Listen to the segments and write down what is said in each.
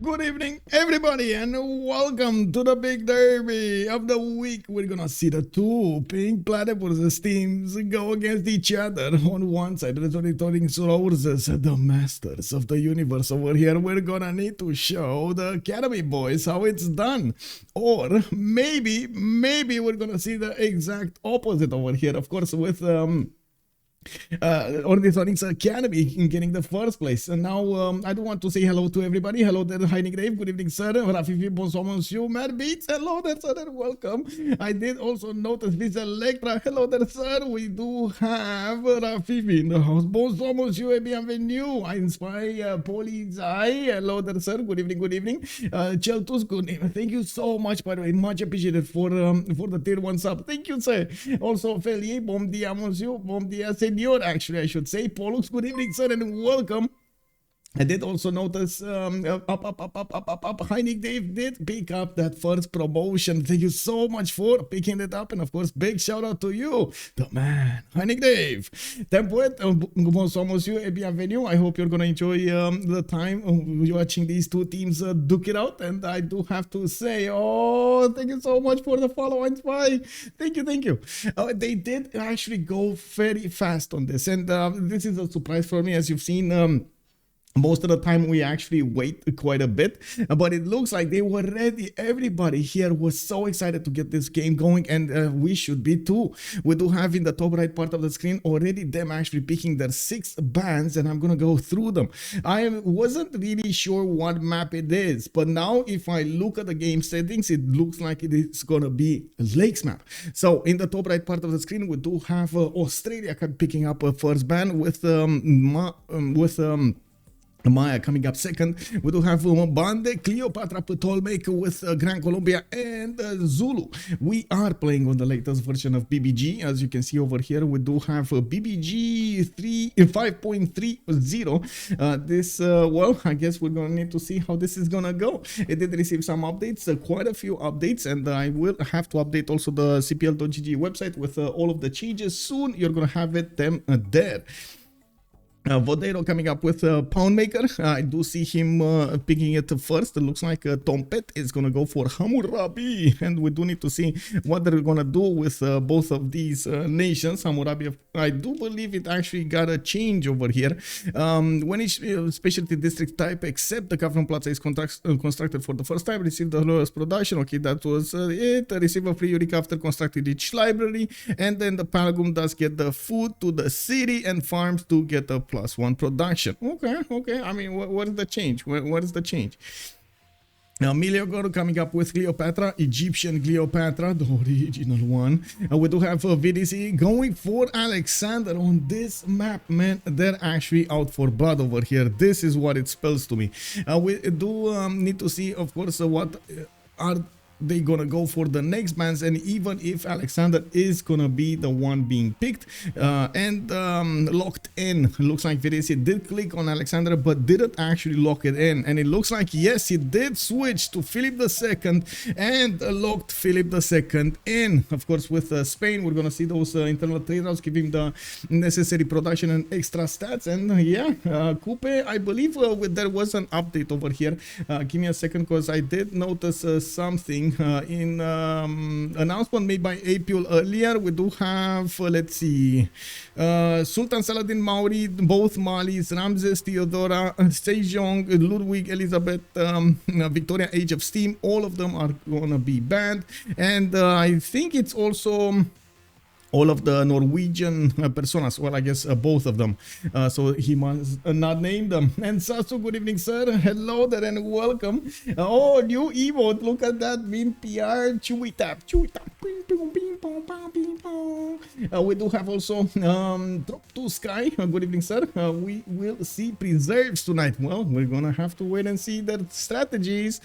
Good evening, everybody, and welcome to the big derby of the week. We're gonna see the two pink platypus teams go against each other. On one side, the Ornithorynques Roses, the masters of the universe. Over here, we're gonna need to show the Academy boys how it's done. Or maybe we're gonna see the exact opposite over here. Of course, with Ornithorynques Academy in getting the first place. And now I do want to say hello to everybody. Hello there, Heining Dave. Good evening, sir. Rafifi, bonsoir, monsieur. Mad Beats. Hello there, sir, and welcome. I did also notice this Electra. Hello there, sir. We do have Rafifi in the house. Bonsoir, monsieur, et bienvenue. I inspire Polizai. Hello there, sir. Good evening, good evening. Cheltus, good evening. Thank you so much, by the way. Much appreciated for the tier 1 sub. Thank you, sir. Also, Felier, bon dia, monsieur. Bon dia, Senor, actually, I should say. Pollux, good evening, sir, and welcome. I did also notice Heinig Dave did pick up that first promotion. Thank you so much for picking it up. And of course, big shout out to you, the man, Heinig Dave. Tempete, bonsoir, monsieur, et bienvenue. I hope you're going to enjoy the time watching these two teams duke it out. And I do have to say, oh, thank you so much for the follow and spy. Thank you, thank you. They did actually go very fast on this. And this is a surprise for me, as you've seen. Most of the time we actually wait quite a bit, but it looks like they were ready. Everybody here was so excited to get this game going, and we should be too. We do have in the top right part of the screen already them actually picking their 6 bands, and I'm gonna go through them. I wasn't really sure what map it is, but now if I look at the game settings, it looks like it is gonna be Lakes map. So in the top right part of the screen, we do have Australia picking up a first band with Maya coming up second. We do have Bande, Cleopatra, Ptolemy with Gran Colombia and Zulu. We are playing on the latest version of BBG. As you can see over here, we do have BBG 5.30. This, well, I guess we're going to need to see how this is going to go. It did receive some updates, quite a few updates, and I will have to update also the CPL.gg website with all of the changes soon. You're going to have it there. Vodairo coming up with Pound Maker. I do see him picking it first. It looks like Tempete is going to go for Hammurabi. And we do need to see what they're going to do with both of these nations. Hammurabi, I do believe it actually got a change over here. When each specialty district type except the Kafran Plaza is constructed for the first time, receive the lowest production. Okay, that was it. Receive a free Eureka after constructed each library. And then the Palgum does get the food to the city and farms to get the +1 production. Okay. I mean, what is the change? What is the change? Now, Meleagor coming up with Cleopatra, Egyptian Cleopatra, the original one. We do have Viticy going for Alexander on this map, man. They're actually out for blood over here. This is what it spells to me. We do need to see, of course, what are they gonna go for the next bands, and even if Alexander is gonna be the one being picked and locked in. Looks like Viticy did click on Alexander but didn't actually lock it in, and it looks like yes, he did switch to Philip II and locked Philip II in. Of course, with Spain, we're gonna see those internal trade routes giving the necessary production and extra stats. And yeah, Coupe, I believe there was an update over here. Give me a second, because I did notice something in announcement made by Apple earlier. We do have, let's see, Sultan Saladin Mauri, both Malis, Ramses, Theodora, Sejong, Ludwig, Elizabeth, Victoria, Age of Steam, all of them are gonna be banned. And I think it's also all of the Norwegian personas. Well, I guess both of them. So he must not name them. And Sasu, good evening, sir. Hello there and welcome. Oh, new emote. Look at that. Win PR. Chewy tap. Chewy tap. We do have also Drop to Sky. Good evening, sir. We will see preserves tonight. Well, we're gonna have to wait and see their strategies.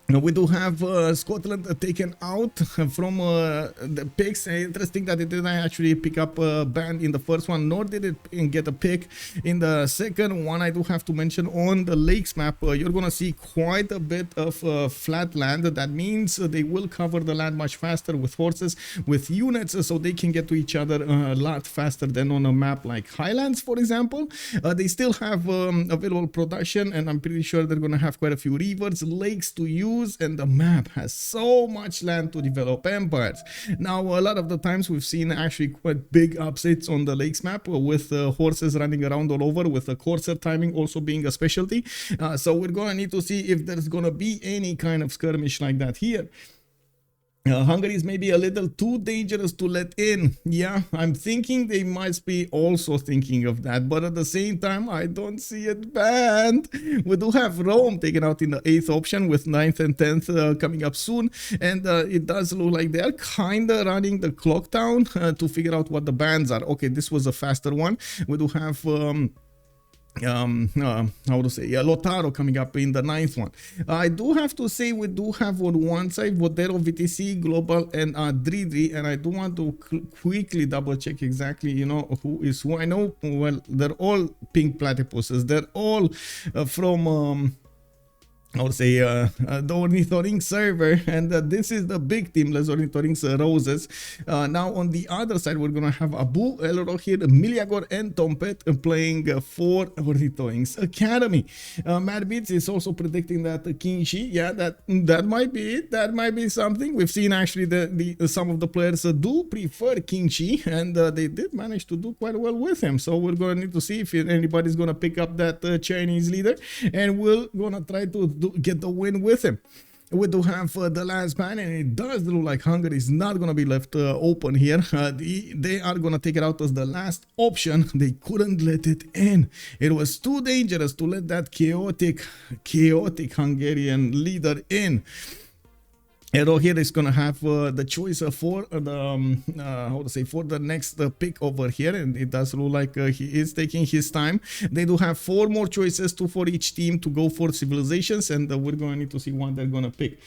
We do have Scotland taken out from the picks. Interesting that it didn't actually pick up a band in the first one, nor did it get a pick in the second one. I do have to mention on the lakes map, you're gonna see quite a bit of flat land. That means they will cover the land much faster with horses, with units, so they can get to each other a lot faster than on a map like Highlands, for example. They still have available production, and I'm pretty sure they're gonna have quite a few rivers, lakes to use, and the map has so much land to develop empires. Now, a lot of the times we've seen actually quite big upsets on the lakes map with horses running around all over, with the courser timing also being a specialty. So we're gonna need to see if there's gonna be any kind of skirmish like that here. Hungary is maybe a little too dangerous to let in. Yeah, I'm thinking they must be also thinking of that, but at the same time, I don't see it banned. We do have Rome taken out in the 8th option with 9th and 10th coming up soon, and it does look like they're kind of running the clock down to figure out what the bans are. Okay, this was a faster one. We do have how to say, Lotaro coming up in the 9th one. I do have to say we do have on one side Vodairo, Viticy, Glowbal, and Adrydry, and I do want to quickly double check exactly, you know, who is who. I know, well, they're all pink platypuses. They're all from I would say the Ornithorynque server, and this is the big team, Les Ornithorynques Roses. Now on the other side, we're gonna have Abouh, Elrohir, Meleagor, and Tempete playing for Ornithorynques Academy. Mad Beats is also predicting that Qin-Shi, yeah, that might be it. That might be something. We've seen actually some of the players do prefer Qin-Shi, and they did manage to do quite well with him. So we're gonna need to see if anybody's gonna pick up that Chinese leader, and we're gonna try to get the win with him. We do have the last ban, and it does look like Hungary is not going to be left open here. They are going to take it out as the last option. They couldn't let it in. It was too dangerous to let that chaotic Hungarian leader in. Elrohir is gonna have the choice for the how to say, for the next pick over here, and it does look like he is taking his time. They do have 4 more choices, 2 for each team to go for civilizations, and we're going to need to see what they're gonna pick.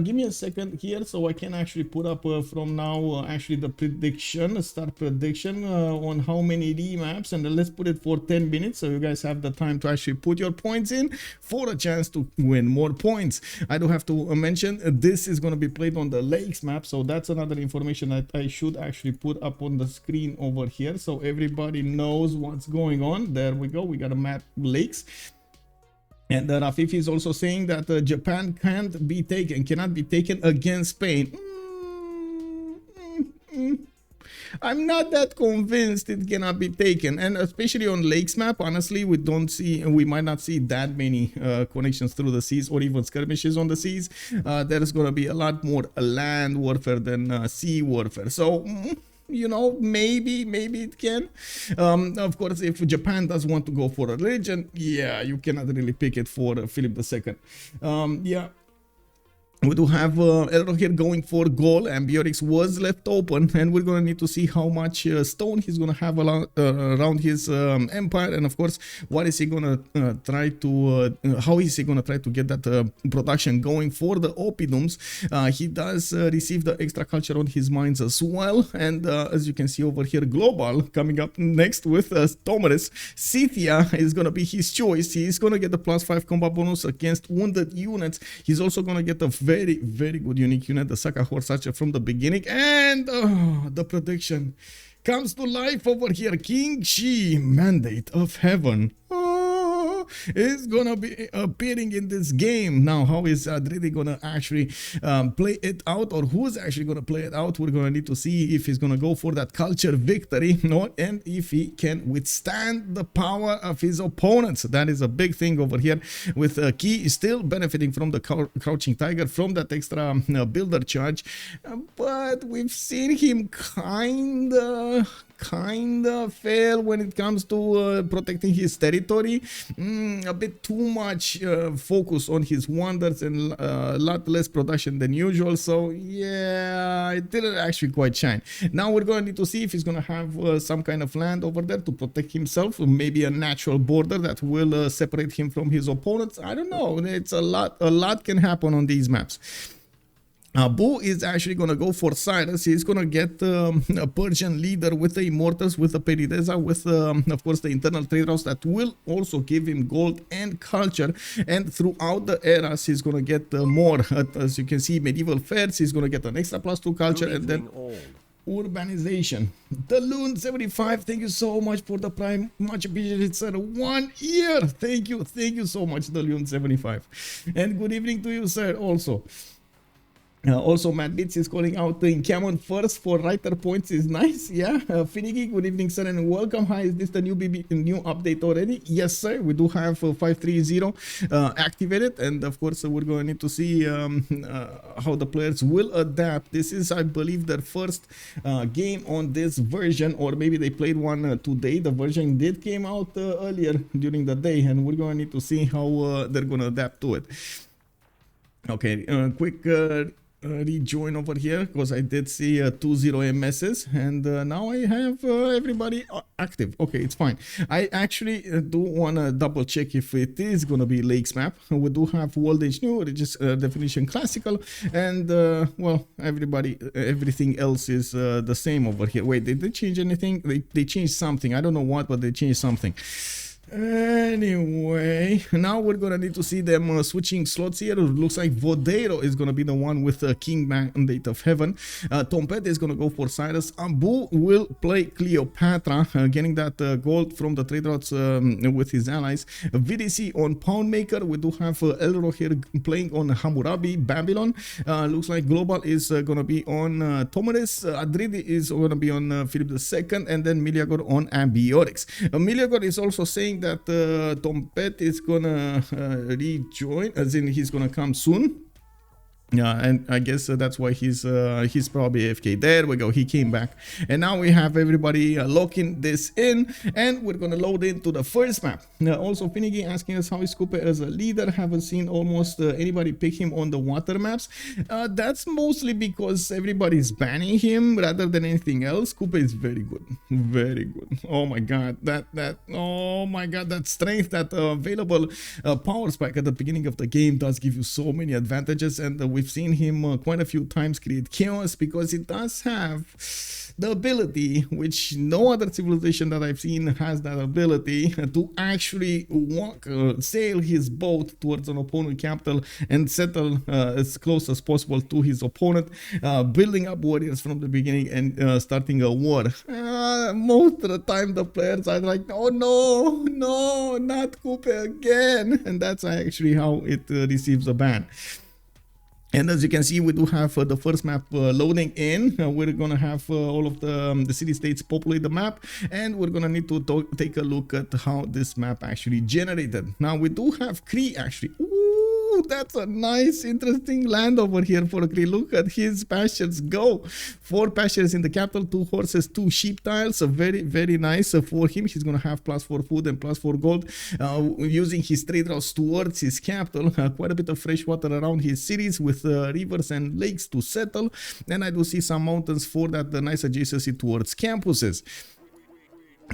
Give me a second here so I can actually put up from now actually the prediction, start prediction on how many remaps, and let's put it for 10 minutes so you guys have the time to actually put your points in for a chance to win more points. I do have to mention this is going to be played on the lakes map, so that's another information that I should actually put up on the screen over here so everybody knows what's going on. There we go, we got a map lakes. And Rafif is also saying that Japan cannot be taken against Spain. I'm not that convinced it cannot be taken, and especially on lakes map, honestly, we might not see that many connections through the seas or even skirmishes on the seas. There's gonna be a lot more land warfare than sea warfare, so you know, maybe it can. Of course, if Japan does want to go for a religion, yeah, you cannot really pick it for Philip II. Yeah. We do have Elrohir going for Gaul, and Ambiorix was left open, and we're going to need to see how much stone he's going to have around his empire, and of course, what is he going to try to, how is he going to try to get that production going for the oppidums. He does receive the extra culture on his mines as well, and as you can see over here, Glowbal coming up next with Tomaris. Scythia is going to be his choice. He's going to get the +5 combat bonus against wounded units. He's also going to get a very good unique unit, the Saka Horsacher from the beginning, and the prediction comes to life over here. Qin-Shi, Mandate of Heaven, is gonna be appearing in this game. Now, how is Adrydry gonna actually play it out, or who's actually gonna play it out? We're gonna need to see if he's gonna go for that culture victory, and if he can withstand the power of his opponents. That is a big thing over here, with Key still benefiting from the Crouching Tiger, from that extra builder charge, but we've seen him kinda fail when it comes to protecting his territory. a bit too much focus on his wonders and a lot less production than usual. So yeah, it didn't actually quite shine. Now we're going to need to see if he's going to have some kind of land over there to protect himself, maybe a natural border that will separate him from his opponents. I don't know. It's a lot can happen on these maps. Abouh is actually going to go for Cyrus. He's going to get a Persian leader with the Immortals, with the Peridesa, with of course the internal trade routes that will also give him gold and culture. And throughout the eras, he's going to get more. As you can see, medieval fairs, he's going to get an extra +2 culture, and then urbanization. The Loon 75, thank you so much for the prime, much appreciated, sir. 1 year, thank you so much, the Loon 75, and good evening to you, sir, also. Also, Matt Bits is calling out the encampment first for writer points is nice. Yeah, Finigi, good evening, sir, and welcome. Hi, is this the new new update already? Yes, sir. We do have 530 activated, and of course, we're going to need to see how the players will adapt. This is, I believe, their first game on this version, or maybe they played one today. The version did came out earlier during the day, and we're going to need to see how they're going to adapt to it. Okay, quick rejoin over here, because I did see 20 MSs, and now I have everybody active. Okay, it's fine. I actually do want to double check if it is going to be Lakes map. We do have World Age New, definition classical, and well, everything else is the same over here. Wait, did they change anything? They changed something. I don't know what, but they changed something. Anyway, now we're gonna need to see them switching slots here. It looks like Vodairo is gonna be the one with the King Mandate of Heaven. Tempete is gonna go for Cyrus. Abouh will play Cleopatra, getting that gold from the trade routes with his allies. Viticy on Poundmaker. We do have Elrohir playing on Hammurabi, Babylon. Looks like Glowbal is gonna be on Tomaris. Adrydry is gonna be on Philip II, and then Meleagor on Ambiorix. Meleagor is also saying that Tempete is gonna rejoin, as in he's gonna come soon. Yeah, and I guess that's why he's probably AFK. There we go, he came back, and now we have everybody locking this in, and we're gonna load into the first map. Also, Finigi asking us how is Coupe as a leader. Haven't seen almost anybody pick him on the water maps. That's mostly because everybody's banning him rather than anything else. Coupe is very good, very good. Oh my god, oh my god, that strength, that available power spike at the beginning of the game does give you so many advantages, and we've seen him quite a few times create chaos, because it does have the ability, which no other civilization that I've seen has that ability, to actually sail his boat towards an opponent capital and settle as close as possible to his opponent, building up warriors from the beginning and starting a war. Most of the time the players are like, oh no, not Coupe again, and that's actually how it receives a ban. And as you can see, we do have the first map loading in. We're gonna have all of the city-states populate the map, and we're gonna need to take a look at how this map actually generated. Now we do have Cree actually. Ooh, that's a nice, interesting land over here for Cree. Look at his pastures go. 4 pastures in the capital, 2 horses, 2 sheep tiles. So very, very nice for him. He's gonna have +4 food and +4 gold, using his trade routes towards his capital. Quite a bit of fresh water around his cities, with rivers and lakes to settle. And I do see some mountains for that nice adjacency towards campuses.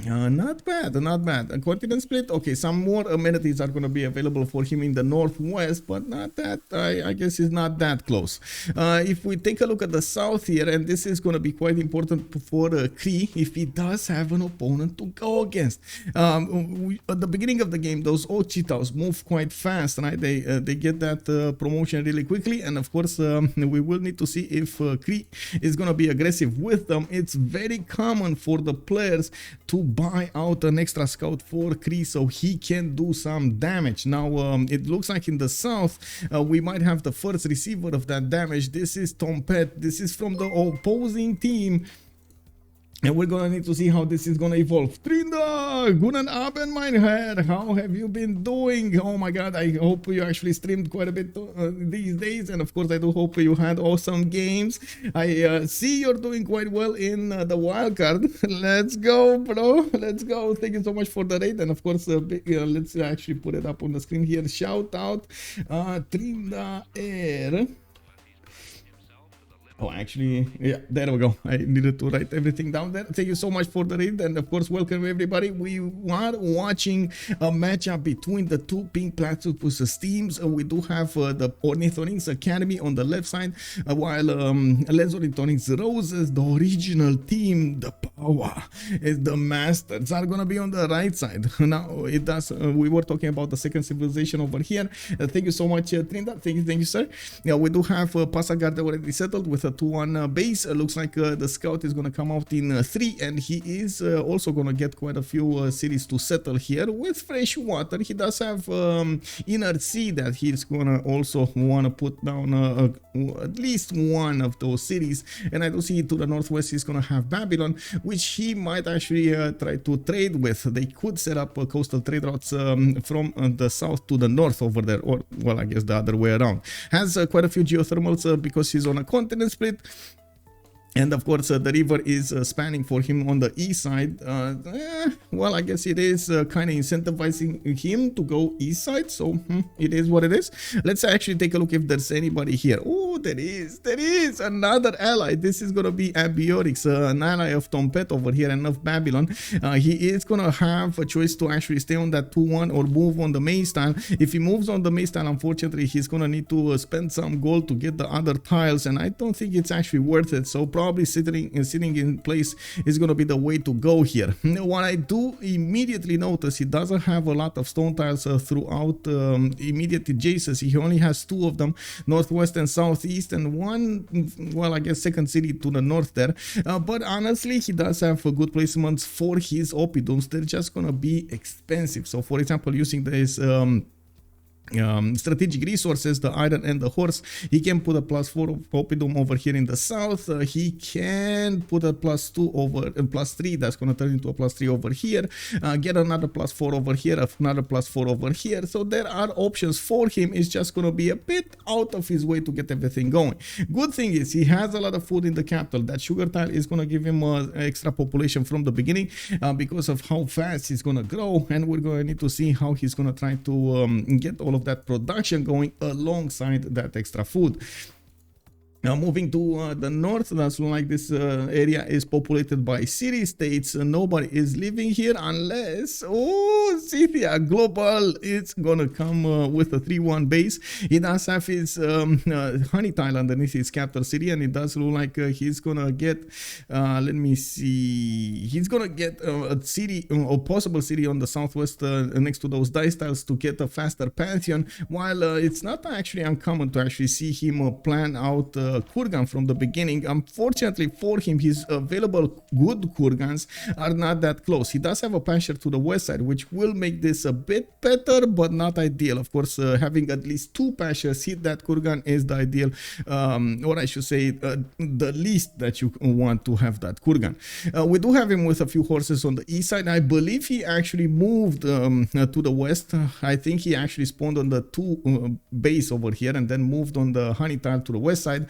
Not bad, not bad. A continent split. Okay, some more amenities are going to be available for him in the northwest, but not that, I guess it's not that close. If we take a look at the south here, and this is going to be quite important for Cree, if he does have an opponent to go against. At the beginning of the game, those Ochitaos move quite fast, right? They get that promotion really quickly, and of course, we will need to see if Cree is going to be aggressive with them. It's very common for the players to buy out an extra scout for Cree so he can do some damage. Now it looks like in the south we might have the first receiver of that damage. This is Tempete. This is from the opposing team. And we're gonna need to see how this is gonna evolve. Trinda, guten Abend, mein Herr. How have you been doing? Oh my god, I hope you actually streamed quite a bit these days. And of course, I do hope you had awesome games. I see you're doing quite well in the wildcard. Let's go, bro. Let's go. Thank you so much for the raid. And of course, let's actually put it up on the screen here. Shout out Trinda Air. Oh, actually, yeah, there we go. I needed to write everything down there. Thank you so much for the read, and of course, welcome everybody. We are watching a matchup between the two pink platypus teams. We do have the Ornithorynques Academy on the left side, while Les Ornithorynques Roses, the original team, the power, is the masters, are gonna be on the right side. Now, it does. We were talking about the second civilization over here. Thank you so much, Trinda. Thank you, sir. Yeah, we do have Passagarde already settled with a 2-1 base. Looks like the scout is gonna come out in 3, and he is also gonna get quite a few cities to settle here with fresh water. He does have inner sea that he's gonna also wanna put down at least one of those cities, and I do see to the northwest he's gonna have Babylon, which he might actually try to trade with. They could set up coastal trade routes from the south to the north over there, or well, I guess the other way around. Has quite a few geothermals because he's on a continent split. And of course, the river is spanning for him on the east side. Well, I guess it is kind of incentivizing him to go east side. So it is what it is. Let's actually take a look if there's anybody here. Oh, there is another ally. This is going to be Abiorix, an ally of Tempete over here and of Babylon. He is going to have a choice to actually stay on that 2-1 or move on the main style. If he moves on the main style, unfortunately, he's going to need to spend some gold to get the other tiles. And I don't think it's actually worth it. So probably sitting in place is going to be the way to go here. What I do immediately notice, he doesn't have a lot of stone tiles throughout immediate adjacency. He only has 2 of them, northwest and southeast, and one, well, I guess second city to the north there. But honestly, he does have good placements for his Oppidoms. They're just going to be expensive. So for example, using this strategic resources, the iron and the horse, he can put a +4 of Oppidum over here in the south. He can put a +2 over +3, that's gonna turn into a +3 over here, get another +4 over here, another +4 over here. So there are options for him. It's just gonna be a bit out of his way to get everything going. Good thing is he has a lot of food in the capital. That sugar tile is gonna give him extra population from the beginning because of how fast he's gonna grow, and we're gonna need to see how he's gonna try to get all of that production going alongside that extra food. Now moving to the north, that's like this area is populated by city-states. Nobody is living here unless, oh, Scythia, Glowbal, it's gonna come with a 3-1 base. He does have his honey tile underneath his capital city, and it does look like he's gonna get, let me see, he's gonna get a city, a possible city on the southwest next to those dice tiles to get a faster pantheon, while it's not actually uncommon to actually see him plan out Kurgan from the beginning. Unfortunately for him, his available good Kurgans are not that close. He does have a pasture to the west side, which will make this a bit better, but not ideal. Of course, having at least 2 pastures hit that Kurgan is the ideal, or I should say the least that you want to have that Kurgan. We do have him with a few horses on the east side. I believe he actually moved to the west. I think he actually spawned on the 2 base over here and then moved on the honey tile to the west side.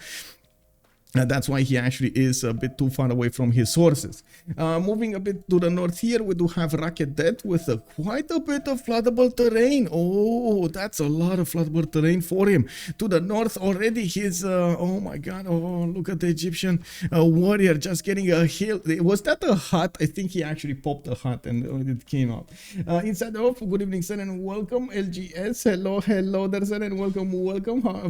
That's why he actually is a bit too far away from his sources. Moving a bit to the north here, we do have Rocket Death with quite a bit of floodable terrain. Oh, that's a lot of floodable terrain for him. To the north already, he's, oh my god, oh, look at the Egyptian warrior just getting a hill. Was that a hut? I think he actually popped a hut and it came out. Inside the off, good evening, sir, and welcome. LGS, hello there, sir, and welcome.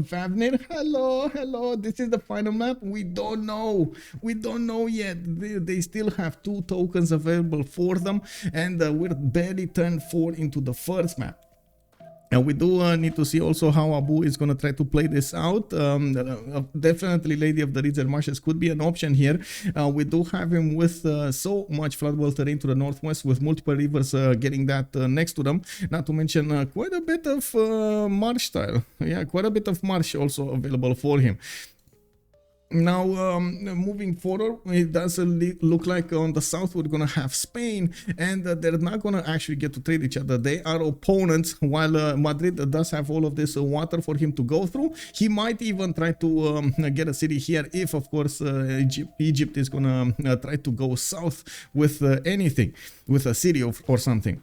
Favnir, hello. This is the final map. We don't know yet. They still have 2 tokens available for them, and we're barely turned 4 into the first map. And we do need to see also how Abouh is going to try to play this out. Definitely Lady of the Reeds and Marshes could be an option here. We do have him with so much floodable terrain to the northwest, with multiple rivers getting that next to them. Not to mention quite a bit of marsh style. Yeah, quite a bit of marsh also available for him. Now, moving forward, it doesn't look like on the south we're gonna have Spain, and they're not gonna actually get to trade each other. They are opponents, while Madrid does have all of this water for him to go through. He might even try to get a city here if, of course, Egypt is gonna try to go south with anything, with a city or something.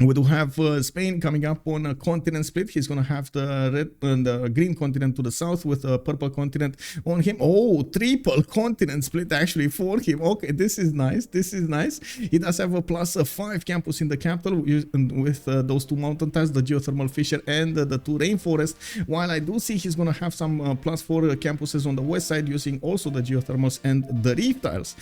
We do have Spain coming up on a continent split. He's going to have the red and the green continent to the south with a purple continent on him. Oh, triple continent split actually for him. Okay, this is nice. This is nice. He does have a +5 campus in the capital with those 2 mountain tiles, the geothermal fissure and the 2 rainforests. While I do see he's going to have some +4 campuses on the west side using also the geothermals and the reef tiles.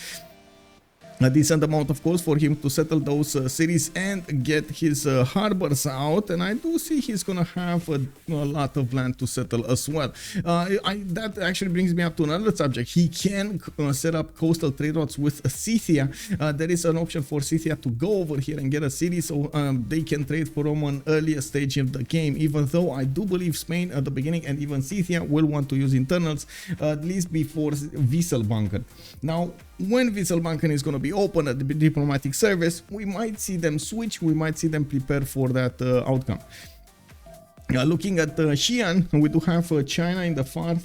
A decent amount, of course, for him to settle those cities and get his harbors out, and I do see he's gonna have a lot of land to settle as well. That actually brings me up to another subject. He can set up coastal trade routes with Scythia. There is an option for Scythia to go over here and get a city, so they can trade from an earlier stage of the game, even though I do believe Spain at the beginning and even Scythia will want to use internals at least before Wieselbanken. Now, when Wieselbanken is going to be open at the diplomatic service, we might see them switch, we might see them prepare for that outcome. Looking at Xi'an, we do have China in the far,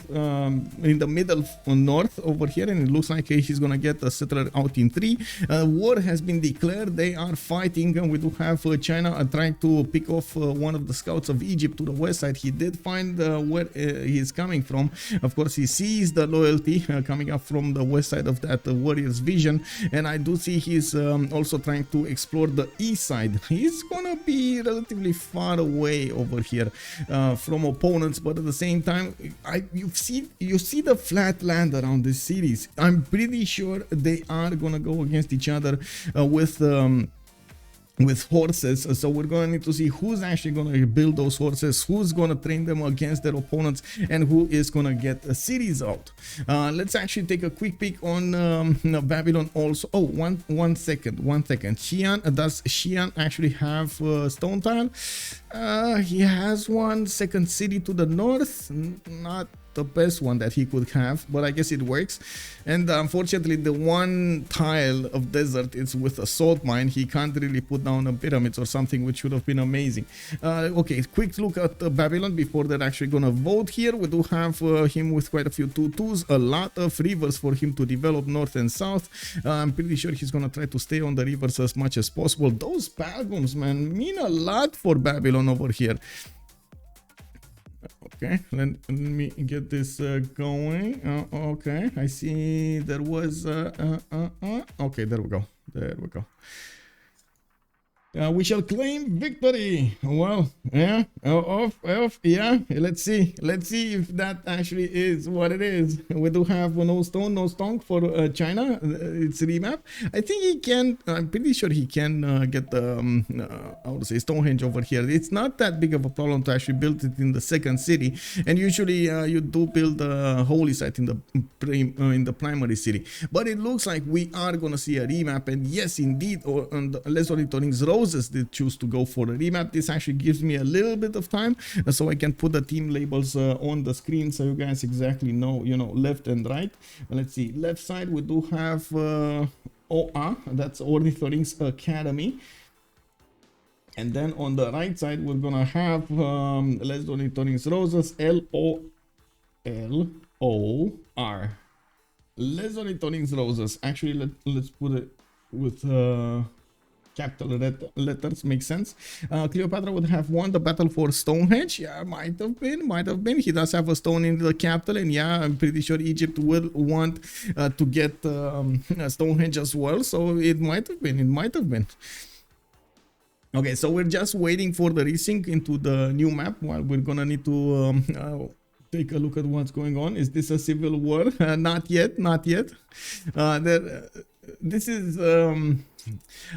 in the middle north over here, and it looks like he's gonna get a settler out in 3. War has been declared, they are fighting, and we do have China trying to pick off one of the scouts of Egypt to the west side. He did find where he's coming from. Of course, he sees the loyalty coming up from the west side of that warrior's vision, and I do see he's also trying to explore the east side. He's gonna be relatively far away over here from opponents, but at the same time, you see the flat land around these cities. I'm pretty sure they are gonna go against each other with horses, so we're gonna need to see who's actually gonna build those horses, who's gonna train them against their opponents, and who is gonna get cities out. Let's actually take a quick peek on Babylon also. Oh, one second. Xi'an, does Xi'an actually have stone tile? He has one second city to the north, not the best one that he could have, but I guess it works. And unfortunately, the one tile of desert is with a salt mine. He can't really put down a pyramids or something, which would have been amazing. Okay, quick look at Babylon before they're actually gonna vote here. We do have him with quite a few 2-2s, a lot of rivers for him to develop north and south. I'm pretty sure he's gonna try to stay on the rivers as much as possible. Those balgums, man, mean a lot for Babylon over here. Okay, let me get this going. Okay, I see there was okay, there we go. We shall claim victory. Well, yeah, yeah. Let's see if that actually is what it is. We do have no stone, no stonk for China. It's remap. I think he can. I'm pretty sure he can get the I would say Stonehenge over here. It's not that big of a problem to actually build it in the second city, and usually you do build a holy site in the primary city. But it looks like we are gonna see a remap, and yes, indeed, Les Ornithorynques Roses did choose to go for a remap. This actually gives me a little bit of time so I can put the team labels on the screen so you guys exactly know, left and right. Let's see, left side we do have OA, that's Ornithorynques Academy. And then on the right side we're gonna have Les Ornithorynques Roses, LOLOR. Les Ornithorynques Roses. Actually, let's put it with capital letters, makes sense. Cleopatra would have won the battle for Stonehenge. Yeah, might have been. He does have a stone in the capital, and yeah, I'm pretty sure Egypt will want to get Stonehenge as well. So it might have been. Okay, so we're just waiting for the resync into the new map. While we're gonna need to take a look at what's going on. Is this a civil war? Not yet. This is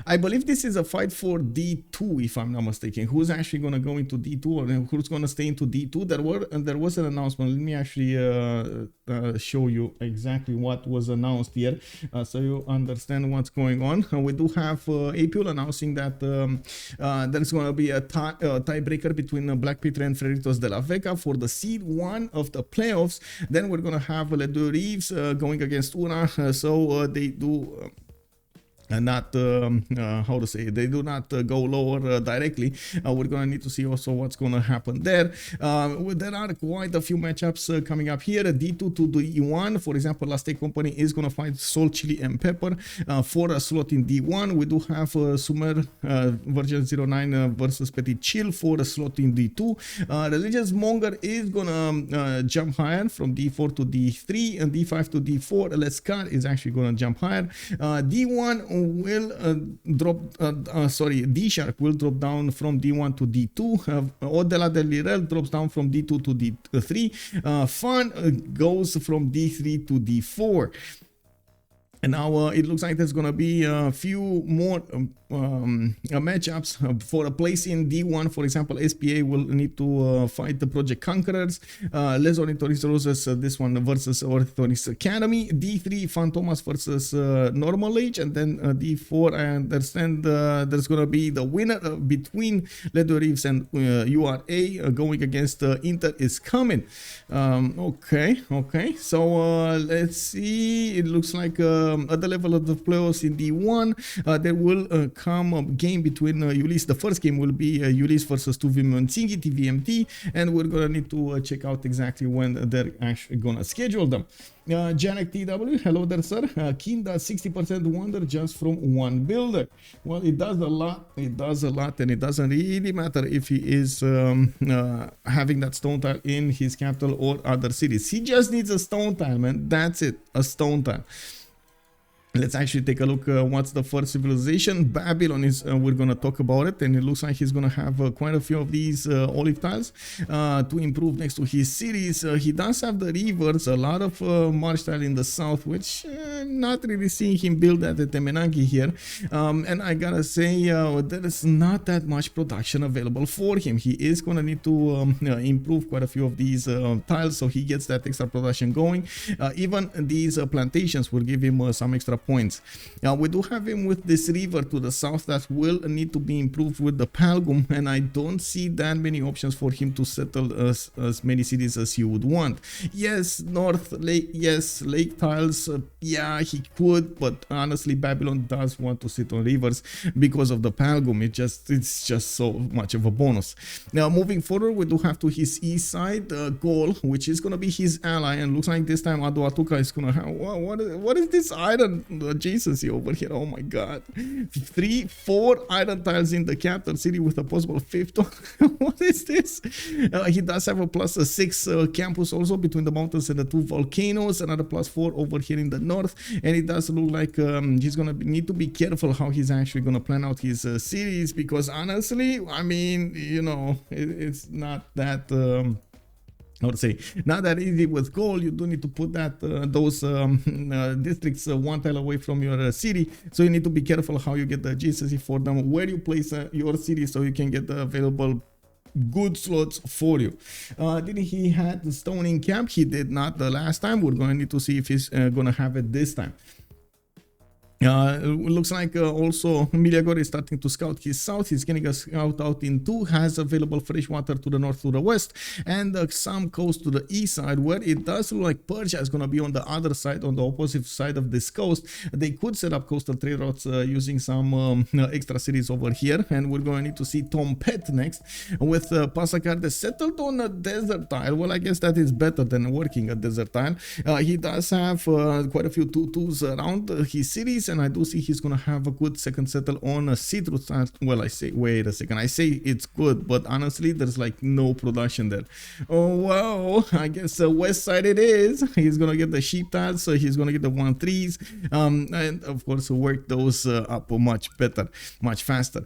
I believe this is a fight for D2, if I'm not mistaken. Who's actually going to go into D2 or who's going to stay into D2? There was an announcement. Let me actually show you exactly what was announced here, so you understand what's going on. We do have APUL announcing that there's going to be a tiebreaker between Black Peter and Frederitos de la Vega for the seed 1 of the playoffs. Then we're going to have Les Deux Rives going against Una, so they do... not how to say it, they do not go lower directly. We're gonna need to see also what's gonna happen there. There are quite a few matchups coming up here. D2 to D1, for example, Last Take Company is gonna fight Soul, Chili and Pepper for a slot in D1. We do have Sumer Virgin 09 versus Petit Chill for a slot in D2. Religious Monger is gonna jump higher from D4 to D3, and D5 to D4. Lescar is actually gonna jump higher. D1 will drop, D-Shark will drop down from D1 to D2. Odela del Lirel drops down from D2 to D3. Fun goes from D3 to D4. And now it looks like there's going to be a few more matchups for a place in D1. For example, SPA will need to fight the Project Conquerors. Les Ornithorynques Roses, this one versus Ornithorynques Academy. D3, Fantomas versus Normal Age. And then D4, I understand there's going to be the winner between Les Deux Rives and URA going against Inter is coming. Okay. So let's see. It looks like at the level of the playoffs in D1, there will come a game between Ulysse. The first game will be Ulysse versus Tuvimantsingi, TVMT, and we're gonna need to check out exactly when they're actually gonna schedule them. Janek TW, hello there, sir. Qin does 60% wonder just from one builder. Well, it does a lot, and it doesn't really matter if he is having that stone tile in his capital or other cities. He just needs a stone tile, man. That's it, a stone tile. Let's actually take a look what's the first civilization. Babylon is, we're going to talk about it, and it looks like he's going to have quite a few of these olive tiles to improve next to his cities. He does have the rivers, a lot of marsh tile in the south, which I'm not really seeing him build at the Temenangi here. And I gotta say, there is not that much production available for him. He is going to need to improve quite a few of these tiles, so he gets that extra production going. Even these plantations will give him some extra points. Now we do have him with this river to the south that will need to be improved with the Palgum, and I don't see that many options for him to settle as many cities as you would want. Yes, North Lake, yes, lake tiles, yeah, he could, but honestly Babylon does want to sit on rivers because of the Palgum. It's just so much of a bonus. Now moving forward, we do have to his east side Gaul, which is going to be his ally, and looks like this time Aduatuca is going to have what is this iron adjacency over here? Oh my god, 4 iron tiles in the capital city with a possible 5th one. What is this? He does have a +6 campus also between the mountains and the 2 volcanoes, another +4 over here in the north, and it does look like he's gonna need to be careful how he's actually gonna plan out his cities, because honestly, I mean, you know, it's not that I would say not that easy with Gaul. You do need to put that those districts one tile away from your city, so you need to be careful how you get the adjacency for them, where you place your city, so you can get the available good slots for you. Did he had the stoning camp? He did not the last time. We're going to need to see if he's gonna have it this time. It looks like also Meleagor is starting to scout his south. He's getting a scout out in 2, has available fresh water to the north, to the west, and some coast to the east side, where it does look like Persia is going to be on the other side, on the opposite side of this coast. They could set up coastal trade routes using some extra cities over here, and we're going to need to see Tempete next, with Pasacarde settled on a desert tile. Well, I guess that is better than working a desert tile. He does have quite a few 2-2s around his cities, and I do see he's gonna have a good second settle on a citrus tile. Well, I say, wait a second, I say it's good, but honestly there's like no production there. Oh wow, I guess west side it is. He's gonna get the sheep tiles, so he's gonna get the 1-3s, and of course work those up much better, much faster.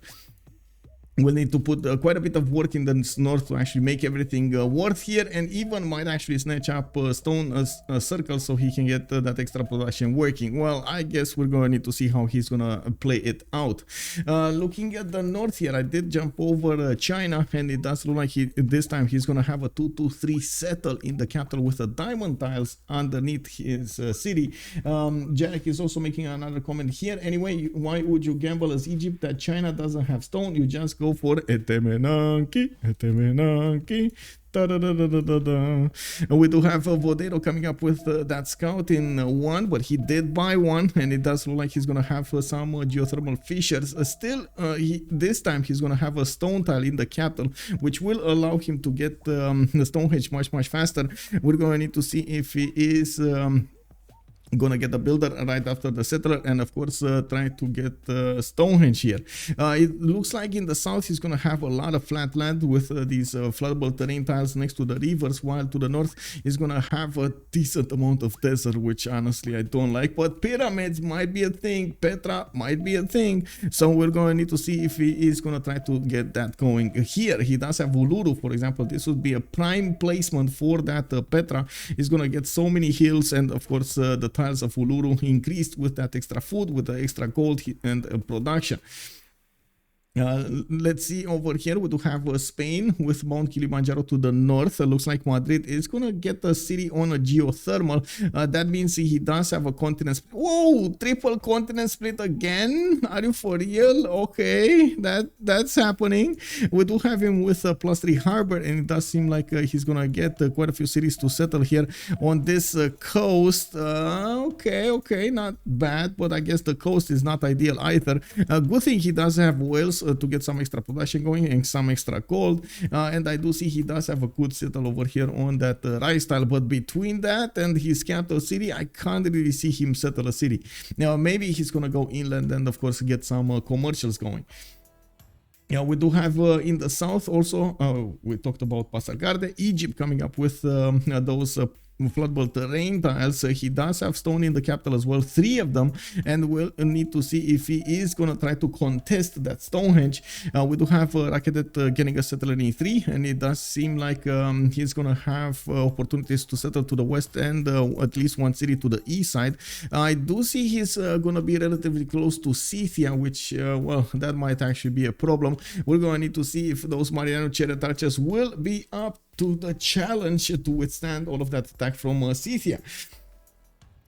we'll need to put quite a bit of work in the north to actually make everything worth here, and even might actually snatch up stone circles so he can get that extra production working. Well, I guess we're gonna need to see how he's gonna play it out. Looking at the north here, I did jump over China, and it does look like this time he's gonna have a 2-2-3 settle in the capital with the diamond tiles underneath his city. Jack is also making another comment here. Anyway, why would you gamble as Egypt that China doesn't have stone? You just go for Etemenanki. We do have Vodairo coming up with that scout in 1, but he did buy one, and it does look like he's gonna have some geothermal fissures. Still, this time he's gonna have a stone tile in the capital, which will allow him to get the Stonehenge much faster. We're gonna need to see if he is gonna get the builder right after the settler, and of course try to get Stonehenge here. It looks like in the south he's gonna have a lot of flat land with these floodable terrain tiles next to the rivers, while to the north he's gonna have a decent amount of desert, which honestly I don't like, but pyramids might be a thing, Petra might be a thing, so we're gonna need to see if he is gonna try to get that going. Here he does have Uluru, for example. This would be a prime placement for that Petra. He's gonna get so many hills, and of course the tiles of Uluru increased with that extra food, with the extra gold and production. Let's see over here. We do have Spain with Mount Kilimanjaro to the north. Looks like Madrid is gonna get a city on a geothermal. That means he does have a continent split. Whoa, triple continent split again? Are you for real? Okay, that's happening. We do have him with a +3 harbor, and it does seem like he's gonna get quite a few cities to settle here on this coast. Okay, not bad, but I guess the coast is not ideal either. Good thing he does have whales to get some extra production going and some extra gold, and I do see he does have a good settle over here on that rice tile, but between that and his capital city I can't really see him settle a city. Now maybe he's gonna go inland and of course get some commercials going. Yeah, we do have in the south also, we talked about Pasargade, Egypt coming up with those floodable terrain tiles. He does have stone in the capital as well, 3 of them, and we'll need to see if he is gonna try to contest that Stonehenge. We do have Rakedet getting a settler in 3, and it does seem like he's gonna have opportunities to settle to the west and at least one city to the east side. I do see he's gonna be relatively close to Scythia, which well, that might actually be a problem. We're gonna need to see if those Mariano chariot archers will be up to the challenge to withstand all of that attack from Scythia.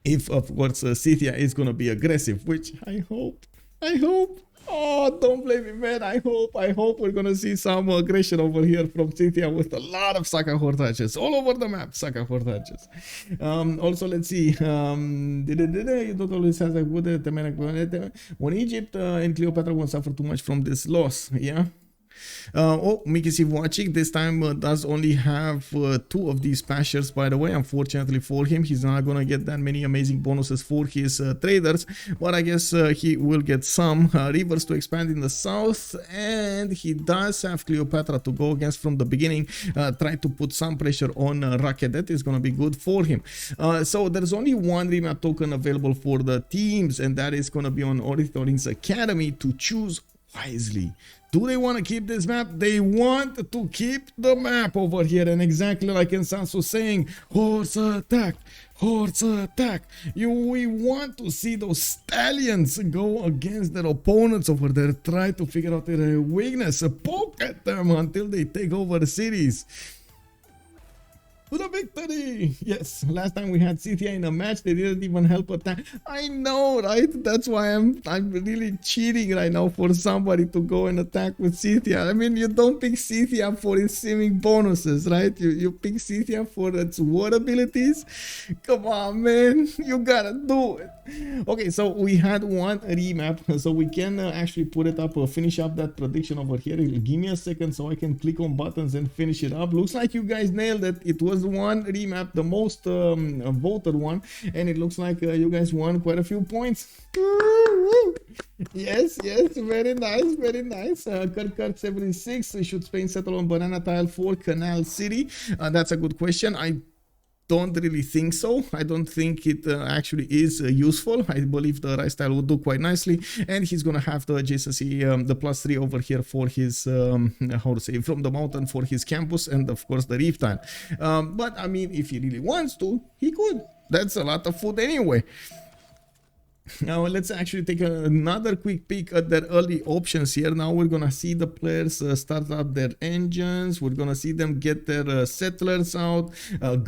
If of course Scythia is gonna be aggressive, which I hope. Oh, don't blame me, man. I hope we're gonna see some aggression over here from Scythia with a lot of Saka hortages all over the map. Saka hortages. Also, let's see. You don't always have a good when Egypt and Cleopatra won't suffer too much from this loss. Yeah. Oh, Mikisiv watching this time does only have 2 of these pastures, by the way. Unfortunately for him, he's not gonna get that many amazing bonuses for his traders, but I guess he will get some rivers to expand in the south, and he does have Cleopatra to go against from the beginning. Try to put some pressure on Rakedet is gonna be good for him. So there's only one remap token available for the teams, and that is gonna be on Ornithorynques Academy to choose wisely. Do they want to keep this map? They want to keep the map over here, and exactly like Ensansu was saying, horse attack, horse attack. We want to see those stallions go against their opponents over there, try to figure out their weakness, poke at them until they take over the cities. To the victory! Yes, last time we had Scythia in a match, they didn't even help attack. I know, right? That's why I'm really cheating right now for somebody to go and attack with Scythia. I mean, you don't pick Scythia for its seeming bonuses, right? You pick Scythia for its war abilities. Come on, man, you gotta do it. Okay, so we had one remap, so we can actually put it up, finish up that prediction over here. Give me a second so I can click on buttons and finish it up. Looks like you guys nailed it. It was one remap, the most voted one, and it looks like you guys won quite a few points. Yes, very nice, very nice. Kirk 76 should Spain settle on banana tile for Canal City? That's a good question. I don't really think so. I don't think it actually is useful. I believe the rice tile will do quite nicely, and he's gonna have the adjacency, the +3 over here for his how to say, from the mountain for his campus, and of course the reef tile. But I mean, if he really wants to, he could. That's a lot of food anyway. Now let's actually take another quick peek at their early options here. Now we're gonna see the players start up their engines. We're gonna see them get their settlers out,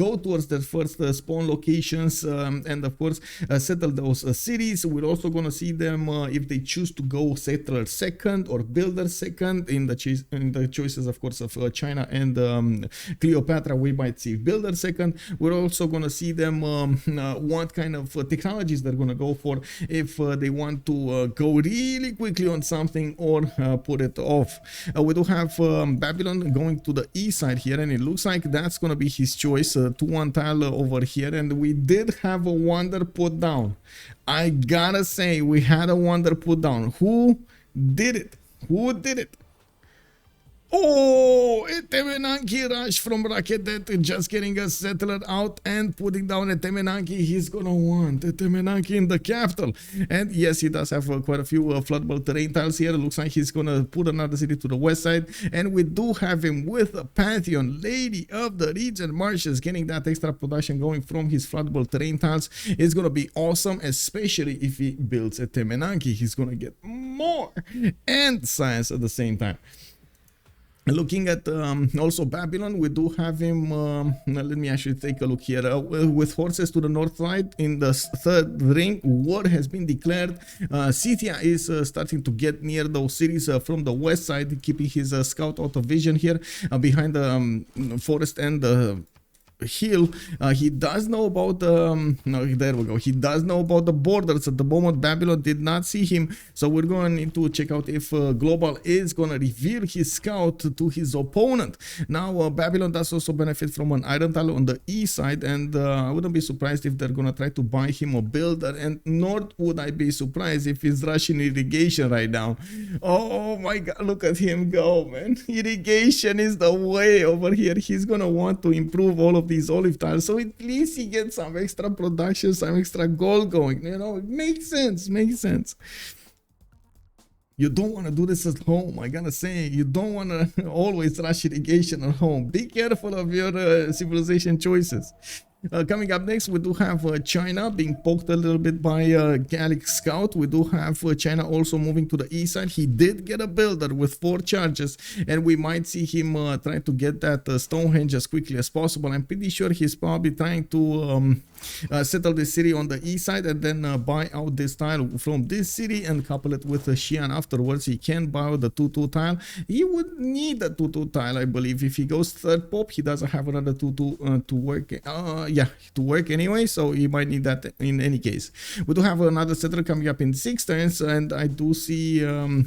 go towards their first spawn locations, and of course settle those cities. We're also gonna see them if they choose to go settler second or builder second. In the choices, of course, of China and Cleopatra, we might see builder second. We're also gonna see them what kind of technologies they're gonna go for, if they want to go really quickly on something or put it off. We do have Babylon going to the east side here, and it looks like that's gonna be his choice. 2-1 tile over here, and we did have a wonder put down. I gotta say, we had a wonder put down. Who did it? Who did it? Oh, a Temenanki rush from Rakedet, just getting a settler out and putting down a Temenanki. He's gonna want a Temenanki in the capital. And yes, he does have quite a few floodable terrain tiles here. It looks like he's gonna put another city to the west side. And we do have him with a Pantheon, Lady of the Regent Marshes, getting that extra production going from his floodable terrain tiles. It's gonna be awesome, especially if he builds a Temenanki. He's gonna get more and science at the same time. Looking at also Babylon, we do have him, let me actually take a look here, with horses to the north side in the third ring. War has been declared. Scythia is starting to get near those cities from the west side, keeping his scout out of vision here behind the forest and the hill. He does know about the no, there we go, he does know about the borders. At the moment Babylon did not see him, so we're going to need to check out if Glowbal is going to reveal his scout to his opponent. Now Babylon does also benefit from an iron tile on the east side, and I wouldn't be surprised if they're going to try to buy him a builder, and nor would I be surprised if he's rushing irrigation right now. Oh my god, look at him go, man. Irrigation is the way over here. He's gonna want to improve all of these olive tiles, so at least he gets some extra production, some extra gold going. You know, it makes sense, makes sense. You don't want to do this at home. I gotta say, you don't want to always rush irrigation at home. Be careful of your civilization choices. Coming up next, we do have China being poked a little bit by Gallic Scout. We do have China also moving to the east side. He did get a builder with 4 charges, and we might see him trying to get that Stonehenge as quickly as possible. I'm pretty sure he's probably trying to settle the city on the east side and then buy out this tile from this city and couple it with Xi'an afterwards. He can buy out the 2-2 tile. He would need a 2-2 tile, I believe. If he goes third pop, he doesn't have another 2-2 to work. Yeah, to work anyway, so he might need that in any case. We do have another settler coming up in 6 turns, and I do see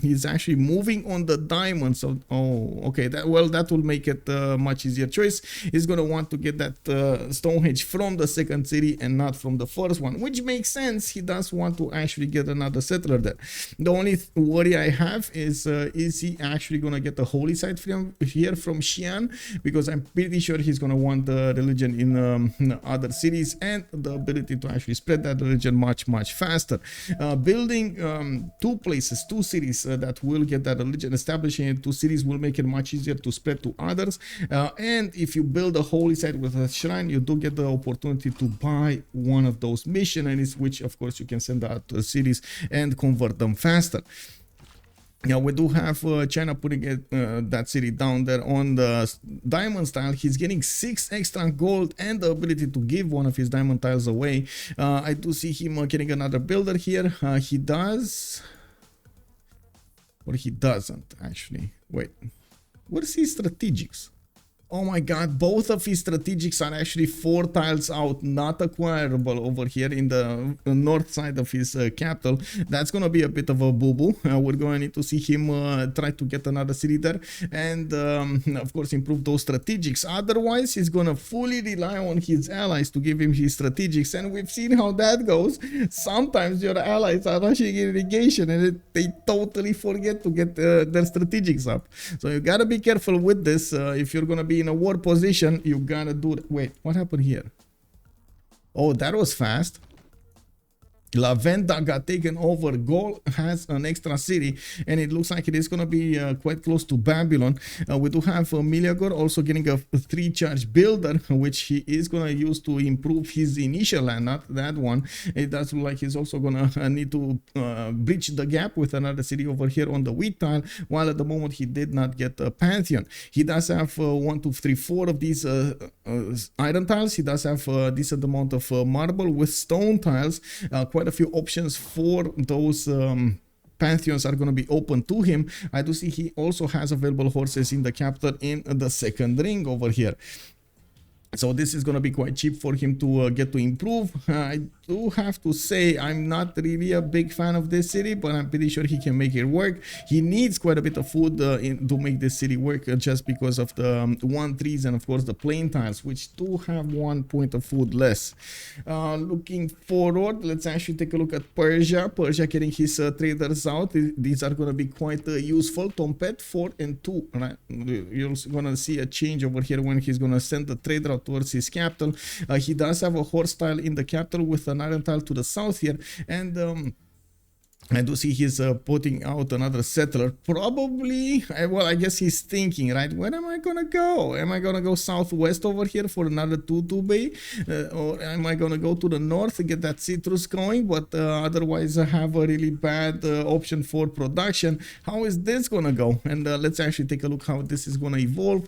he's actually moving on the diamond. So, oh, okay, that will make it a much easier choice. He's gonna want to get that Stonehenge from the second city and not from the first one, which makes sense. He does want to actually get another settler there. The only worry I have is he actually gonna get the holy site from here from Xi'an, because I'm pretty sure he's gonna want the religion in other cities and the ability to actually spread that religion much faster. Building 2 places, 2 cities that will get that religion, establishing 2 cities will make it much easier to spread to others. And if you build a holy site with a shrine, you do get the opportunity to buy one of those missionaries, which of course you can send out to cities and convert them faster. Now we do have China putting that city down there on the diamond tile. He's getting 6 extra gold and the ability to give one of his diamond tiles away. I do see him getting another builder here. He does, or he doesn't actually. Wait, what is his strategics? Oh my god, both of his strategics are actually 4 tiles out, not acquirable over here in the north side of his capital. That's gonna be a bit of a boo-boo. We're going to need to see him try to get another city there and of course improve those strategics. Otherwise, he's gonna fully rely on his allies to give him his strategics, and we've seen how that goes. Sometimes your allies are rushing irrigation and they totally forget to get their strategics up. So you gotta be careful with this. If you're gonna be in a war position, you gotta do that. Wait, what happened here? Oh, that was fast. Lavenda got taken over. Gaul has an extra city, and it looks like it is going to be quite close to Babylon. We do have Meleagor also getting a 3-charge builder, which he is going to use to improve his initial land, not that one. It does look like he's also going to need to bridge the gap with another city over here on the wheat tile, while at the moment he did not get a Pantheon. He does have 1, 2, 3, 4 of these iron tiles. He does have a decent amount of marble with stone tiles. Quite a few options for those pantheons are going to be open to him. I do see he also has available horses in the capital in the second ring over here. So this is going to be quite cheap for him to get to improve. I do have to say I'm not really a big fan of this city, but I'm pretty sure he can make it work. He needs quite a bit of food to make this city work, just because of the 1-3s and of course the plain tiles, which do have 1 point of food less. Looking forward, let's actually take a look at Persia. Persia getting his traders out. These are going to be quite useful. Tempete 4 and 2. Right? You're going to see a change over here when he's going to send the trader out towards his capital. He does have a horse tile in the capital with an iron tile to the south here, and I do see he's putting out another settler. Probably, well, I guess he's thinking, right? Where am I gonna go? Am I gonna go southwest over here for another 2-2 bay? Or am I gonna go to the north to get that citrus going, but otherwise I have a really bad option for production? How is this gonna go? And let's actually take a look how this is gonna evolve.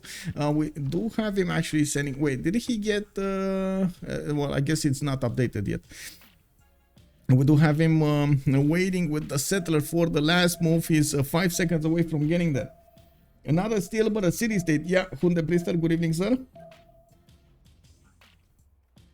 We do have him actually sending... Wait, did he get... well, I guess it's not updated yet. We do have him waiting with the settler for the last move. He's 5 seconds away from getting that. Another steal, but a city-state. Yeah, Hunde Priester, good evening, sir.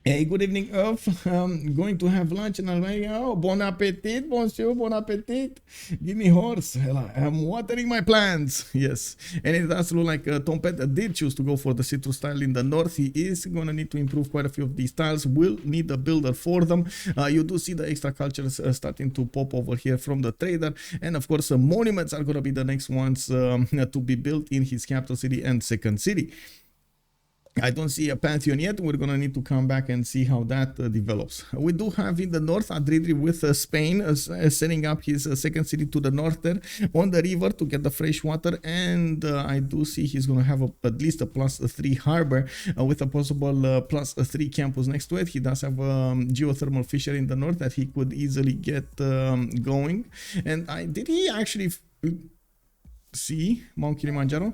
Hey, good evening, Earth. Going to have lunch and I'm like, oh, bon appetit, monsieur, bon appetit. Give me horse. I'm watering my plants. Yes. And it does look like Tempete did choose to go for the citrus tile in the north. He is going to need to improve quite a few of these tiles. Will need a builder for them. You do see the extra cultures starting to pop over here from the trader. And of course, monuments are going to be the next ones to be built in his capital city and second city. I don't see a pantheon yet. We're going to need to come back and see how that develops. We do have in the north Adrydry with Spain setting up his second city to the north there on the river to get the fresh water. And I do see he's going to have at least a +3 harbor with a possible +3 campus next to it. He does have a geothermal fishery in the north that he could easily get going. And did he actually... see Mount Kilimanjaro?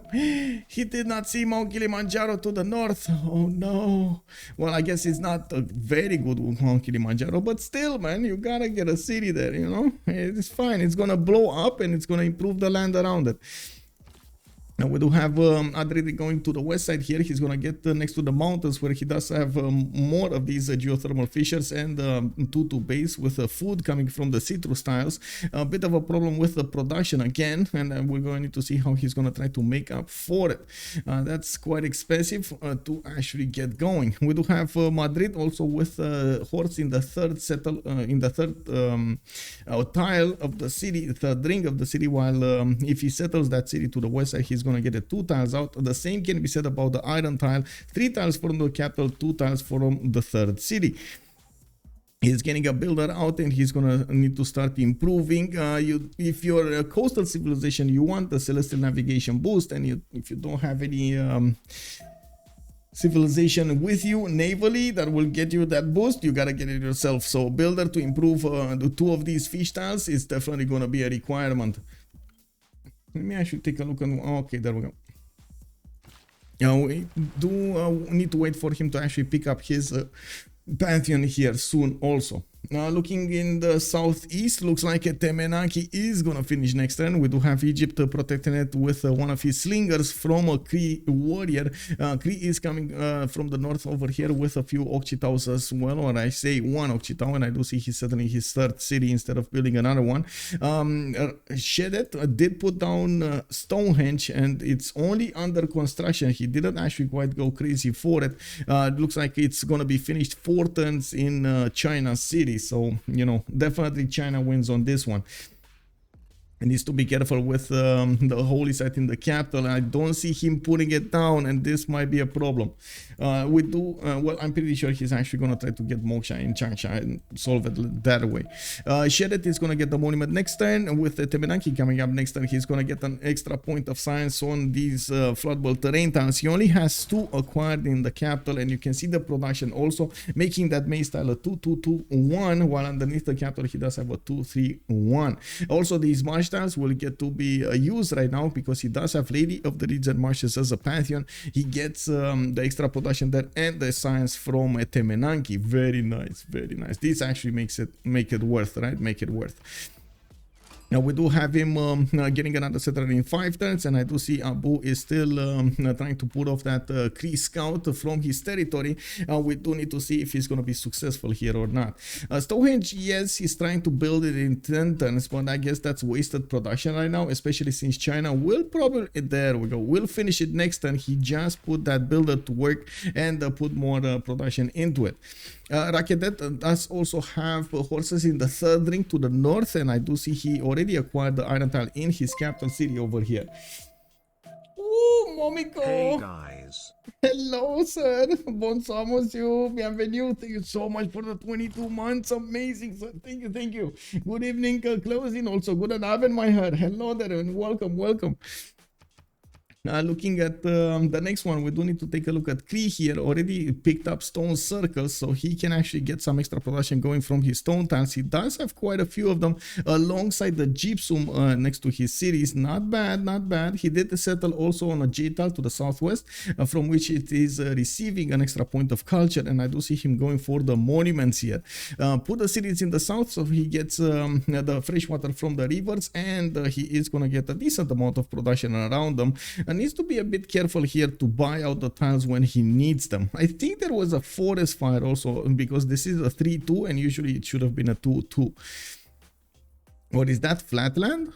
He did not see Mount Kilimanjaro to the north. Oh no. Well, I guess it's not a very good Mount Kilimanjaro, but still, man, you gotta get a city there, you know? It's fine. It's gonna blow up and it's gonna improve the land around it. Now we do have Adrydry going to the west side here. He's going to get next to the mountains where he does have more of these geothermal fissures and 2-2 base with food coming from the citrus tiles. A bit of a problem with the production again, and we're going to need to see how he's going to try to make up for it. That's quite expensive to actually get going. We do have Madrid also with horse in the third tile of the city, third ring of the city, while if he settles that city to the west side, he's going to get the 2 tiles out. The same can be said about the iron tile. 3 tiles from the capital, 2 tiles from the third city. He's getting a builder out and he's gonna need to start improving. If you're a coastal civilization, you want the celestial navigation boost, and if you don't have any civilization with you navally that will get you that boost, you gotta get it yourself. So builder to improve the 2 of these fish tiles is definitely gonna be a requirement. Let me actually take a look on... Okay, there we go. We do need to wait for him to actually pick up his pantheon here soon also. Looking in the southeast, looks like Temenaki is gonna finish next turn. We do have Egypt protecting it with one of his slingers from a Cree warrior. Cree is coming from the north over here with a few Occhitaus as well, or I say one Occhitau, and I do see he's settling his third city instead of building another one. Shedet did put down Stonehenge, and it's only under construction. He didn't actually quite go crazy for it. Looks like it's gonna be finished 4 turns in China City. So, you know, definitely China wins on this one. needs to be careful with the holy site in the capital. I don't see him putting it down, and this might be a problem. Well, I'm pretty sure he's actually going to try to get Moksha in Changsha and solve it that way. Shedet is going to get the monument next turn, and with the Temenanki coming up next turn, he's going to get an extra point of science on these floodable terrain tiles. He only has 2 acquired in the capital, and you can see the production also making that maze tile a 2-2-2-1, while underneath the capital he does have a 2-3-1. Also, these marsh tiles will get to be used right now because he does have Lady of the Reeds and Marshes as a pantheon. He gets the extra production there and the science from a Temenanki. Very nice, very nice. This actually make it worth, right? Make it worth. Now we do have him getting another settler in 5 turns, and I do see Abouh is still trying to put off that Cree scout from his territory. We do need to see if he's going to be successful here or not. Stonehenge, yes, he's trying to build it in 10 turns, but I guess that's wasted production right now, especially since China will probably, there we go, will finish it next turn. He just put that builder to work and put more production into it. Rakedet does also have horses in the 3rd ring to the north, and I do see he already acquired the iron tile in his capital city over here. Ooh, Momiko! Hey guys. Hello, sir. Bonsoir, monsieur. Bienvenue. Thank you so much for the 22 months. Amazing, sir. Thank you, thank you. Good evening, closing. Also, good Abend, my heart. Hello there, and welcome, welcome. Looking at the next one, we do need to take a look at Cree here. Already picked up stone circles, so he can actually get some extra production going from his stone tiles. He does have quite a few of them alongside the gypsum next to his cities. Not bad, not bad. He did settle also on a J tile to the southwest, from which it is receiving an extra point of culture, and I do see him going for the monuments here. Put the cities in the south, so he gets the fresh water from the rivers, and he is going to get a decent amount of production around them. Needs to be a bit careful here to buy out the tiles when he needs them. I think there was a forest fire also, because this is a 3-2 and usually it should have been a 2-2. Or is that flatland?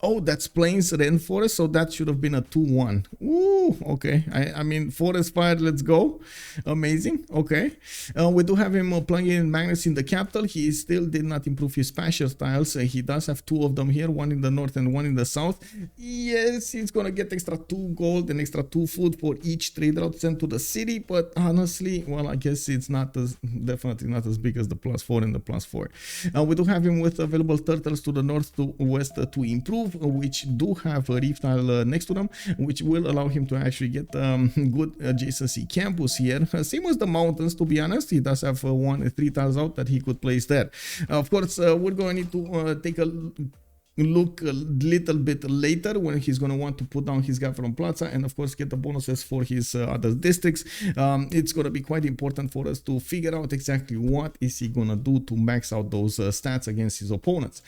Oh, that's plains rainforest, so that should have been a 2-1. Ooh, okay. I mean, forest fire, let's go. Amazing. Okay. We do have him plugging in magnets in the capital. He still did not improve his pasture tiles. He does have 2 of them here, one in the north and one in the south. Yes, he's gonna get extra 2 gold and extra 2 food for each trade route sent to the city, but honestly, well, I guess it's not as, definitely not as big as the +4 and the +4. We do have him with available turtles to the north to west to improve, which do have a reef tile next to them, which will allow him to actually get good adjacency campus here. Same as the mountains, to be honest. He does have 3 tiles out that he could place there. Of course, we're going to need to take a look a little bit later when he's going to want to put down his guy from Plaza and of course get the bonuses for his other districts. It's going to be quite important for us to figure out exactly what is he going to do to max out those stats against his opponents.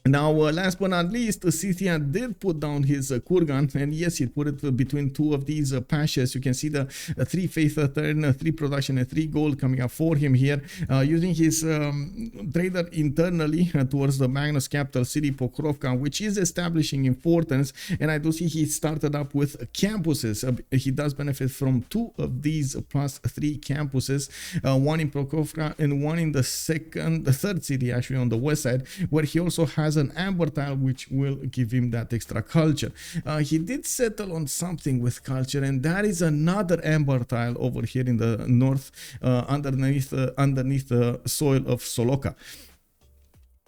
Now, last but not least, Scythia did put down his Kurgan, and yes, he put it between 2 of these pashas. You can see the 3 faith turn, 3 production, and 3 gold coming up for him here, using his trader internally towards the Magnus capital city, Pokrovka, which is establishing importance. And I do see he started up with campuses. He does benefit from 2 of these +3 campuses, one in Pokrovka and one in the 3rd city, actually on the west side, where he also has an amber tile which will give him that extra culture. He did settle on something with culture, and that is another amber tile over here in the north, underneath the soil of Soloka.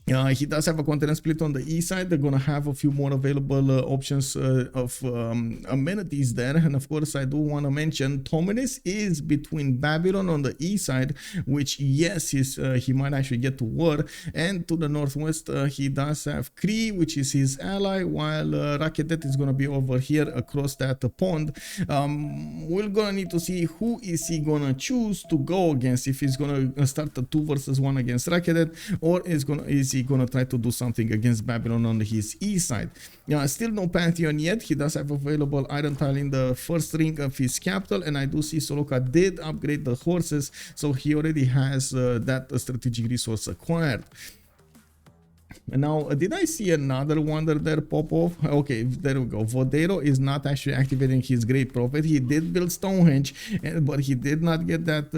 He does have a continent split on the east side. They're going to have a few more available options of amenities there. And of course, I do want to mention Tomenes is between Babylon on the east side, which yes, he might actually get to war. And to the northwest, he does have Cree, which is his ally, while Rakedet is going to be over here across that pond. We're going to need to see who is he going to choose to go against, if he's going to start a 2 versus 1 against Rakedet, or is he going to try to do something against Babylon on his east side. Still no Pantheon yet. He does have available iron tile in the 1st ring of his capital, and I do see Soloka did upgrade the horses, so he already has that strategic resource acquired. Now, did I see another wonder there pop off? Okay, there we go. Vodairo is not actually activating his Great Prophet. He did build Stonehenge, but he did not get that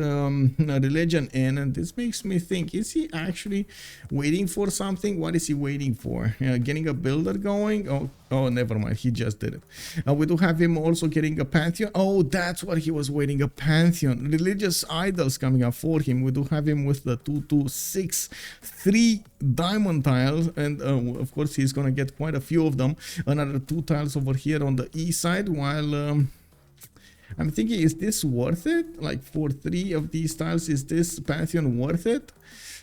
religion in. And this makes me think, is he actually waiting for something? What is he waiting for? Getting a builder going? Oh, never mind. He just did it. We do have him also getting a pantheon. Oh, that's what he was waiting, a pantheon. Religious idols coming up for him. We do have him with the 226 3 diamond tiles, and of course he's gonna get quite a few of them. Another 2 tiles over here on the east side, while I'm thinking, is this worth it? Like for 3 of these tiles, is this pantheon worth it?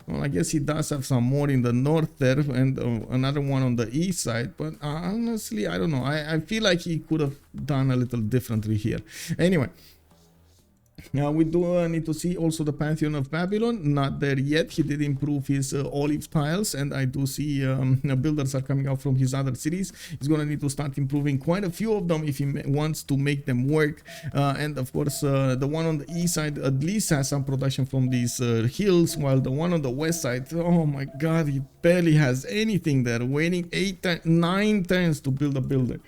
Well, I guess he does have some more in the north there, and another one on the east side, but honestly I don't know. I feel like he could have done a little differently here. Anyway, now we do need to see also the Pantheon of Babylon. Not there yet. He did improve his olive tiles, and I do see builders are coming out from his other cities. He's gonna need to start improving quite a few of them if he wants to make them work. And of course, the one on the east side at least has some production from these hills, while the one on the west side, oh my god, he barely has anything there. Waiting 9 turns to build a builder.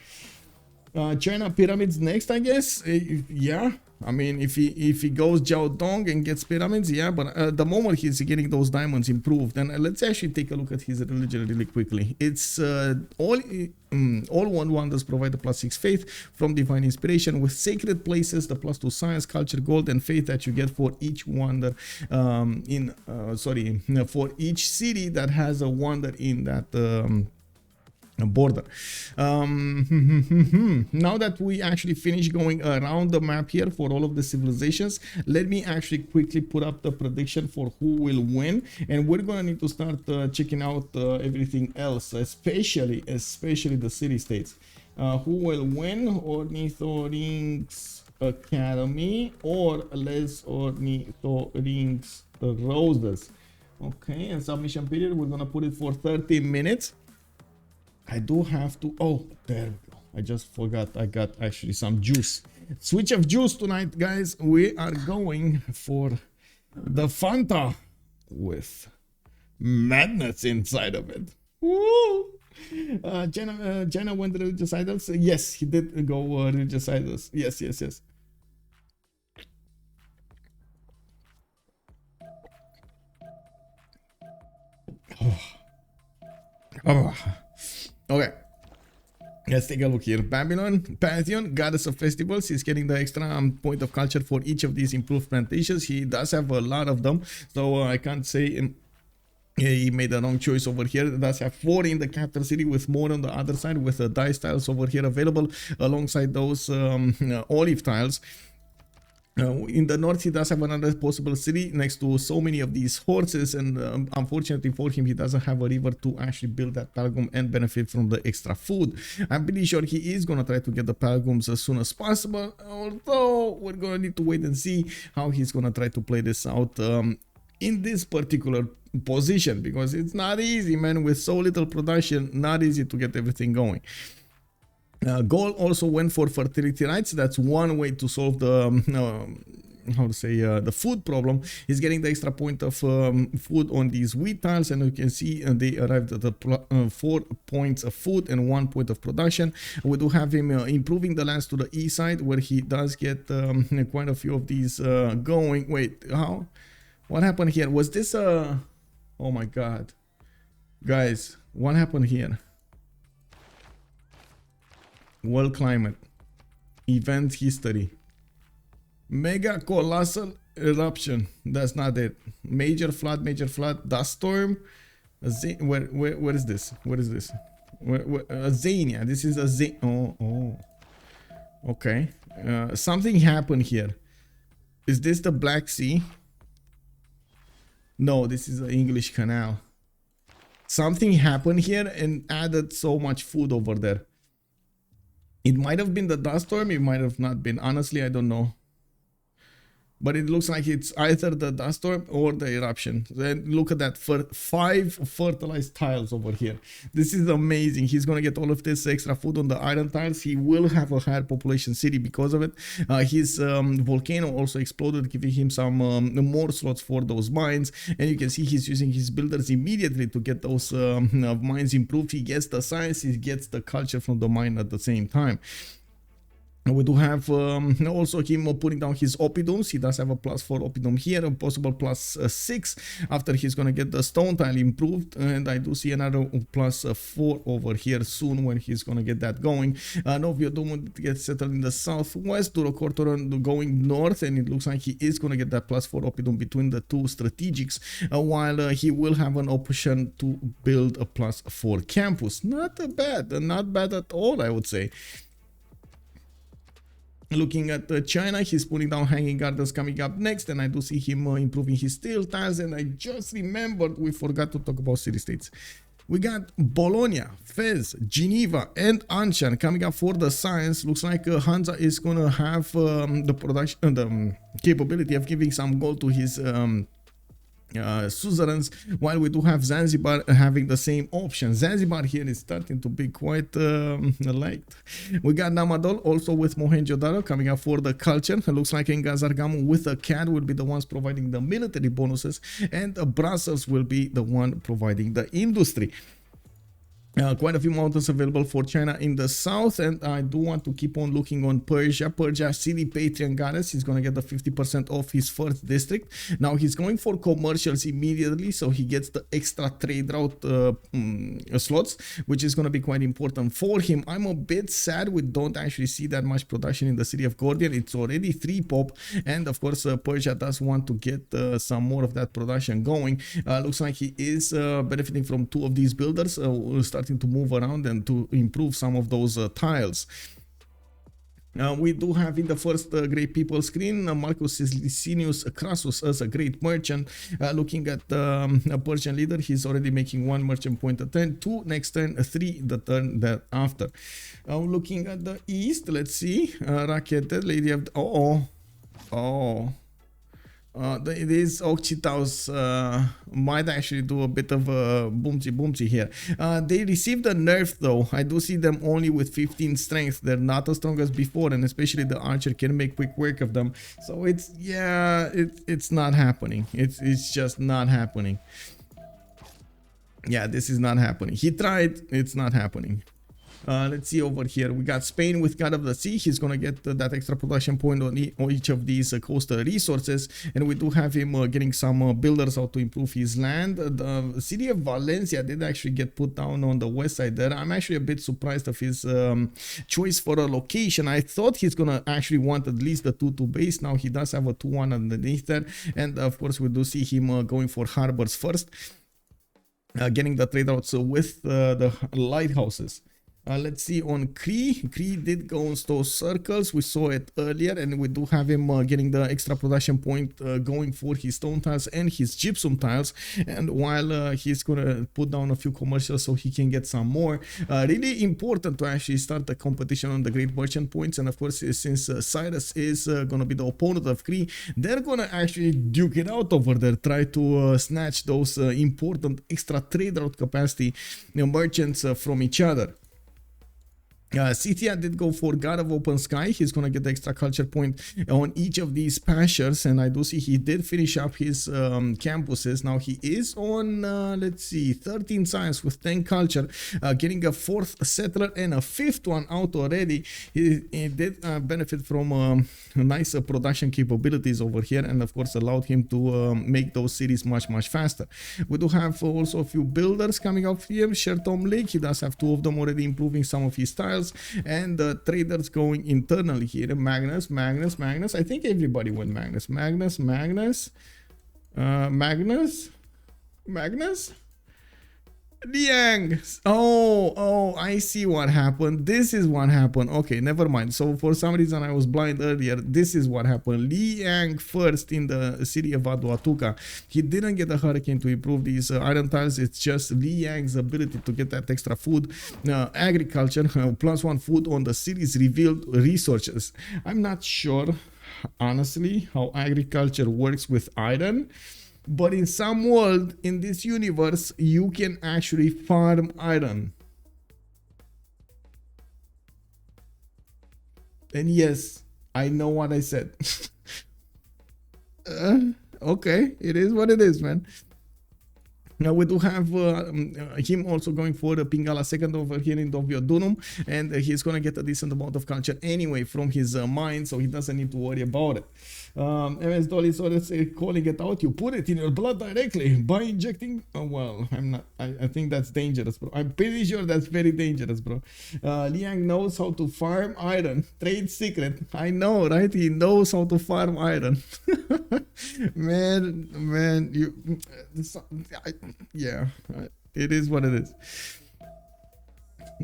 China pyramids next, I guess. Yeah. I mean, if he goes Jiaodong and gets pyramids, yeah, but at the moment he's getting those diamonds improved. And let's actually take a look at his religion really quickly. It's all one wonders provide the +6 faith from divine inspiration, with sacred places, the +2 science, culture, gold, and faith that you get for each wonder for each city that has a wonder in that border. Now that we actually finished going around the map here for all of the civilizations, let me actually quickly put up the prediction for who will win, and we're gonna need to start checking out everything else, especially the city-states. Who will win? Ornithorynques Academy or Les Ornithorynques Roses. Okay, and submission period, we're gonna put it for 30 minutes. I do have to, oh, there we go. I just forgot I got actually some juice. Switch of juice tonight, guys. We are going for the Fanta with madness inside of it. Woo! Jenna went to religious idols. Yes, he did go religious idols. Yes. Oh. Okay, let's take a look here. Babylon, Pantheon, Goddess of Festivals. He's getting the extra point of culture for each of these improved plantations. He does have a lot of them, so I can't say he made the wrong choice over here. It does have 4 in the capital city, with more on the other side, with the dice tiles over here available alongside those olive tiles. In the north, he does have another possible city next to so many of these horses, and unfortunately for him, he doesn't have a river to actually build that Palgum and benefit from the extra food. I'm pretty sure he is gonna try to get the Palgums as soon as possible, although we're gonna need to wait and see how he's gonna try to play this out in this particular position, because it's not easy, man. With so little production, not easy to get everything going. Gaul also went for fertility rights. That's one way to solve the the food problem. He's getting the extra point of food on these wheat tiles, and you can see they arrived at the 4 points of food and 1 point of production. We do have him improving the lands to the east side, where he does get quite a few of these going. Wait, how? What happened here? Was this oh my god, guys, what happened here? World climate, event history, mega colossal eruption. That's not it. Major flood, dust storm. Where is this? What is this? Zania. This is a oh. Okay. Something happened here. Is this the Black Sea? No, this is the English Canal. Something happened here and added so much food over there. It might have been the dust storm, it might have not been. Honestly, I don't know. But it looks like it's either the dust storm or the eruption. Then look at that, for 5 fertilized tiles over here. This is amazing. He's gonna get all of this extra food on the iron tiles. He will have a higher population city because of it. His volcano also exploded, giving him some more slots for those mines. And you can see he's using his builders immediately to get those mines improved. He gets the science, he gets the culture from the mine at the same time. We do have also him putting down his Oppidomes. He does have a +4 Oppidome here, a possible +6 after he's gonna get the stone tile improved, and I do see another +4 over here soon when he's gonna get that going. Noviodome gets settled in the southwest, Durocortoron going north, and it looks like he is gonna get that +4 Oppidome between the two strategics, while he will have an option to build a +4 campus. Not bad at all, I would say. Looking at China, he's putting down hanging gardens coming up next, and I do see him improving his steel tiles. And I just remembered we forgot to talk about city-states. We got Bologna, Fez, Geneva, and Anshan coming up for the science. Looks like Hansa is gonna have the production, the capability of giving some gold to his suzerains, while we do have Zanzibar having the same option. Zanzibar here is starting to be quite liked. We got Namadol also with Mohenjo-Daro coming up for the culture. It looks like Ngazargamu with a CAD will be the ones providing the military bonuses, and Brussels will be the one providing the industry. Quite a few mountains available for China in the south, and I do want to keep on looking on Persia. Persia City Patrian Goddess, he's going to get the 50% off his first district. Now he's going for commercials immediately, so he gets the extra trade route slots, which is going to be quite important for him. I'm a bit sad we don't actually see that much production in the city of Gordian. It's already 3 pop, and of course Persia does want to get some more of that production going. Looks like he is benefiting from 2 of these builders, starting to move around and to improve some of those tiles. We do have in the first great people screen Marcus Licinius Crassus as a great merchant. Looking at a Persian leader, he's already making 1 merchant point a turn, 2 next turn, 3 the turn thereafter. Looking at the east, let's see, Raketed, Lady of the, these Occhitaus might actually do a bit of a boomsy here. They received a nerf though. I do see them only with 15 strength. They're not as strong as before, and especially the archer can make quick work of them. So it's, yeah, it's not happening. It's just not happening. Yeah, this is not happening. He tried, it's not happening. Let's see over here. We got Spain with God of the Sea. He's gonna get that extra production point on each of these coastal resources, and we do have him getting some builders out to improve his land. The city of Valencia did actually get put down on the west side there. I'm actually a bit surprised of his choice for a location. I thought he's gonna actually want at least the 2-2 base. Now he does have a 2-1 underneath there, and of course we do see him going for harbors first, getting the trade routes with the lighthouses. Let's see on Cree. Cree did go on those circles. We saw it earlier, and we do have him getting the extra production point going for his stone tiles and his gypsum tiles. And while he's gonna put down a few commercials so he can get some more, really important to actually start the competition on the great merchant points. And of course, since Cyrus is gonna be the opponent of Cree, they're gonna actually duke it out over there, try to snatch those important extra trade route capacity merchants from each other. Scythia did go for God of Open Sky. He's gonna get the extra culture point on each of these pastures, and I do see he did finish up his campuses. Now he is on let's see, 13 science with 10 culture, getting a 4th settler and a 5th one out already. He did benefit from nice production capabilities over here, and of course allowed him to make those cities much faster. We do have also a few builders coming up here. Shertom Lake, he does have 2 of them already improving some of his tiles, and the traders going internally here. Magnus. I think everybody went Magnus. Liang. Oh, I see what happened. This is what happened. Okay, never mind. So for some reason I was blind earlier. This is what happened. Liang first in the city of Aduatuca. He didn't get a hurricane to improve these iron tiles. It's just Liang's ability to get that extra food. Agriculture, +1 food on the city's revealed resources. I'm not sure honestly how agriculture works with iron, but in some world in this universe you can actually farm iron. And yes, I know what I said. Okay, it is what it is, man. Now we do have him also going for the Pingala second over here in Doviodunum, and he's gonna get a decent amount of culture anyway from his mine, so he doesn't need to worry about it. MS Dolly, so let's say calling it out. You put it in your blood directly by injecting. Well, I'm not. I think that's dangerous, bro. I'm pretty sure that's very dangerous, bro. Liang knows how to farm iron. Trade secret. I know, right? He knows how to farm iron. man, you. Yeah, it is what it is.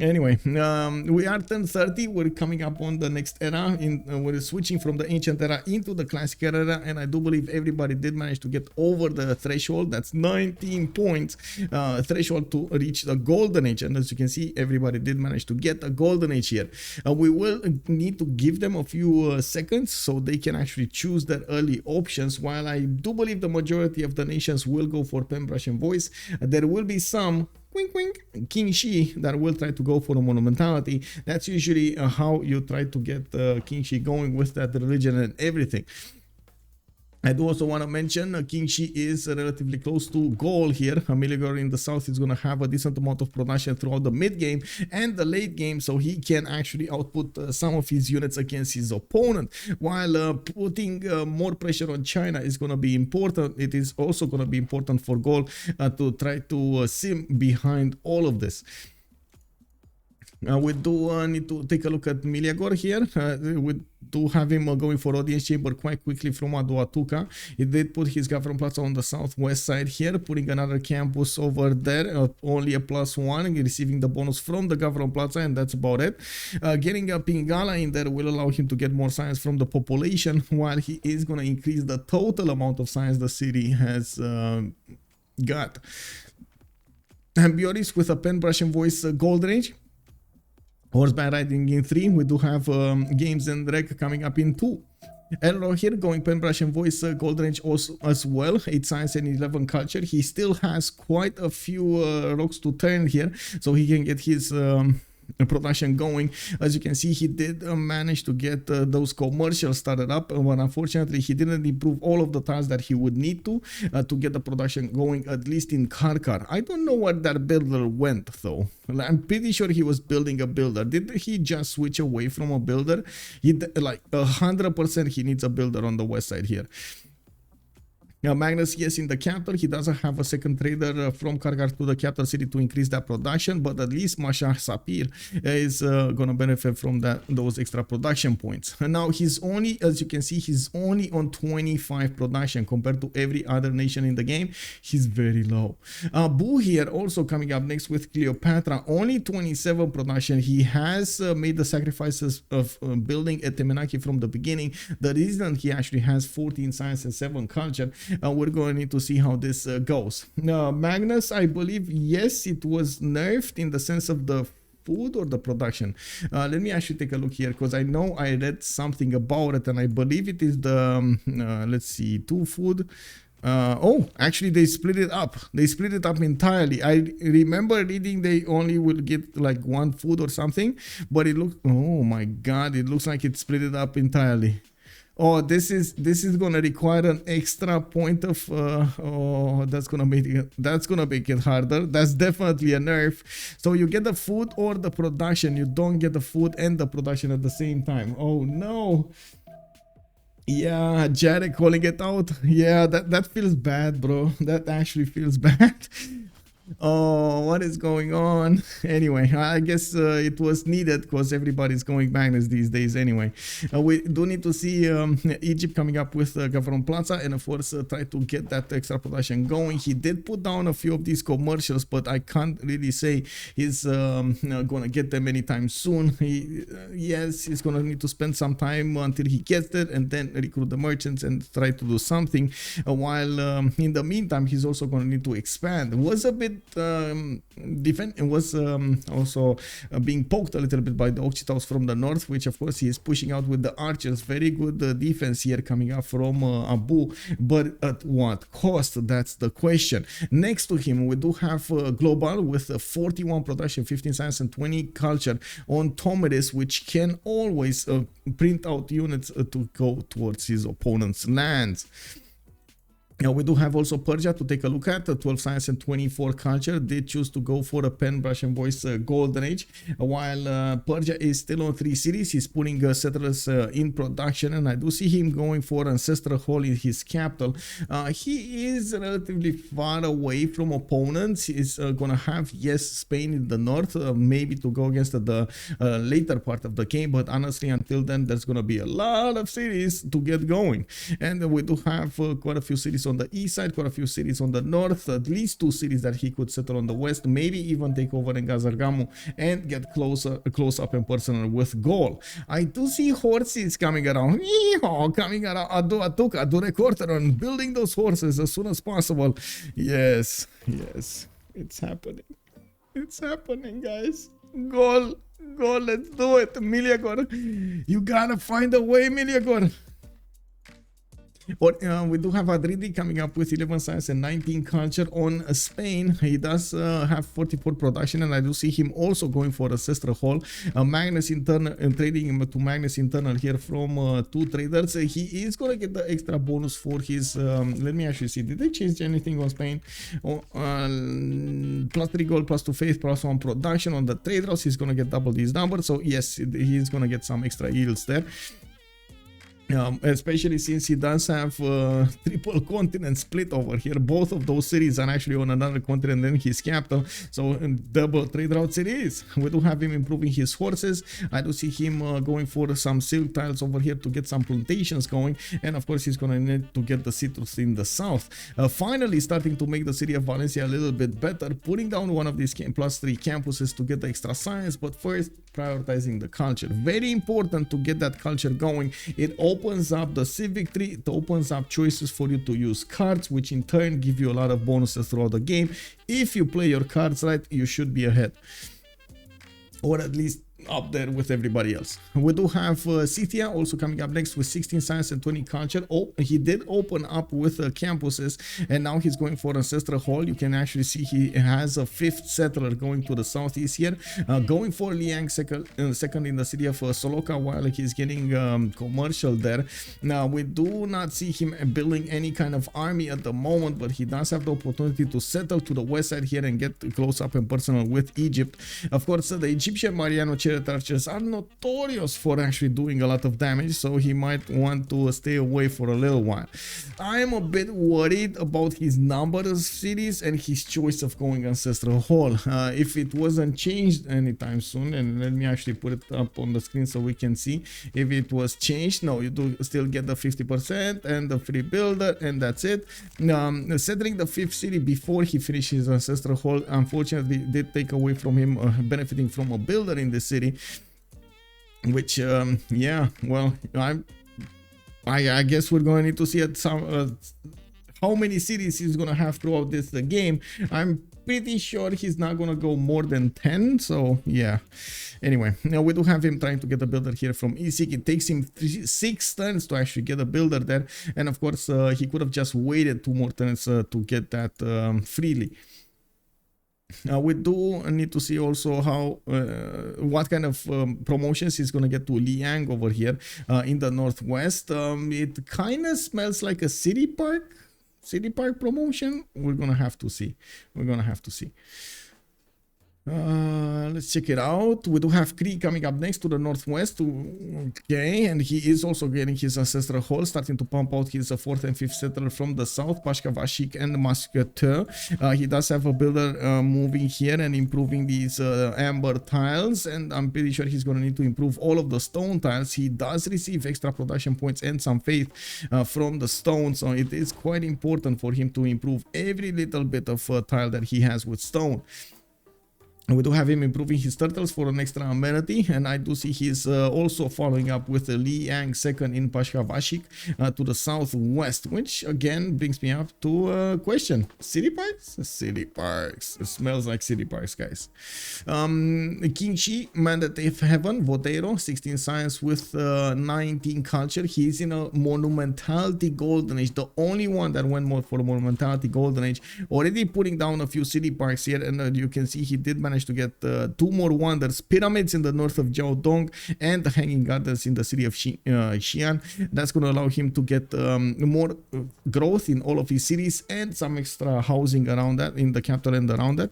Anyway, we are turn 30. We're coming up on the next era. We're switching from the ancient era into the classic era, and I do believe everybody did manage to get over the threshold. That's 19 points threshold to reach the golden age, and as you can see, everybody did manage to get a golden age here. We will need to give them a few seconds so they can actually choose their early options. While I do believe the majority of the nations will go for pen, brush, and voice, there will be some wink wink Qin-Shi that will try to go for a monumentality. That's usually how you try to get Qin-Shi going with that religion and everything. I do also want to mention Qin-Shi is relatively close to Gaul here. Meleagor in the south is going to have a decent amount of production throughout the mid game and the late game, so he can actually output some of his units against his opponent. While putting more pressure on China is going to be important, it is also going to be important for Gaul to try to sim behind all of this. We do need to take a look at Meleagor here. We do have him going for audience chamber quite quickly from Aduatuca. He did put his government plaza on the southwest side here, putting another campus over there, only a +1, receiving the bonus from the government plaza, and that's about it. Getting a Pingala in there will allow him to get more science from the population, while he is going to increase the total amount of science the city has got. Ambioris with a pen, brush, and voice golden age. Horseback riding in 3. We do have games and rec coming up in 2. Elrohir going pen, brush, and voice golden age also as well. 8 science and 11 culture. He still has quite a few rocks to turn here, so he can get his production going. As you can see, he did manage to get those commercials started up, but unfortunately he didn't improve all of the tiles that he would need to get the production going, at least in Karkar. I don't know where that builder went though. I'm pretty sure he was building a builder. Did he just switch away from a builder? He like 100% he needs a builder on the west side here. Now, Magnus, yes, in the capital, he doesn't have a second trader from Karkar to the capital city to increase that production, but at least Mashah Sapir is going to benefit from those extra production points. And now he's only, as you can see, he's only on 25 production compared to every other nation in the game. He's very low. Abouh here also coming up next with Cleopatra, only 27 production. He has made the sacrifices of building Etemenaki from the beginning. The reason he actually has 14 science and 7 culture. We're going to need to see how this goes. Magnus, I believe, yes, it was nerfed in the sense of the food or the production. Let me actually take a look here, because I know I read something about it, and I believe it is the, let's see, 2 food. Oh, actually they split it up. They split it up entirely. I remember reading they only will get like 1 food or something, but it looks, oh my god, it looks like it split it up entirely. Oh, this is gonna require an extra point of oh, that's gonna make it harder. That's definitely a nerf. So you get the food or the production. You don't get the food and the production at the same time. Oh no. Yeah, Jared calling it out. Yeah, that feels bad, bro. That actually feels bad. Oh, what is going on? Anyway, I guess it was needed because everybody's going Magnus these days anyway. We do need to see Egypt coming up with Government Plaza, and of course try to get that extra production going. He did put down a few of these commercials, but I can't really say he's gonna get them anytime soon. Yes, he's gonna need to spend some time until he gets it, and then recruit the merchants and try to do something. While in the meantime, he's also gonna need to expand. It was a bit also being poked a little bit by the Occidentals from the north, which of course he is pushing out with the archers. Very good defense here coming up from Abouh, but at what cost? That's the question. Next to him, we do have Glowbal with 41 production, 15 science, and 20 culture on Tempete, which can always print out units to go towards his opponent's lands. Now we do have also Persia to take a look at, 12 science and 24 culture. They choose to go for a pen, brush and voice golden age, while Persia is still on 3 cities. He's putting settlers in production, and I do see him going for ancestral hall in his capital. He is relatively far away from opponents. He's gonna have, yes, Spain in the north, maybe to go against the later part of the game, but honestly until then there's gonna be a lot of cities to get going. And we do have quite a few cities on the east side, quite a few cities on the north, at least 2 cities that he could settle on the west, maybe even take over in Gazargamu and get close up and personal with Gaul. I do see horses coming around, coming around. Adu recorder on building those horses as soon as possible. Yes, it's happening. It's happening, guys. Gaul, let's do it. Meleagor, you gotta find a way, Meleagor. Or we do have Adrydry coming up with 11 science and 19 culture on Spain. He does have 44 production, and I do see him also going for ancestral hall. Magnus internal trading to Magnus internal here from 2 traders. He is gonna get the extra bonus for his. Let me actually see. Did they change anything on Spain? Plus 3 gold, plus 2 faith, plus 1 production on the trade routes. He's gonna get double these numbers. So yes, he's gonna get some extra yields there. Especially since he does have triple continent split over here. Both of those cities are actually on another continent than his capital, so double trade routes it is. We do have him improving his horses. I do see him going for some silk tiles over here to get some plantations going, and of course he's gonna need to get the citrus in the south. Finally starting to make the city of Valencia a little bit better, putting down one of these plus 3 campuses to get the extra science, but first prioritizing the culture. Very important to get that culture going. It opens up the civic tree, it opens up choices for you to use cards, which in turn give you a lot of bonuses throughout the game. If you play your cards right, you should be ahead, or at least up there with everybody else. We do have Scythia also coming up next with 16 science and 20 culture. Oh, he did open up with campuses, and now he's going for ancestral hall. You can actually see he has a 5th settler going to the southeast here, going for Liang second in the city of Soloka, while he's getting commercial there. Now we do not see him building any kind of army at the moment, but he does have the opportunity to settle to the west side here and get close up and personal with Egypt. Of course, the Egyptian Mariano archers are notorious for actually doing a lot of damage, so he might want to stay away for a little while. I'm a bit worried about his number of cities and his choice of going ancestral hall. If it wasn't changed anytime soon, and let me actually put it up on the screen so we can see if it was changed. No, you do still get the 50% and the free builder, and that's it. Settling the 5th city before he finishes ancestral hall unfortunately did take away from him benefiting from a builder in the city, which yeah, well, I guess we're going to need to see at some how many cities he's gonna have throughout this game. I'm pretty sure he's not gonna go more than 10, so yeah. Anyway, now we do have him trying to get a builder here from Isik. It takes him 6 turns to actually get a builder there, and of course he could have just waited 2 more turns to get that freely. We do need to see also how what kind of promotions he's gonna get to Liang over here in the northwest. It kind of smells like a city park promotion. We're gonna have to see. Let's check it out. We do have Cree coming up next to the northwest. Okay, and he is also getting his ancestral hall, starting to pump out his 4th and 5th settler from the south, Pashka, Vashik, and Musketeur. He does have a builder moving here and improving these amber tiles, and I'm pretty sure he's going to need to improve all of the stone tiles. He does receive extra production points and some faith from the stone, so it is quite important for him to improve every little bit of tile that he has with stone. We do have him improving his turtles for an extra amenity, and I do see he's also following up with the Liang second in Pashkavashik to the southwest, which again brings me up to a question. City parks? City parks. It smells like city parks, guys. Qin-Shi, Mandative Heaven, Vodairo, 16 science with 19 culture. He's in a monumentality golden age, the only one that went more for a monumentality golden age. Already putting down a few city parks here, and you can see he did manage to get 2 more wonders, pyramids in the north of Jiaodong and the hanging gardens in the city of Xi'an. That's going to allow him to get more growth in all of his cities and some extra housing around that in the capital and around that.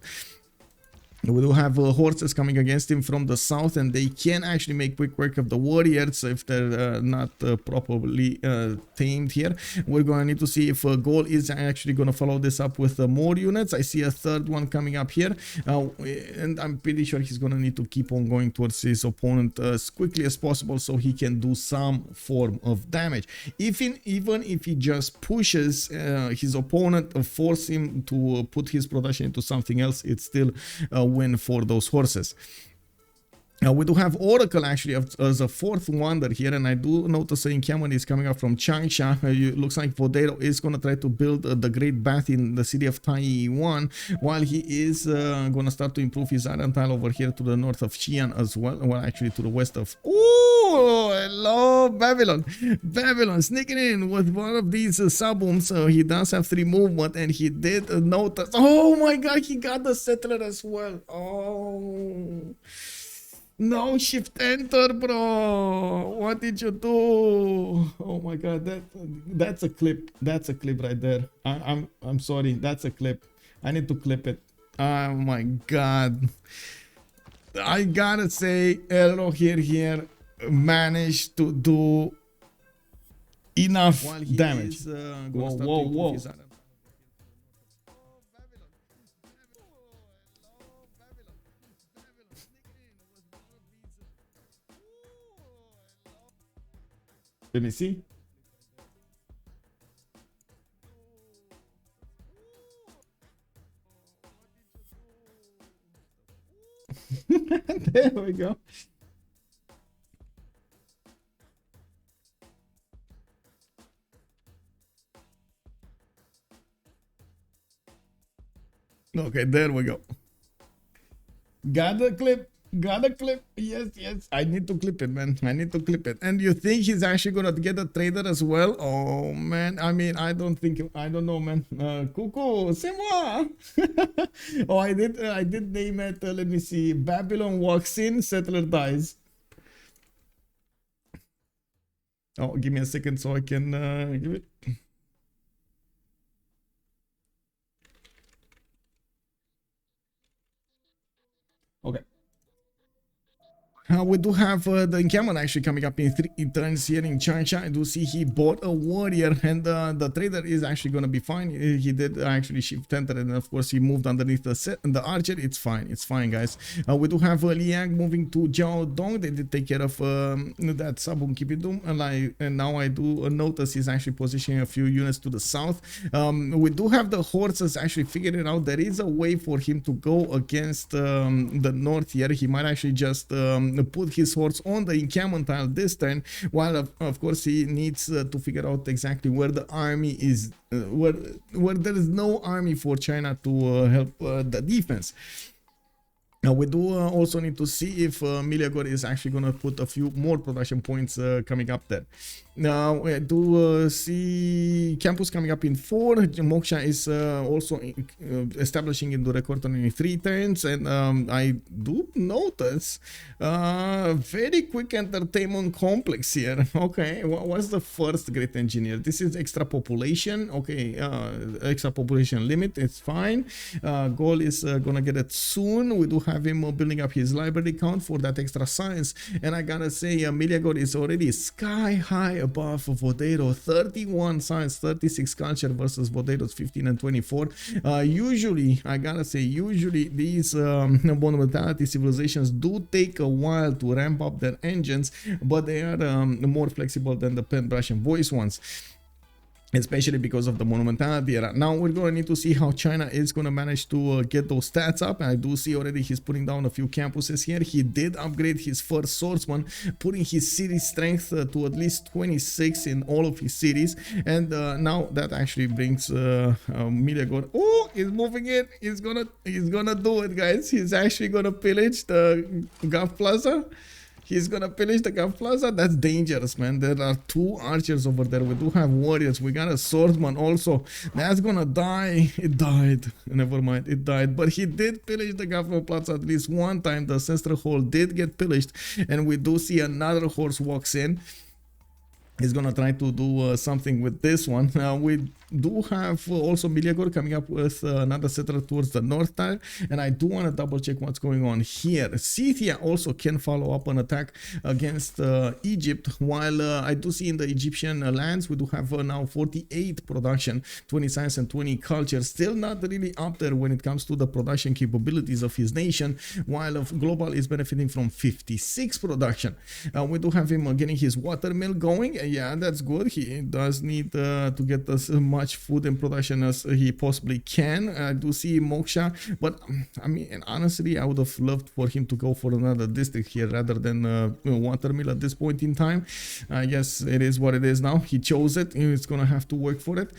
We do have horses coming against him from the south, and they can actually make quick work of the warriors if they're not properly tamed here. We're going to need to see if Gaul is actually going to follow this up with more units. I see a third one coming up here, and I'm pretty sure he's going to need to keep on going towards his opponent as quickly as possible so he can do some form of damage. Even if he just pushes his opponent, force him to put his production into something else, it's still win for those horses. We do have Oracle actually as a fourth wonder here, and I do notice that encampment is coming up from Changsha. It looks like Vodairo is going to try to build the great bath in the city of Taiwan, while he is going to start to improve his iron tile over here to the north of Xi'an as well. Well, actually to the west of... Oh, hello, Babylon. Babylon sneaking in with one of these sub-booms. He does have 3 movement, and he did notice... Oh my god, he got the settler as well. Oh... No, shift enter, bro. What did you do? Oh my god, that's a clip. That's a clip right there. I'm sorry, that's a clip. I need to clip it. Oh my god. I gotta say, Elrohir here managed to do enough damage. Whoa, whoa, whoa. Let me see. There we go. Okay, there we go. Got the clip. Got a clip. Yes, yes. I need to clip it, man. I need to clip it. And you think he's actually gonna get a trader as well? Oh man. I mean, I don't know, man. Cuckoo, c'est moi. Oh, I did name it. Let me see. Babylon walks in, settler dies. Oh, give me a second so I can give it. Okay. We do have the encampment actually coming up in 3 turns here in Changsha. I do see he bought a warrior, and the trader is actually going to be fine. He did actually shift enter, and of course he moved underneath the archer. It's fine, guys. We do have Liang moving to Jiaodong. They did take care of that Sabun Kipidum, and now I do notice he's actually positioning a few units to the south. We do have the horses actually figuring out there is a way for him to go against the north here. He might actually just put his horse on the encampment tile this turn, while of course he needs to figure out exactly where the army is, where there is no army for China to help the defense. Now we do also need to see if Meleagor is actually going to put a few more production points coming up there. Now I do see Campus coming up in 4. Moksha is also establishing in the record in 3 turns, and I do notice very quick entertainment complex here. Okay, what's the first great engineer? This is extra population. Okay, extra population limit. It's fine. Gaul is gonna get it soon. We do have him building up his library count for that extra science, and I gotta say Meleagor is already sky high above Vodairo. 31 science, 36 culture versus Vodairo's 15 and 24. Usually, I gotta say, these monumentality civilizations do take a while to ramp up their engines, but they are more flexible than the pen, brush, and voice ones. especially because of the monumentality era. Now we're going to need to see how China is going to manage to get those stats up. I do see already he's putting down a few campuses here. He did upgrade his first swordsman, putting his city strength to at least 26 in all of his cities, and now that actually brings Meleagor. Oh, he's moving in. He's gonna do it, guys. He's actually gonna pillage the Gulf Plaza. He's gonna pillage the Gulf Plaza. That's dangerous, man. There are 2 archers over there. We do have warriors. We got a swordsman also. That's gonna die. It died. Never mind. It died. But he did pillage the Gulf Plaza at least one time. The ancestral hall did get pillaged. And we do see another horse walks in. He's gonna try to do something with this one. We do have also Meleagor coming up with another settler towards the north tile, and I do want to double check what's going on here. Scythia also can follow up an attack against Egypt, while I do see in the Egyptian lands we do have now 48 production, 20 science and 20 culture, still not really up there when it comes to the production capabilities of his nation, while Glowbal is benefiting from 56 production. We do have him getting his watermill going. Yeah, that's good. He does need to get as much food and production as he possibly can. I do see Moksha, but I mean, honestly, I would have loved for him to go for another district here rather than watermill at this point in time. I guess it is what it is now. He chose it. He's gonna have to work for it.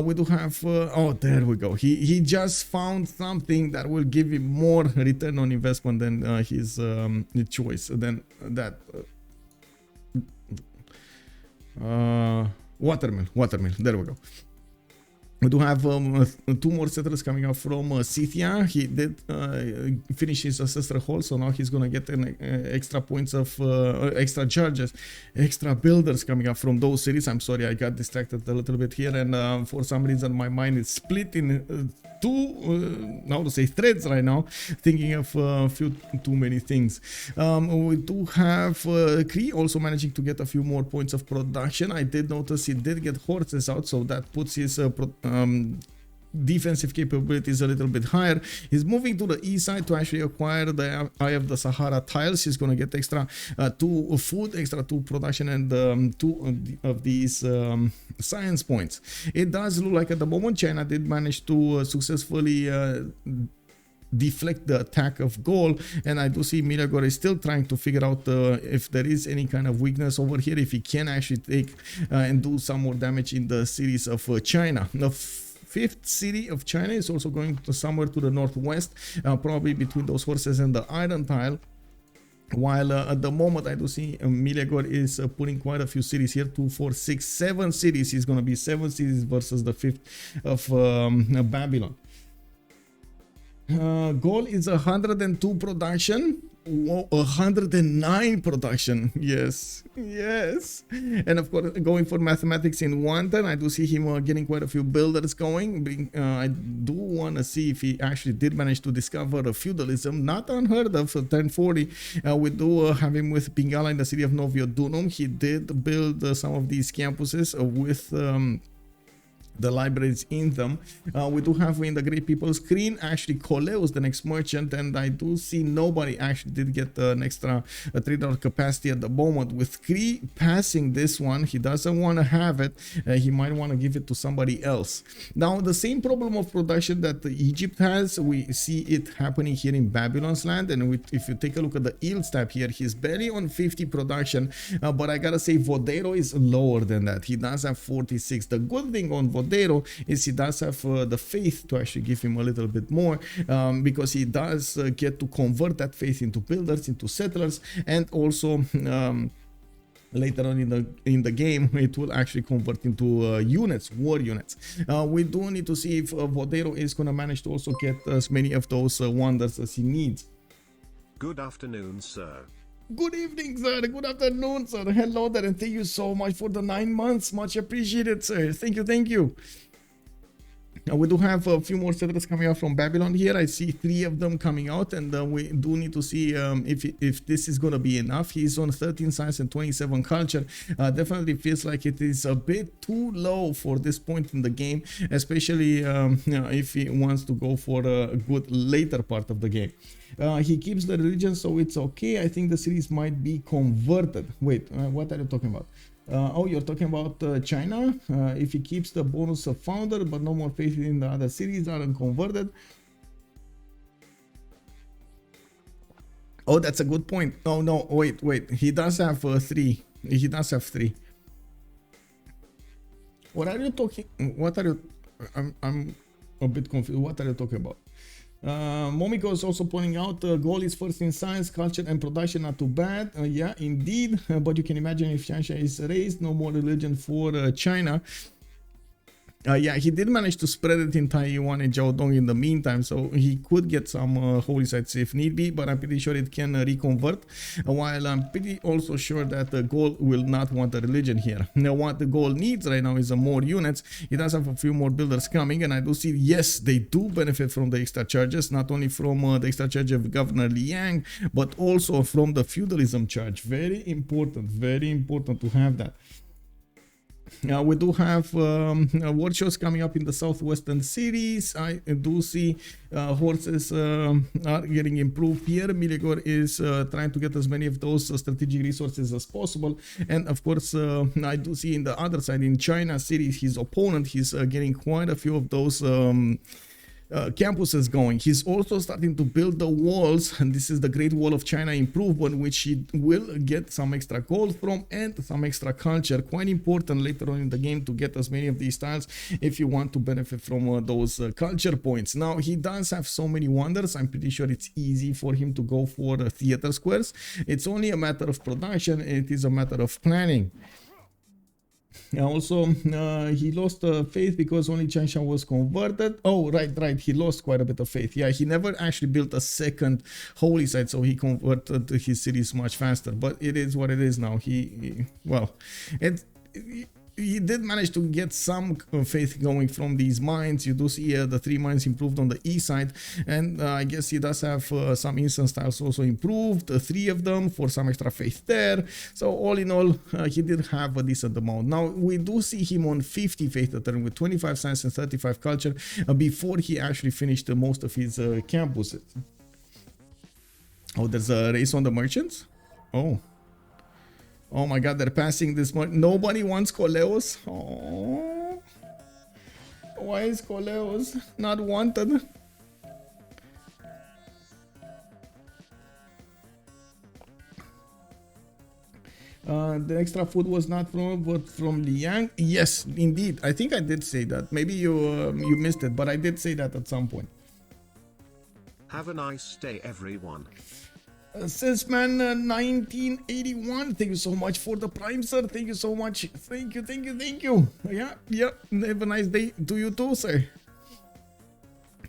We do have oh, there we go. He just found something that will give him more return on investment than his choice than that. Watermill, there we go. We do have 2 more settlers coming out from Scythia. He did finish his ancestral hall, so now he's gonna get an extra points of extra charges, extra builders coming up from those cities. I'm sorry, I got distracted a little bit here, and for some reason my mind is split in 2 how to say threads right now, thinking of a few too many things. We do have Cree also managing to get a few more points of production. I did notice he did get horses out, so that puts his defensive capabilities a little bit higher. He's moving to the east side to actually acquire the Eye of the Sahara tiles. He's going to get extra 2 food, extra 2 production, and 2 of these science points. It does look like at the moment China did manage to successfully deflect the attack of Gaul, and I do see Meleagor is still trying to figure out if there is any kind of weakness over here, if he can actually take and do some more damage in the cities of China. The 5th city of China is also going to somewhere to the northwest, probably between those horses and the iron tile. While at the moment I do see Meleagor is putting quite a few cities here, 2, 4, 6, 7 cities. He's going to be 7 cities versus the 5th of Babylon. Goal is 102 production. Whoa, 109 production. Yes, and of course going for mathematics in 1 turn. I do see him getting quite a few builders going. I do want to see if he actually did manage to discover a feudalism, not unheard of. 1040 we do have him with Pingala in the city of Noviodunum. He did build some of these campuses with the libraries in them. We do have in the Great People's Cree actually Coleus, the next merchant, and I do see nobody actually did get an extra trader capacity at the moment. With Cree passing this one, he doesn't want to have it. He might want to give it to somebody else. Now the same problem of production that Egypt has, we see it happening here in Babylon's land, and if you take a look at the yields tab here, he's barely on 50 production, but I gotta say Vodairo is lower than that. He does have 46. The good thing on Vodairo is he does have the faith to actually give him a little bit more, because he does get to convert that faith into builders, into settlers, and also later on in the game it will actually convert into units, war units. We do need to see if Vodairo is going to manage to also get as many of those wonders as he needs. Good afternoon, sir. Good evening, sir. Good afternoon, sir. Hello there, and thank you so much for the 9 months. Much appreciated, sir. Thank you. We do have a few more settlers coming out from Babylon here. I see 3 of them coming out, and we do need to see if this is going to be enough. He's on 13 science and 27 culture. Definitely feels like it is a bit too low for this point in the game, especially if he wants to go for a good later part of the game. He keeps the religion, so it's okay. I think the cities might be converted. Wait, what are you talking about? Oh, you're talking about China. If he keeps the bonus of founder, but no more faith in the other cities are unconverted. Oh, that's a good point. Oh no, wait. He does have 3. He does have 3. What are you talking? What are you? I'm a bit confused. What are you talking about? Momiko is also pointing out Gaul is first in science, culture, and production. Not too bad. Yeah, indeed. But you can imagine if Qin-Shi is raised, no more religion for China. Yeah, he did manage to spread it in Taiwan and Jiaodong in the meantime, so he could get some holy sites if need be, but I'm pretty sure it can reconvert, while I'm pretty also sure that the Gaul will not want a religion here. Now, what the Gaul needs right now is more units. He does have a few more builders coming, and I do see, yes, they do benefit from the extra charges, not only from the extra charge of Governor Liang, but also from the feudalism charge. Very important to have that. We do have war shows coming up in the southwestern cities. I do see horses are getting improved here. Meleagor is trying to get as many of those strategic resources as possible. And of course, I do see in the other side, in China cities, his opponent, he's getting quite a few of those campuses going. He's also starting to build the walls, and this is the Great Wall of China improvement, which he will get some extra gold from and some extra culture. Quite important later on in the game to get as many of these tiles if you want to benefit from those culture points. Now, he does have so many wonders. I'm pretty sure it's easy for him to go for theater squares. It's only a matter of production. It is a matter of planning. Also, he lost faith because only Qin-Shi was converted. Oh, right. He lost quite a bit of faith. Yeah, he never actually built a second holy site, so he converted his cities much faster. But it is what it is now. He did manage to get some faith going from these mines. You do see the 3 mines improved on the east side, and I guess he does have some instance tiles also improved, 3 of them for some extra faith there. So all in all, he did have a decent amount. Now we do see him on 50 faith a turn with 25 science and 35 culture before he actually finished most of his campuses. Oh, there's a race on the merchants. Oh my god, they're passing this much. Nobody wants Koleos. Oh, why is Koleos not wanted? The extra food was not from, but from Liang. Yes, indeed. I think I did say that. Maybe you missed it, but I did say that at some point. Have a nice day, everyone. Sisman 1981, thank you so much for the prime, sir. Thank you so much. Thank you. Yeah. Have a nice day to you too, sir.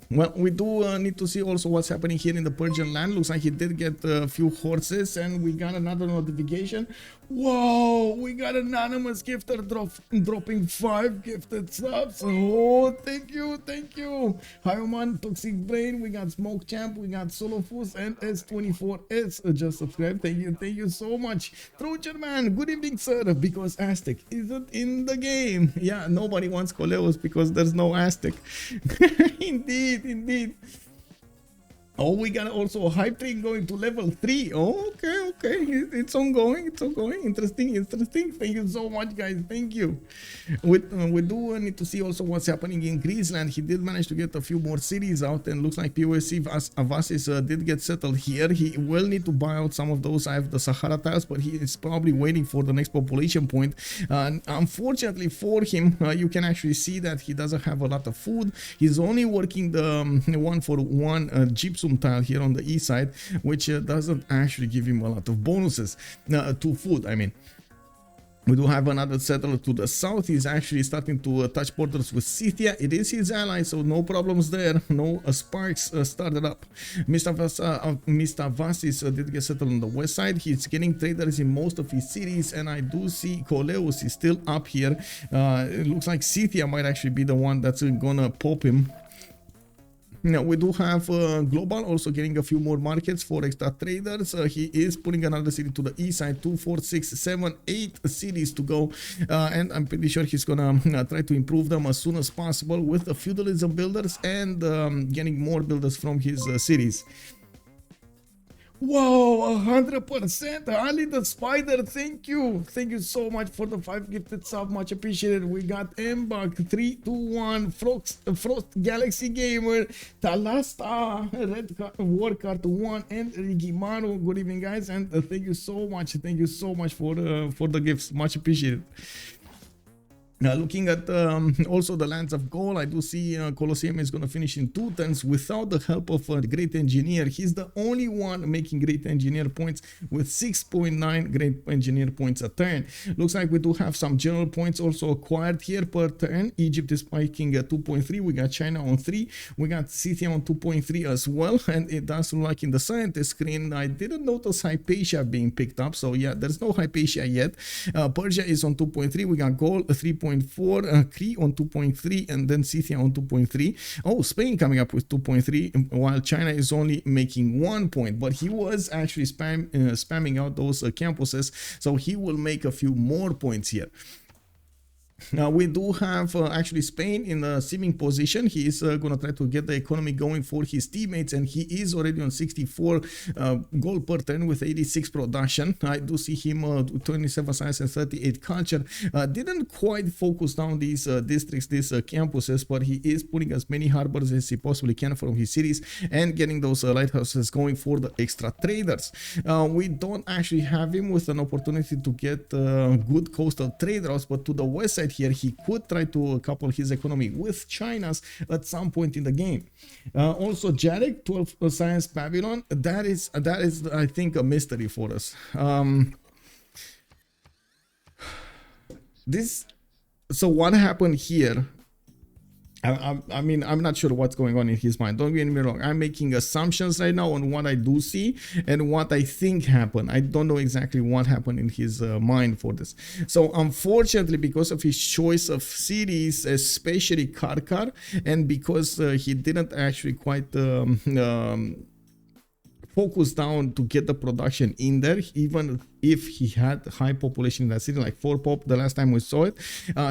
Well, we do need to see also what's happening here in the Persian land. Looks like he did get a few horses, and we got another notification. Whoa, we got an anonymous gifter dropping 5 gifted subs. Oh, thank you. Hi, Oman, Toxic Brain, we got Smoke Champ, we got Solofus, and S24S just subscribed. Thank you so much. Trojan Man, good evening, sir. Because Aztec isn't in the game. Yeah, nobody wants Koleos because there's no Aztec. Indeed. Oh, we got also a hype train going to level 3. Oh, okay. It's ongoing. Interesting. Thank you so much, guys. Thank you. We do need to see also what's happening in Greeceland. He did manage to get a few more cities out, and looks like POSC Avasis did get settled here. He will need to buy out some of those. I have the Sahara tiles, but he is probably waiting for the next population point. Unfortunately for him, you can actually see that he doesn't have a lot of food. He's only working the 1-for-1 gypsum tile here on the east side, which doesn't actually give him a lot of bonuses to food. I mean, we do have another settler to the south. He's actually starting to touch borders with Scythia. It is his ally, so no problems there. No sparks started up. Mr. Vasis did get settled on the west side. He's getting traders in most of his cities, and I do see Koleos is still up here. It looks like Scythia might actually be the one that's gonna pop him. Now, we do have Glowbal also getting a few more markets for extra traders. He is putting another city to the east side, 2, 4, 6, 7, 8 cities to go. And I'm pretty sure he's gonna try to improve them as soon as possible with the feudalism builders and getting more builders from his cities. Whoa, 100%. Ali the Spider, thank you. Thank you so much for the 5 gifted sub. Much appreciated. We got Mbak 321, Frost Galaxy Gamer, Talasta, Red War Card 1, and Rigimaru. Good evening, guys, and thank you so much. Thank you so much for the gifts. Much appreciated. Now, looking at also the lands of Gaul, I do see Colosseum is going to finish in 2 turns without the help of a Great Engineer. He's the only one making Great Engineer points with 6.9 Great Engineer points a turn. Looks like we do have some general points also acquired here per turn. Egypt is spiking at 2.3. We got China on 3. We got Scythia on 2.3 as well. And it does look like in the scientist screen, I didn't notice Hypatia being picked up. So yeah, there's no Hypatia yet. Persia is on 2.3. We got Gaul 3.4, Cree on 2.3, and then Scythia on 2.3. Oh, Spain coming up with 2.3, while China is only making 1 point, but he was actually spamming out those campuses, so he will make a few more points here. Now we do have actually Spain in the sieving position. He is going to try to get the economy going for his teammates, and he is already on 64 gold per turn with 86 production. I do see him 27 science and 38 culture. Didn't quite focus down these districts, these campuses, but he is putting as many harbors as he possibly can from his cities and getting those lighthouses going for the extra traders. We don't actually have him with an opportunity to get good coastal trade routes, but to the west side here, he could try to couple his economy with China's at some point in the game. Also, Jarek 12 Science Babylon, that is I think a mystery for us. So what happened here? I mean, I'm not sure what's going on in his mind. Don't get me wrong. I'm making assumptions right now on what I do see and what I think happened. I don't know exactly what happened in his mind for this. So unfortunately, because of his choice of cities, especially Karkar, and because he didn't actually quite focus down to get the production in there, even if he had high population in that city, like 4 pop the last time we saw it,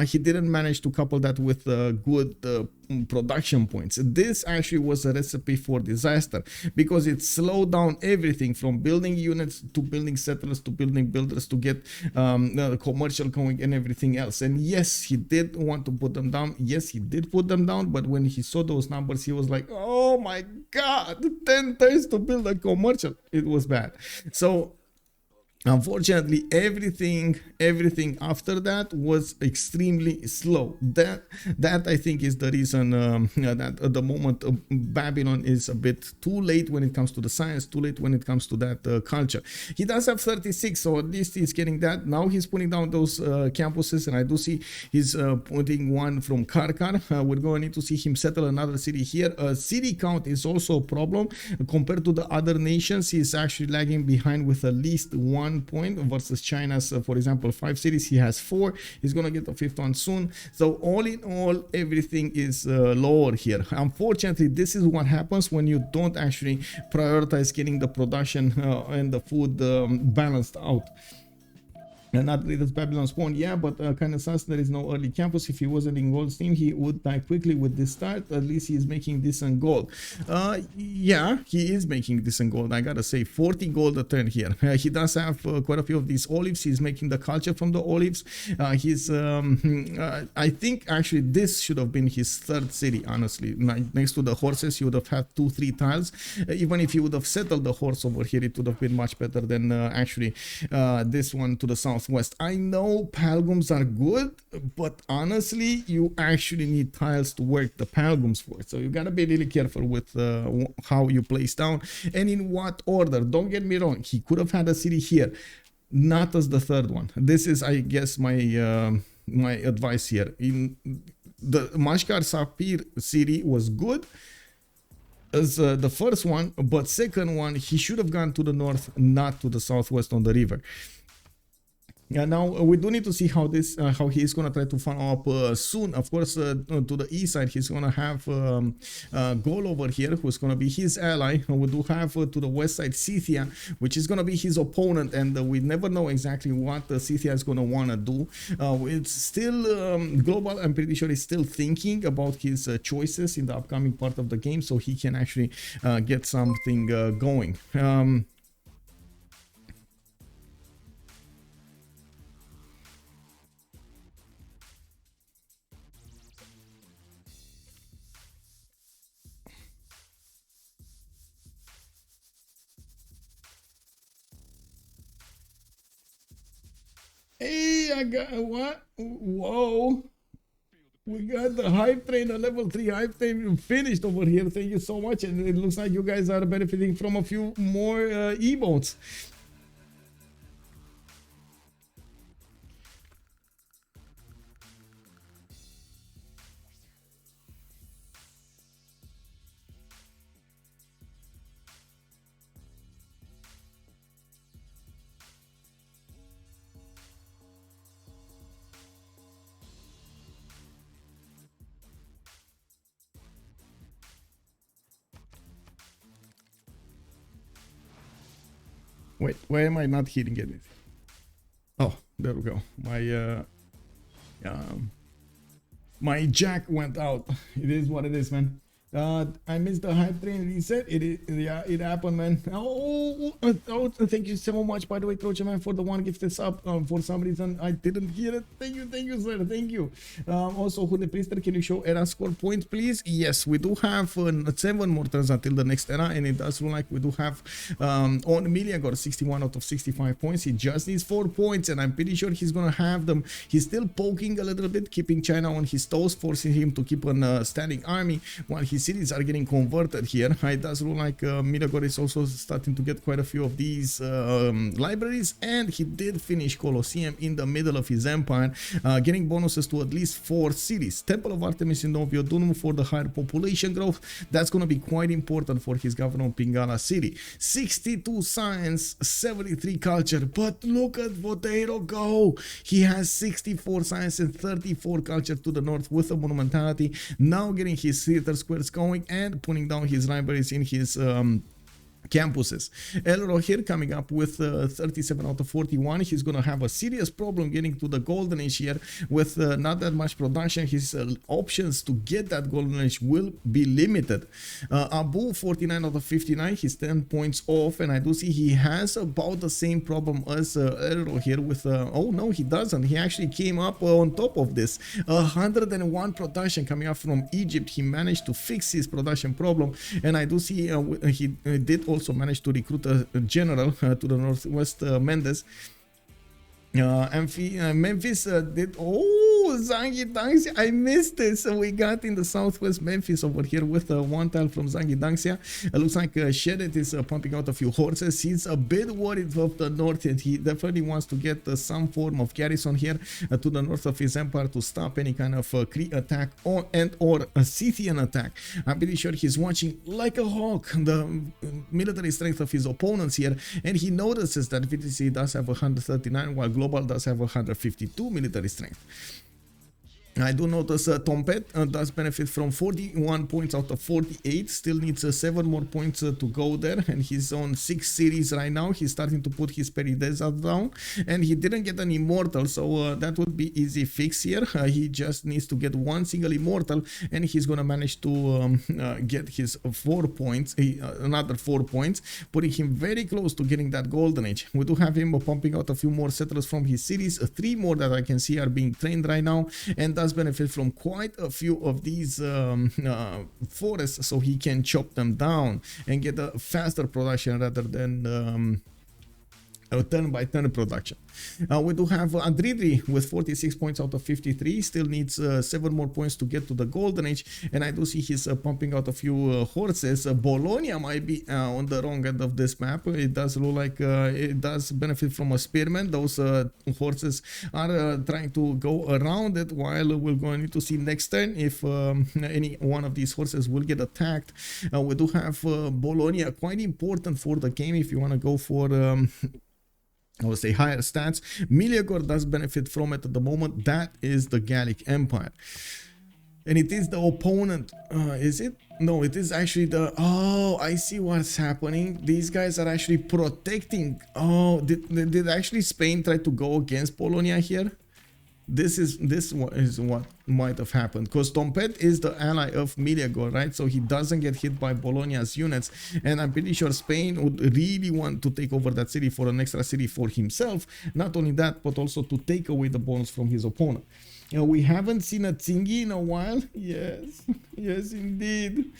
he didn't manage to couple that with good production points. This actually was a recipe for disaster because it slowed down everything from building units to building settlers to building builders to get commercial going and everything else. And yes, he did want to put them down. Yes, he did put them down, but when he saw those numbers, he was like, oh my god, 10 turns to build a commercial. It was bad. So unfortunately, everything after that was extremely slow. That I think is the reason that at the moment Babylon is a bit too late when it comes to the science, too late when it comes to that culture. He does have 36, so at least he's getting that. Now he's putting down those campuses, and I do see he's putting one from Karkar. We're going to need to see him settle another city here. City count is also a problem compared to the other nations. He's actually lagging behind with at least 1 point versus China's, for example, 5 cities. He has 4. He's gonna get the 5th one soon. So all in all, everything is lower here. Unfortunately, this is what happens when you don't actually prioritize getting the production and the food balanced out. Not great as Babylon spawn, yeah, but kind of sus there is no early campus. If he wasn't in Gold's team, he would die quickly with this start. At least he is making decent gold. Yeah, he is making decent gold. I gotta say, 40 gold a turn here. He does have quite a few of these olives. He's making the culture from the olives. I think actually this should have been his 3rd city, honestly. Next to the horses, he would have had 2-3 tiles. Even if he would have settled the horse over here, it would have been much better than actually this one to the south. West. I know Palgums are good, but honestly, you actually need tiles to work the Palgums for it. So you gotta be really careful with how you place down and in what order. Don't get me wrong, he could have had a city here, not as the 3rd one. This is, I guess, my my advice here. In the Mashkar Sapir city was good as the 1st one, but 2nd one, he should have gone to the north, not to the southwest on the river. Yeah, now we do need to see how this how he is going to try to follow up soon. Of course, to the east side, he's going to have Gaul over here, who's going to be his ally. We do have to the west side Scythia, which is going to be his opponent, and we never know exactly what Scythia is going to want to do. It's still Glowbal, I'm pretty sure, is still thinking about his choices in the upcoming part of the game, so he can actually get something going. Hey, I got what? Whoa. We got the hype train, the level 3 hype train finished over here. Thank you so much. And it looks like you guys are benefiting from a few more emotes. Wait, why am I not hitting it? Oh, there we go. My jack went out. It is what it is, man. I missed the hype train reset. Yeah, it happened, man. Oh, thank you so much, by the way, Trojan man, for the one gifted sub. For some reason, I didn't hear it. Thank you, sir. Thank you. Also, Holy Priester, can you show era score points, please? Yes, we do have 7 more turns until the next era, and it does look like we do have on Meleagor 61 out of 65 points. He just needs 4 points, and I'm pretty sure he's gonna have them. He's still poking a little bit, keeping China on his toes, forcing him to keep a standing army while his cities are getting converted here. It does look like Meleagor is also starting to get quite a few of these libraries, and he did finish Colosseum in the middle of his empire, getting bonuses to at least 4 cities. Temple of Artemis in Noviodunum for the higher population growth. That's going to be quite important for his governor Pingala city. 62 science, 73 culture, but look at Vodairo go. He has 64 science and 34 culture to the north with a monumentality, now getting his theater squares going and putting down his libraries in his campuses. Elrohir coming up with 37 out of 41. He's going to have a serious problem getting to the golden age here with not that much production. His options to get that golden age will be limited. Abouh 49 out of 59. He's 10 points off, and I do see he has about the same problem as Elrohir with oh no, he doesn't. He actually came up on top of this. 101 production coming up from Egypt. He managed to fix his production problem, and I do see he did also managed to recruit a general to the northwest, Mendes. Memphis did. Oh, Zangi Dangxia, I missed this. So we got in the southwest Memphis over here with one tile from Zangi Dangxia. It looks like Shedet is pumping out a few horses. He's a bit worried of the north, and he definitely wants to get some form of garrison here to the north of his empire to stop any kind of Cree attack or a Scythian attack. I'm pretty sure he's watching like a hawk the military strength of his opponents here, and he notices that Viticy does have 139 while Glowbal does have 152 military strength. I do notice Tempete does benefit from 41 points out of 48, still needs 7 more points to go there, and he's on 6 series right now. He's starting to put his Peridesa down, and he didn't get an immortal, so that would be easy fix here. He just needs to get 1 single immortal, and he's gonna manage to get his 4 points, another 4 points, putting him very close to getting that golden age. We do have him pumping out a few more settlers from his cities. 3 more that I can see are being trained right now, and does benefit from quite a few of these forests, so he can chop them down and get a faster production rather than turn by turn production. We do have Adrydry with 46 points out of 53, still needs 7 more points to get to the golden age, and I do see he's pumping out a few horses. Bologna might be on the wrong end of this map. It does look like it does benefit from a spearman. Those horses are trying to go around it, while we're going to need to see next turn if any one of these horses will get attacked. We do have Bologna, quite important for the game if you want to go for I would say higher stats. Meleagor does benefit from it at the moment. That is the Gallic Empire. And it is the opponent. Is it? No, it is actually the... Oh, I see what's happening. These guys are actually protecting... Oh, did actually Spain try to go against Polonia here? This is what might have happened, because Tempete is the ally of Meleagor, right? So he doesn't get hit by Bologna's units, and I'm pretty sure Spain would really want to take over that city for an extra city for himself. Not only that, but also to take away the bonus from his opponent. You know, we haven't seen a Tsingy in a while. Yes, yes indeed.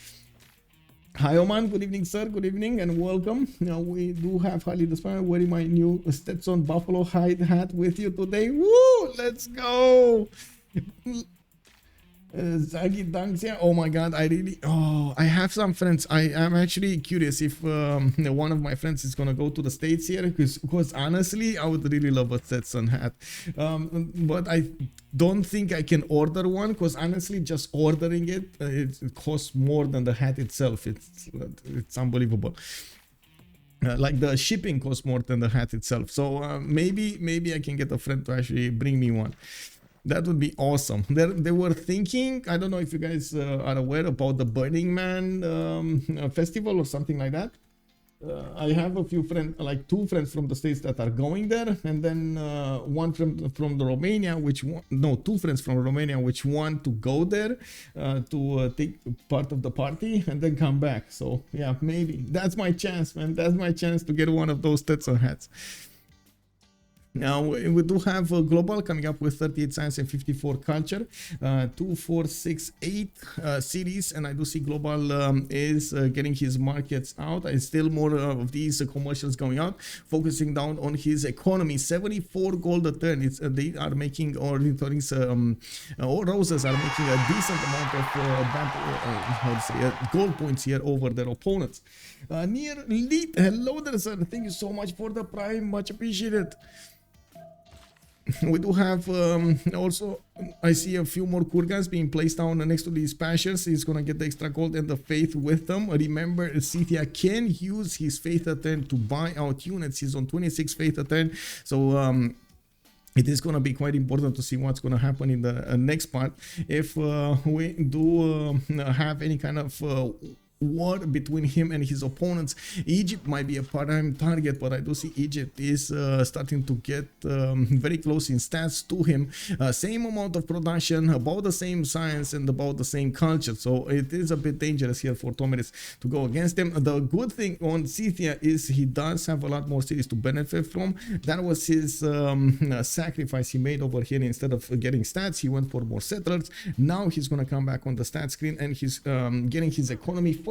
Hi Oman, good evening sir, good evening and welcome. Now we do have Harley the Spire wearing my new Stetson buffalo hide hat with you today. Woo, let's go. Zaggy Dunks, yeah. Oh my god, I have some friends. I am actually curious if one of my friends is gonna go to the States here, because honestly I would really love a Stetson hat, but I don't think I can order one, because honestly just ordering it costs more than the hat itself. It's unbelievable. Like the shipping costs more than the hat itself. So maybe I can get a friend to actually bring me one. That would be awesome. They were thinking, I don't know if you guys are aware about the Burning Man festival or something like that. I have a few friends, like 2 friends from the States that are going there, and then one from the Romania, 2 friends from Romania which want to go there to take part of the party and then come back. So yeah, maybe that's my chance, man. That's my chance to get one of those Stetson hats. Now we do have Glowbal coming up with 38 science and 54 culture, 2, 4, 6, 8 cities, and I do see Glowbal is getting his markets out. I still more of these commercials going out, focusing down on his economy. 74 gold a turn. They are making Ornithorynques Roses are making a decent amount of gold points here over their opponents. Near Lead, hello there, sir. Thank you so much for the prime, much appreciated. We do have also, I see a few more Kurgans being placed down next to these pastures. He's gonna get the extra gold and the faith with them. Remember, Scythia can use his faith a turn to buy out units. He's on 26 faith a turn, so it is going to be quite important to see what's going to happen in the next part. If we do have any kind of war between him and his opponents, Egypt might be a prime target, but I do see Egypt is starting to get very close in stats to him. Same amount of production, about the same science and about the same culture, so it is a bit dangerous here for Tomiris to go against him. The good thing on Scythia is he does have a lot more cities to benefit from. That was his sacrifice he made over here. Instead of getting stats, he went for more settlers. Now he's gonna come back on the stat screen and he's getting his economy first,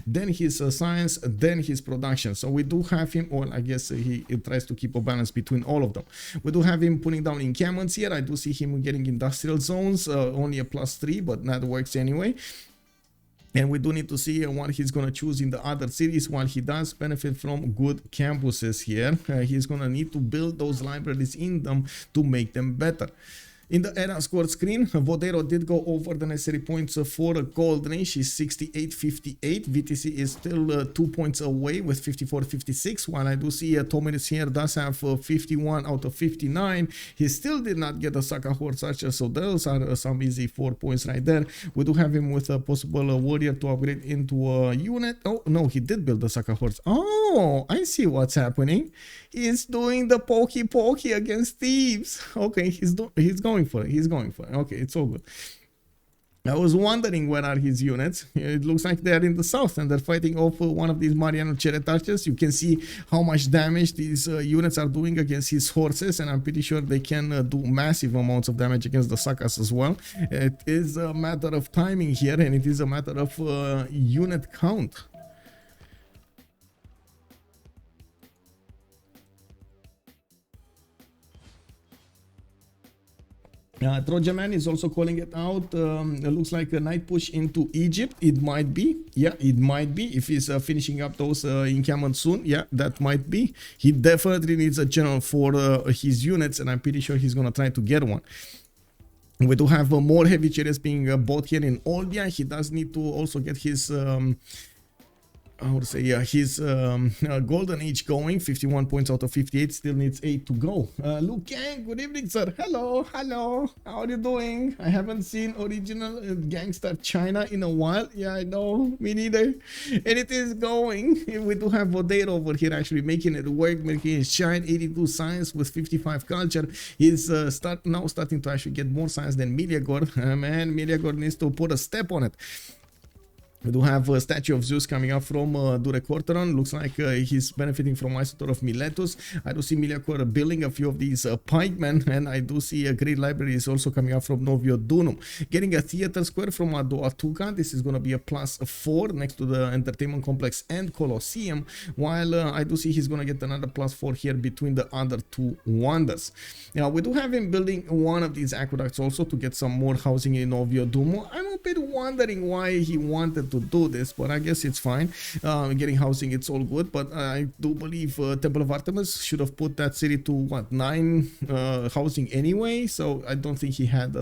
then his science, then his production. So we do have him, well, I guess he tries to keep a balance between all of them. We do have him putting down encampments here. I do see him getting industrial zones, only a +3, but that works anyway. And we do need to see what he's going to choose in the other cities. While he does benefit from good campuses here, he's going to need to build those libraries in them to make them better. In the era score screen, Vodairo did go over the necessary points for a gold range. She's 68-58. Viticy is still 2 points away with 54-56. While I do see Tomiris here does have 51 out of 59. He still did not get a Saka Horse Archer, so those are some easy 4 points right there. We do have him with a possible warrior to upgrade into a unit. Oh, no, he did build the Saka Horse. Oh, I see what's happening. He's doing the pokey against thieves. Okay, he's going for it. He's going for it. Okay, it's all good. I was wondering where are his units. It looks like they're in the south and they're fighting off one of these Mariano Chariot Archers. You can see how much damage these units are doing against his horses, and I'm pretty sure they can do massive amounts of damage against the Sakas as well. It is a matter of timing here, and it is a matter of unit count. Trojan Man is also calling it out. It looks like a night push into Egypt. It might be. Yeah, it might be. If he's finishing up those encampments soon, yeah, that might be. He definitely needs a general for his units, and I'm pretty sure he's going to try to get one. We do have more heavy chariots being bought here in Olbia. He does need to also get his... I would say, yeah, his golden age going. 51 points out of 58, still needs 8 to go. Luke Yang, good evening, sir. Hello, how are you doing? I haven't seen original Gangster China in a while. Yeah, I know, me neither. And it is going. We do have Vodairo over here actually making it work, making it shine. 82 science with 55 culture. He's now starting to actually get more science than Meleagor. Man, Meleagor needs to put a step on it. We do have a statue of Zeus coming up from Durecorteron. Looks like he's benefiting from Isotor of Miletus. I do see Meleagor building a few of these pikemen, and I do see a great library is also coming up from Novio Dunum. Getting a theater square from Adoatuca. This is going to be a +4 next to the entertainment complex and Colosseum, while I do see he's going to get another +4 here between the other two wonders. Now, we do have him building one of these aqueducts also to get some more housing in Novio Dunum. I'm a bit wondering why he wanted to do this, but I guess it's fine. Getting housing, it's all good, but I do believe Temple of Artemis should have put that city to what, 9 housing anyway, so I don't think he had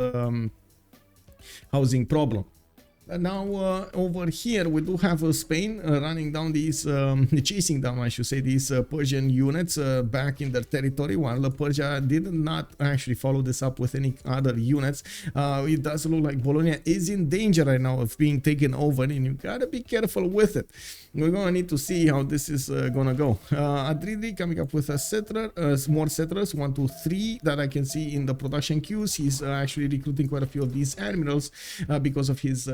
housing problem. Now over here we do have Spain running down these, chasing down I should say, these Persian units back in their territory, while Persia did not actually follow this up with any other units. It does look like Bologna is in danger right now of being taken over, and you gotta be careful with it. We're gonna need to see how this is gonna go. Adrydry coming up with a settler, more settlers, 1, 2, 3 that I can see in the production queues. He's actually recruiting quite a few of these admirals because of his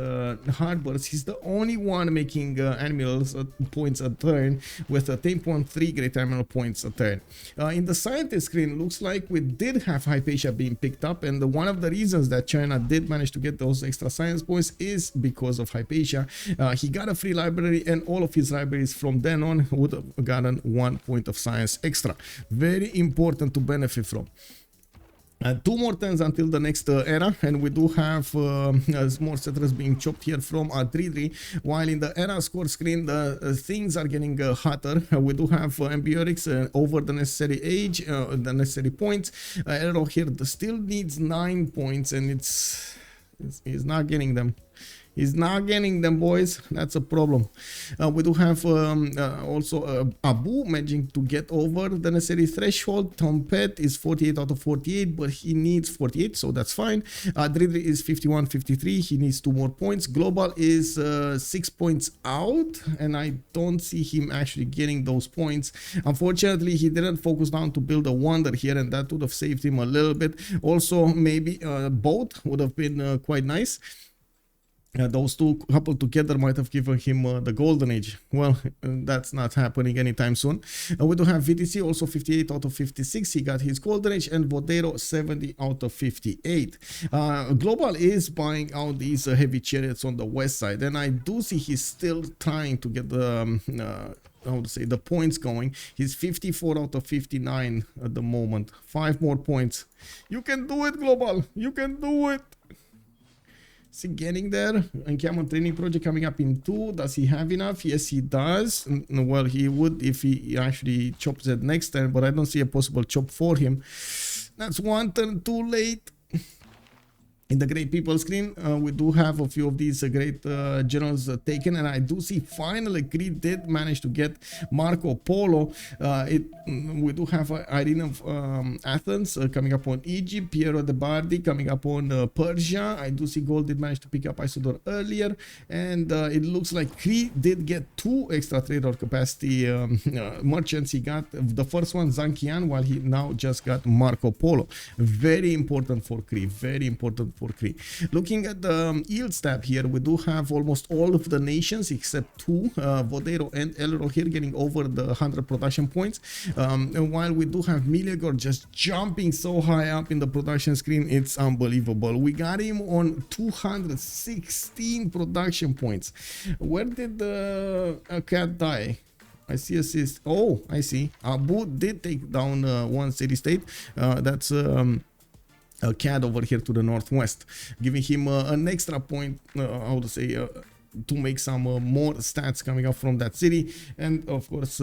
harbors. He's the only one making admirals points a turn with a 10.3 great admiral points a turn. In the scientist screen, looks like we did have Hypatia being picked up, and one of the reasons that China did manage to get those extra science points is because of Hypatia. He got a free library, and all of his libraries from then on would have gotten 1 point of science extra. Very important to benefit from. 2 more turns until the next era, and we do have more settlers being chopped here from Adrydry, while in the era score screen the things are getting hotter. We do have Ambiorix over the necessary age, the necessary points. Elrohir still needs 9 points, and he's not getting them. He's not getting them, boys. That's a problem. We do have also Abouh managing to get over the necessary threshold. Tempete is 48 out of 48, but he needs 48, so that's fine. Adrydry is 51, 53. He needs 2 more points. Glowbal is 6 points out, and I don't see him actually getting those points. Unfortunately, he didn't focus down to build a wonder here, and that would have saved him a little bit. Also, maybe both would have been quite nice. Those two coupled together might have given him the golden age. Well, that's not happening anytime soon. We do have Viticy, also 58 out of 56. He got his golden age, and Vodairo 70 out of 58. Glowbal is buying out these heavy chariots on the west side, and I do see he's still trying to get the how to say, the points going. He's 54 out of 59 at the moment. 5 more points. You can do it, Glowbal. You can do it. Is he getting there? Encampment training project coming up in 2. Does he have enough? Yes, he does. Well, he would if he actually chops it next turn, but I don't see a possible chop for him. That's 1 turn too late. In the great people screen, we do have a few of these great generals taken, and I do see finally Cree did manage to get Marco Polo. We do have Irene of Athens coming up on Egypt, Piero de Bardi coming up on Persia. I do see Gaul did manage to pick up Isidore earlier, and it looks like Cree did get 2 extra trader capacity merchants. He got the first one, Zankian, while he now just got Marco Polo. Very important for Cree, very important for Cree. Looking at the yield stab here, we do have almost all of the nations except 2, Vodairo and Elrohir, getting over the 100 production points. And while we do have Meleagor just jumping so high up in the production screen, it's unbelievable. We got him on 216 production points. Where did the cat die? I see assist. Oh, I see. Abouh did take down one city-state. That's a CAD over here to the northwest, giving him an extra point, how to say, to make some more stats coming up from that city, and of course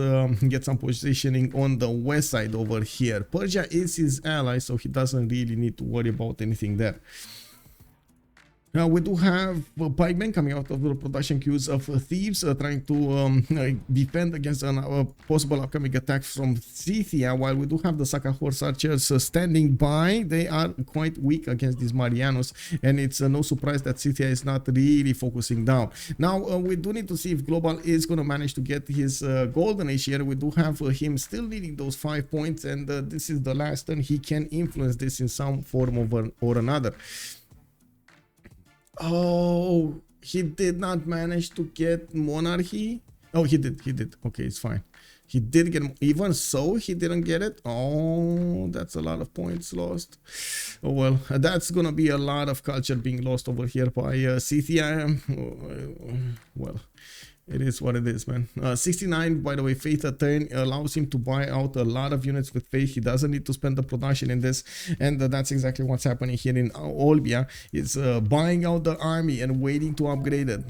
get some positioning on the west side over here. Persia is his ally, so he doesn't really need to worry about anything there. Now we do have pikemen coming out of the production queues of thieves, trying to defend against a possible upcoming attack from Scythia, while we do have the Saka horse archers standing by. They are quite weak against these Marianos, and it's no surprise that Scythia is not really focusing down. Now we do need to see if Glowbal is going to manage to get his golden age here. We do have him still needing those 5 points, and this is the last turn he can influence this in some form or another. Oh, he did not manage to get monarchy. Oh, he did. Okay, it's fine. He did get, even so, he didn't get it. Oh, that's a lot of points lost. Oh, well, that's gonna be a lot of culture being lost over here by Scythia. Well, it is what it is, man. 69, by the way, Faith a turn allows him to buy out a lot of units with Faith. He doesn't need to spend the production in this. And that's exactly what's happening here in Olbia. It's buying out the army and waiting to upgrade it.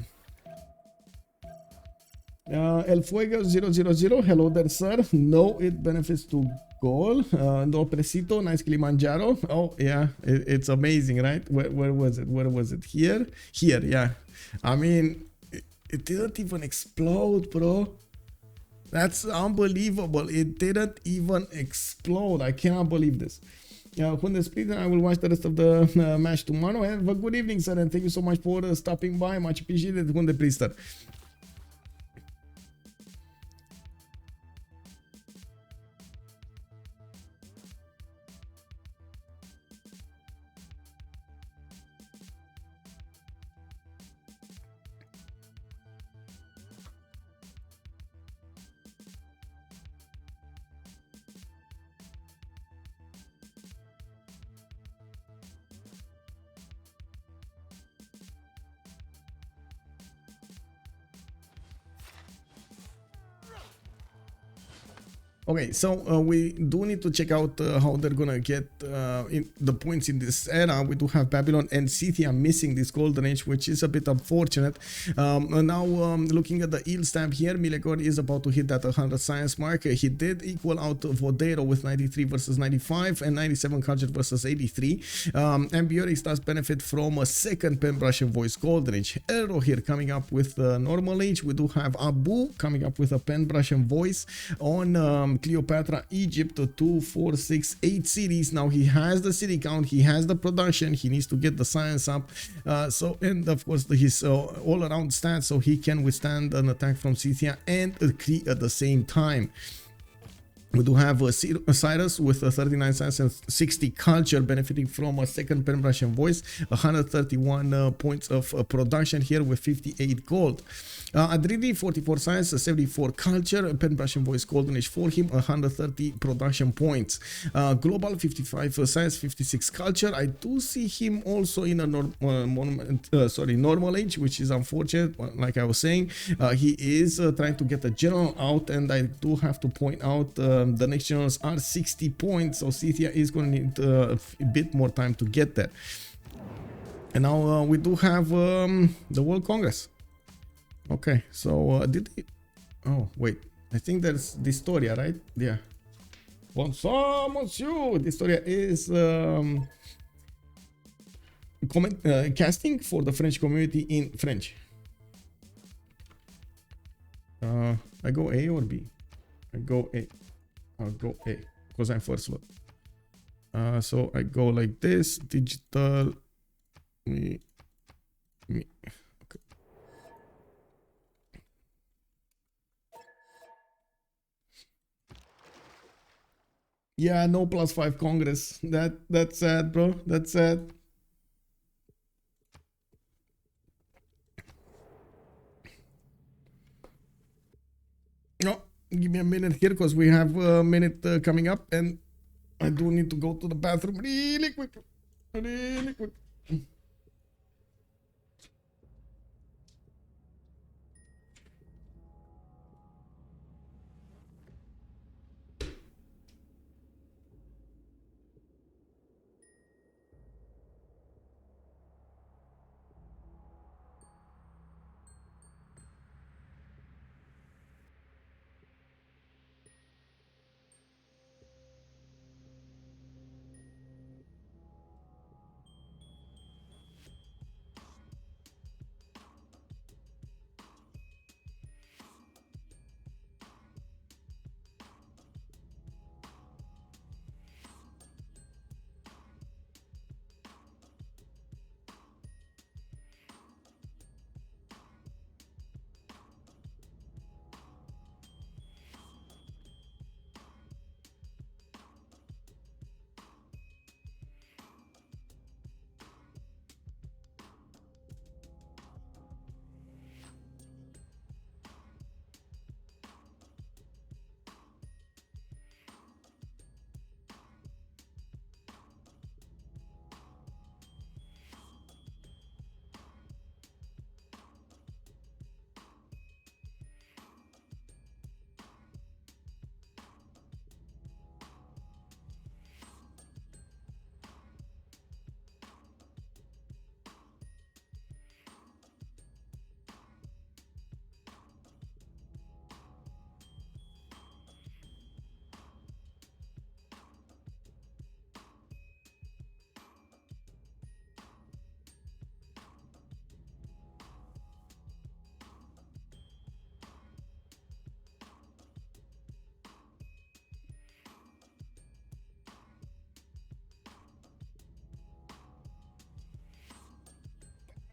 El Fuego 000, hello there, sir. No, it benefits to Gaul. No Presito, nice Kilimanjaro. Oh, yeah, it's amazing, right? Where was it? Where was it? Here? Here, yeah. I mean, it didn't even explode, bro. That's unbelievable. It didn't even explode. I cannot believe this. When the split, I will watch the rest of the match tomorrow. Have a good evening, sir, and thank you so much for stopping by. Much appreciated. When the Priester. Okay, so we do need to check out how they're gonna get the points in this era. We do have Babylon and Scythia missing this golden age, which is a bit unfortunate. Now, looking at the yield stamp here, Meleagor is about to hit that 100 science mark. He did equal out Vodairo with 93 versus 95 and 97 culture versus 83. Ambiorix does benefit from a second Pen-Brush and Voice golden age. Elrohir coming up with normal age. We do have Abouh coming up with a Pen-Brush and Voice on Cleopatra, Egypt, 2, 4, 6, 8 cities. Now he has the city count, he has the production, he needs to get the science up. And of course his all-around stats, so he can withstand an attack from Scythia and Cree at the same time. We do have Cyrus with 39 science and 60 culture, benefiting from a second Pen-Brush and Voice, 131 points of production here with 58 gold. Adrydry 44 science, 74 culture, Pen-Brush and Voice golden age for him, 130 production points. Glowbal 55 science, 56 culture. I do see him also in a normal age, which is unfortunate. Like I was saying, he is trying to get a general out, and I do have to point out the next generals are 60 points, so Scythia is going to need a bit more time to get there. And now we do have the World Congress. Okay, so did they... Oh, wait. I think there's Distoria, right? Yeah. Bonsoir, monsieur! Distoria is casting for the French community in French. I go A or B? I go A. I'll go A because I'm first slot. So I go like this, digital, me. Okay. Yeah, no +5 Congress. That's sad, bro. That's sad. No, give me a minute here because we have a minute coming up, and I do need to go to the bathroom really quick. Really quick.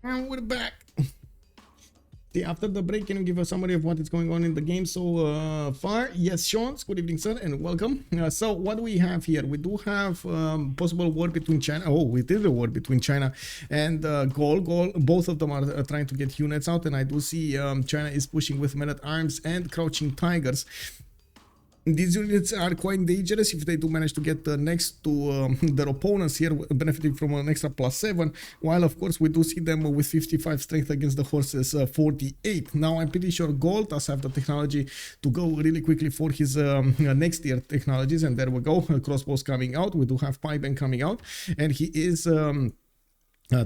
And we're back. See, after the break, can you give a summary of what is going on in the game so far? Yes, Sean. Good evening, sir, and welcome. So what do we have here? We do have possible war between China. Oh, we did a war between China and Gaul. Both of them are trying to get units out, and I do see China is pushing with men-at-arms and crouching tigers. These units are quite dangerous if they do manage to get next to their opponents here, benefiting from an extra +7, while of course we do see them with 55 strength against the horses 48. Now I'm pretty sure Gaul does have the technology to go really quickly for his next tier technologies, and there we go, crossbows coming out. We do have Piebang coming out, and he is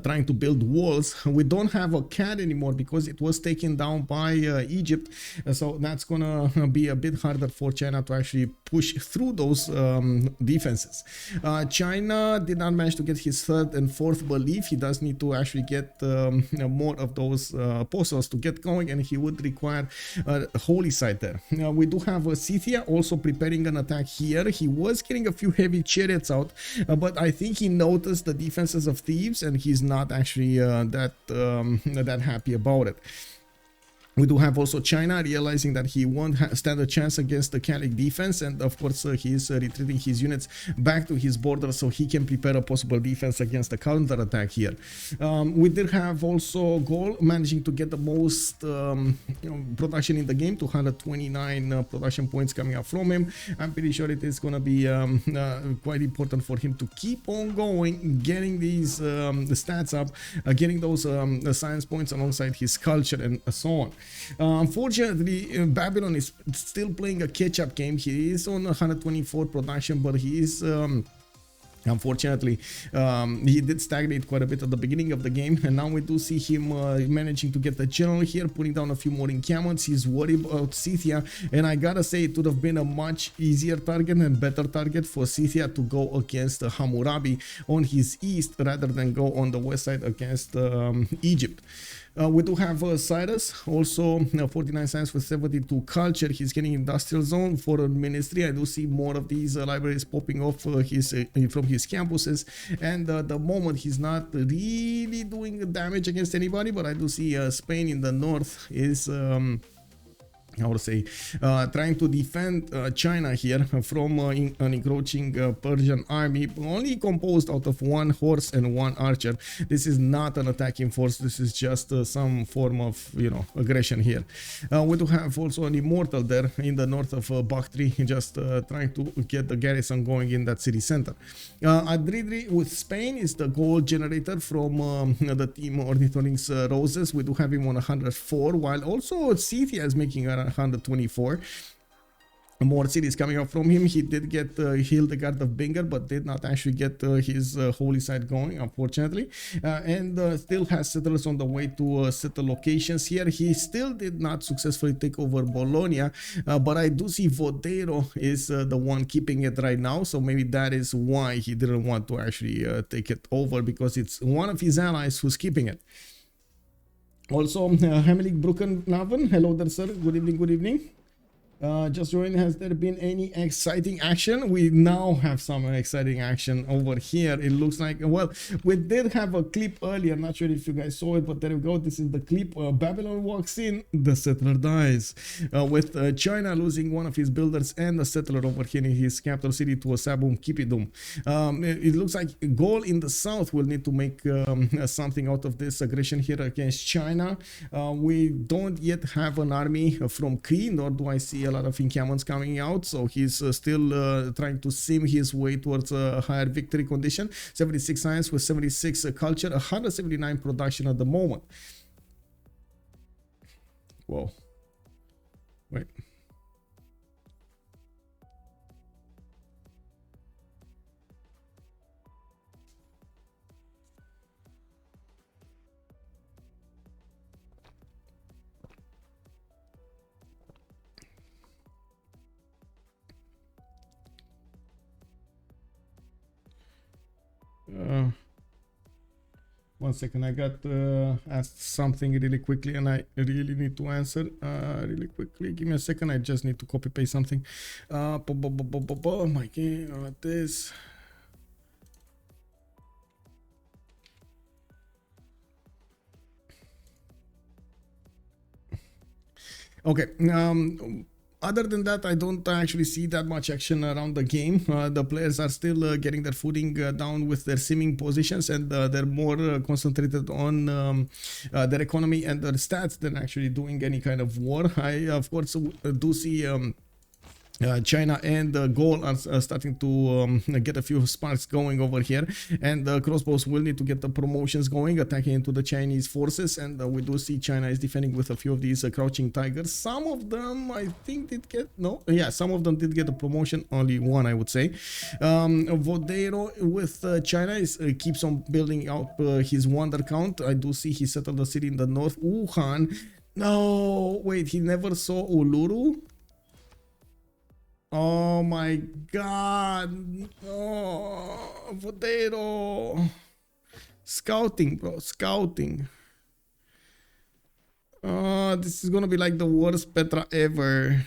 trying to build walls. We don't have a cat anymore because it was taken down by Egypt, so that's gonna be a bit harder for China to actually push through those defenses. China did not manage to get his third and fourth belief. He does need to actually get more of those apostles to get going, and he would require a holy site there. We do have Scythia also preparing an attack here. He was getting a few heavy chariots out, but I think he noticed the defenses of thieves, and he's not actually that happy about it. We do have also China realizing that he won't stand a chance against the Catholic defense, and of course he is retreating his units back to his border so he can prepare a possible defense against the counter attack here. We did have also Gaul managing to get the most production in the game, 229 production points coming up from him. I'm pretty sure it is going to be quite important for him to keep on going, getting these stats up, getting those science points alongside his culture and so on. Unfortunately, Babylon is still playing a catch-up game. He is on 124 production, but he is unfortunately he did stagnate quite a bit at the beginning of the game, and now we do see him managing to get the general here, putting down a few more encampments. He's worried about Scythia, and I gotta say it would have been a much easier target and better target for Scythia to go against Hammurabi on his east rather than go on the west side against Egypt. We do have Cyrus, also 49 science with 72 culture. He's getting industrial zone for a ministry. I do see more of these libraries popping off from his campuses, and the moment he's not really doing damage against anybody, but I do see Spain in the north is I would say trying to defend China here from an encroaching Persian army, only composed out of one horse and one archer. This is not an attacking force. This is just some form of, you know, aggression here. We do have also an immortal there in the north of Bactri, just trying to get the garrison going in that city center. Adrydry with Spain is the gold generator from the team Ornithorynques Roses. We do have him on 104, while also Scythia is making a 124. More cities coming up from him. He did get Hildegard of Bingen, but did not actually get his holy site going, unfortunately, and still has settlers on the way to settle locations here. He still did not successfully take over Bologna, but I do see Vodairo is the one keeping it right now, so maybe that is why he didn't want to actually take it over, because it's one of his allies who's keeping it. Also, Hemelig Bruckenhaven, hello there, sir. Good evening, good evening. Just joined. Has there been any exciting action? We now have some exciting action over here. It looks like, well, we did have a clip earlier. Not sure if you guys saw it, but there we go. This is the clip. Babylon walks in, the settler dies. With China losing one of his builders and a settler over here in his capital city to a Sabum Kipidum. It looks like Gaul in the south will need to make something out of this aggression here against China. We don't yet have an army from Cree, nor do I see a lot of encampments coming out, so he's still trying to sim his way towards a higher victory condition. 76 science with 76 culture, 179 production at the moment. Whoa, wait. One second, I got asked something really quickly and I really need to answer really quickly. Give me a second, I just need to copy paste something. My game, this. Okay. Other than that, I don't actually see that much action around the game. The players are still getting their footing down with their simming positions, and they're more concentrated on their economy and their stats than actually doing any kind of war. I, of course, do see China and Gaul are starting to get a few sparks going over here, and the crossbows will need to get the promotions going, attacking into the Chinese forces, and we do see China is defending with a few of these crouching tigers. Some of them, I think, did get, no, yeah, some of them did get a promotion, only one, I would say. Vodairo with China is, keeps on building out his wonder count. I do see he settled the city in the north, Wuhan. No, wait, he never saw Uluru? Oh my god. Oh, Vodairo. Scouting, bro. Scouting. Oh, this is gonna be like the worst Petra ever.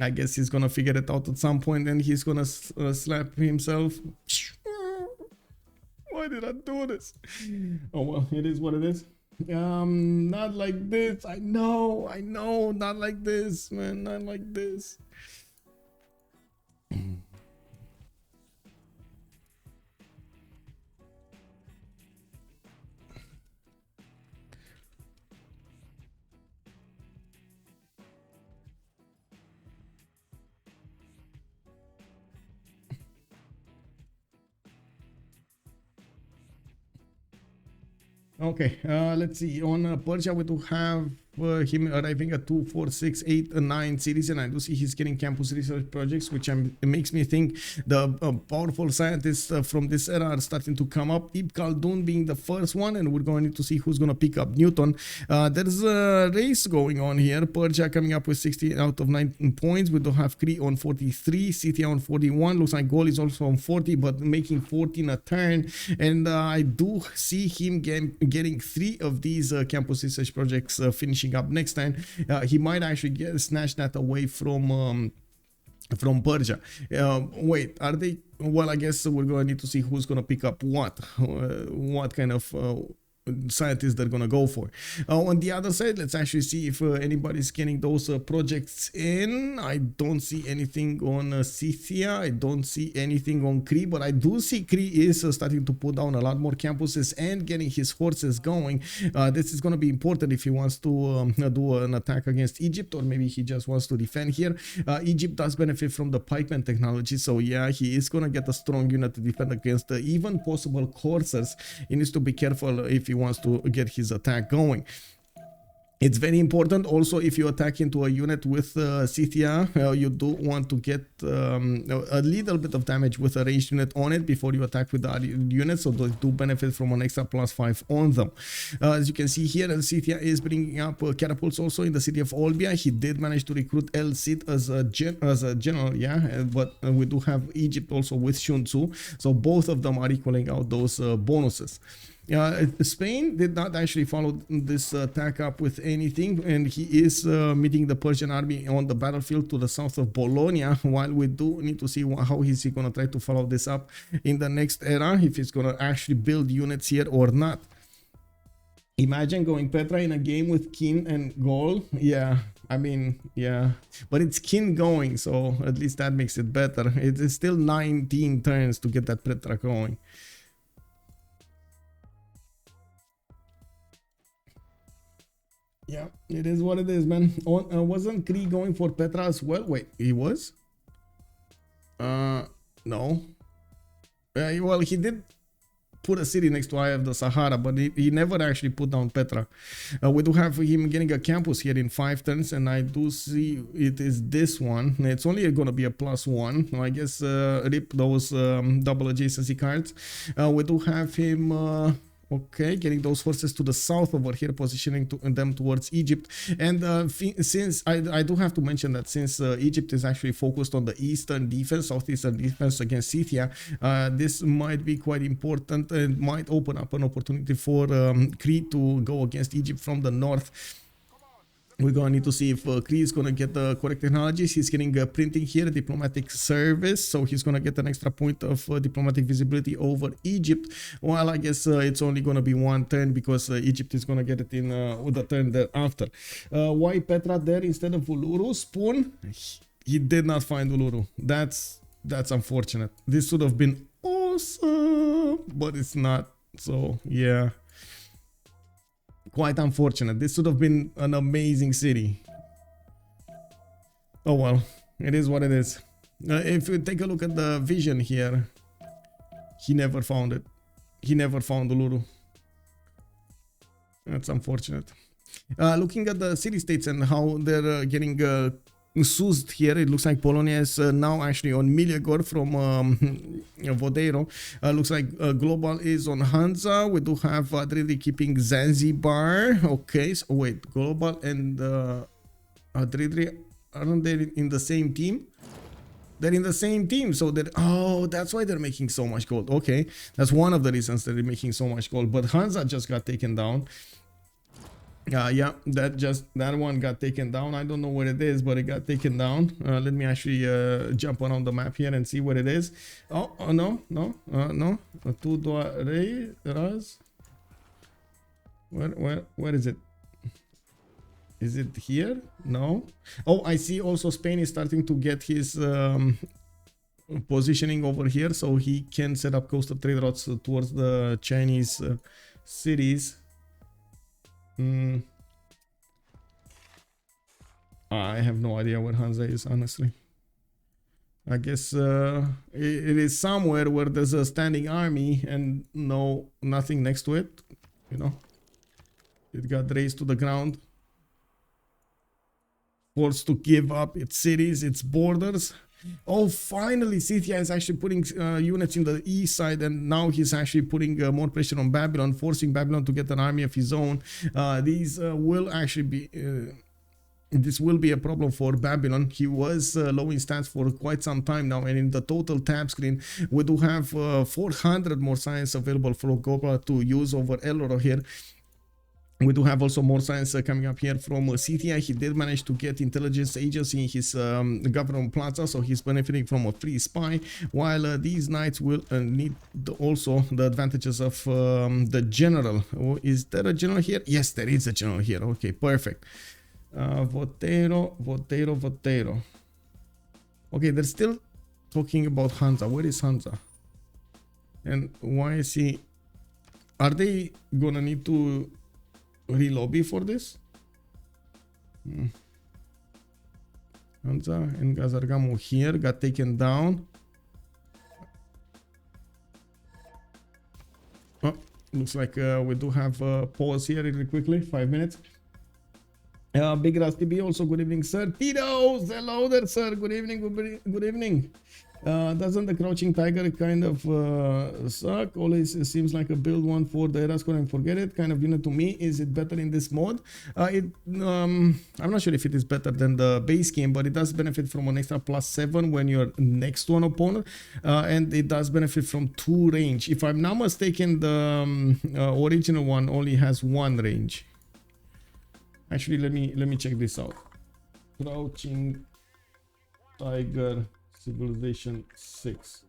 I guess he's gonna figure it out at some point, and he's gonna slap himself. Why did I do this? Oh well, it is what it is. Not like this. I know, not like this, man, not like this. Okay, let's see. On Persia, we do have him arriving at 2, 4, 6, 8, 9 cities, and I do see he's getting campus research projects, which it makes me think the powerful scientists from this era are starting to come up. Ibn Khaldun being the first one, and we're going to see who's going to pick up Newton. There's a race going on here. Persia coming up with 60 out of 19 points. We do have Cree on 43, Scythia on 41. Looks like Gaul is also on 40, but making 14 a turn. And I do see him getting 3 of these campus research projects finishing up next time. He might actually snatch that away from Persia. Wait, are they? Well, I guess we're going to need to see who's going to pick up what kind of scientists they're gonna go for. On the other side, let's actually see if anybody's getting those projects in. I don't see anything on Scythia. I don't see anything on Cree, but I do see Cree is starting to put down a lot more campuses and getting his horses going. This is going to be important if he wants to do an attack against Egypt, or maybe he just wants to defend here. Egypt does benefit from the pikeman technology, so yeah, he is going to get a strong unit to defend against even possible coursers. He needs to be careful if he wants to get his attack going. It's very important also if you attack into a unit with Scythia, you do want to get a little bit of damage with a ranged unit on it before you attack with the other units, so they do benefit from an extra +5 on them. As you can see here, Scythia is bringing up catapults also in the city of Olbia. He did manage to recruit El Cid as a general, yeah, but we do have Egypt also with Sun Tzu, so both of them are equaling out those bonuses. Spain did not actually follow this attack up with anything, and he is meeting the Persian army on the battlefield to the south of Bologna, while we do need to see how is he going to try to follow this up in the next era, if he's going to actually build units here or not. Imagine going Petra in a game with Qin and Gaul. Yeah, I mean, yeah, but it's Qin going, so at least that makes it better. It is still 19 turns to get that Petra going. Yeah, it is what it is, man. Wasn't Cree going for Petra as well? Wait, he was? No. Well, he did put a city next to Eye of the Sahara, but he never actually put down Petra. We do have him getting a campus here in 5 turns, and I do see it is this one. It's only going to be a +1. I guess rip those double adjacency cards. We do have him... okay, getting those forces to the south over here, positioning them towards Egypt. And since I do have to mention that since Egypt is actually focused on the eastern defense, southeastern defense against Scythia, this might be quite important and might open up an opportunity for Crete to go against Egypt from the north. We're gonna need to see if Cree is gonna get the correct technologies. He's getting printing here, diplomatic service, so he's gonna get an extra point of diplomatic visibility over Egypt. Well, I guess it's only gonna be one turn because Egypt is gonna get it in with the turn thereafter. Why Petra there instead of Uluru? Spoon? He did not find Uluru. That's unfortunate. This would have been awesome, but it's not. So yeah. Quite unfortunate. This would have been an amazing city. Oh well, it is what it is. If you take a look at the vision here, he never found it. He never found Uluru. That's unfortunate. Looking at the city-states and how they're getting soothed here, it looks like Polonia is now actually on Meleagor from Vodairo. Looks like Glowbal is on Hansa. We do have Adrydry keeping Zanzibar. Okay, so wait, Glowbal and Adrydry, aren't they in the same team? They're in the same team, so they're, oh, that's why they're making so much gold. Okay, that's one of the reasons they're making so much gold. But Hansa just got taken down. Yeah, that one got taken down. I don't know where it is, but it got taken down. Let me actually jump around the map here and see what it is. Oh, no. Where is it? Is it here? No. Oh, I see also Spain is starting to get his positioning over here, so he can set up coastal trade routes towards the Chinese cities. I have no idea where Hansa is, honestly. I guess it is somewhere where there's a standing army and nothing next to it, you know. It got razed to the ground, forced to give up its cities, its borders. Oh, finally, Scythia is actually putting units in the east side, and now he's actually putting more pressure on Babylon, forcing Babylon to get an army of his own. These will actually be... this will be a problem for Babylon. He was low in stats for quite some time now, and in the total tab screen, we do have 400 more science available for Glowbal to use over Elrohir. We do have also more science coming up here from Scythia. He did manage to get intelligence agency in his government plaza, so he's benefiting from a free spy, while these knights will need also the advantages of the general. Oh, is there a general here? Yes, there is a general here. Okay, perfect. Vodairo. Okay, they're still talking about Hansa. Where is Hansa? And why is he... Are they gonna need to re-lobby for this? Hansa and Gazargamu here got taken down. Oh, looks like we do have a pause here really quickly, 5 minutes. Big Rusty B, also good evening, sir. Tito's, hello there, sir. Good evening, good evening. Doesn't the Crouching Tiger kind of suck? Always seems like a build one for the era score and forget it kind of unit to me. Is it better in this mode? I'm not sure if it is better than the base game, but it does benefit from an extra +7 when you're next to an opponent, and it does benefit from 2 range. If I'm not mistaken, the original one only has 1 range. Actually, let me check this out. Crouching Tiger Civilization 6.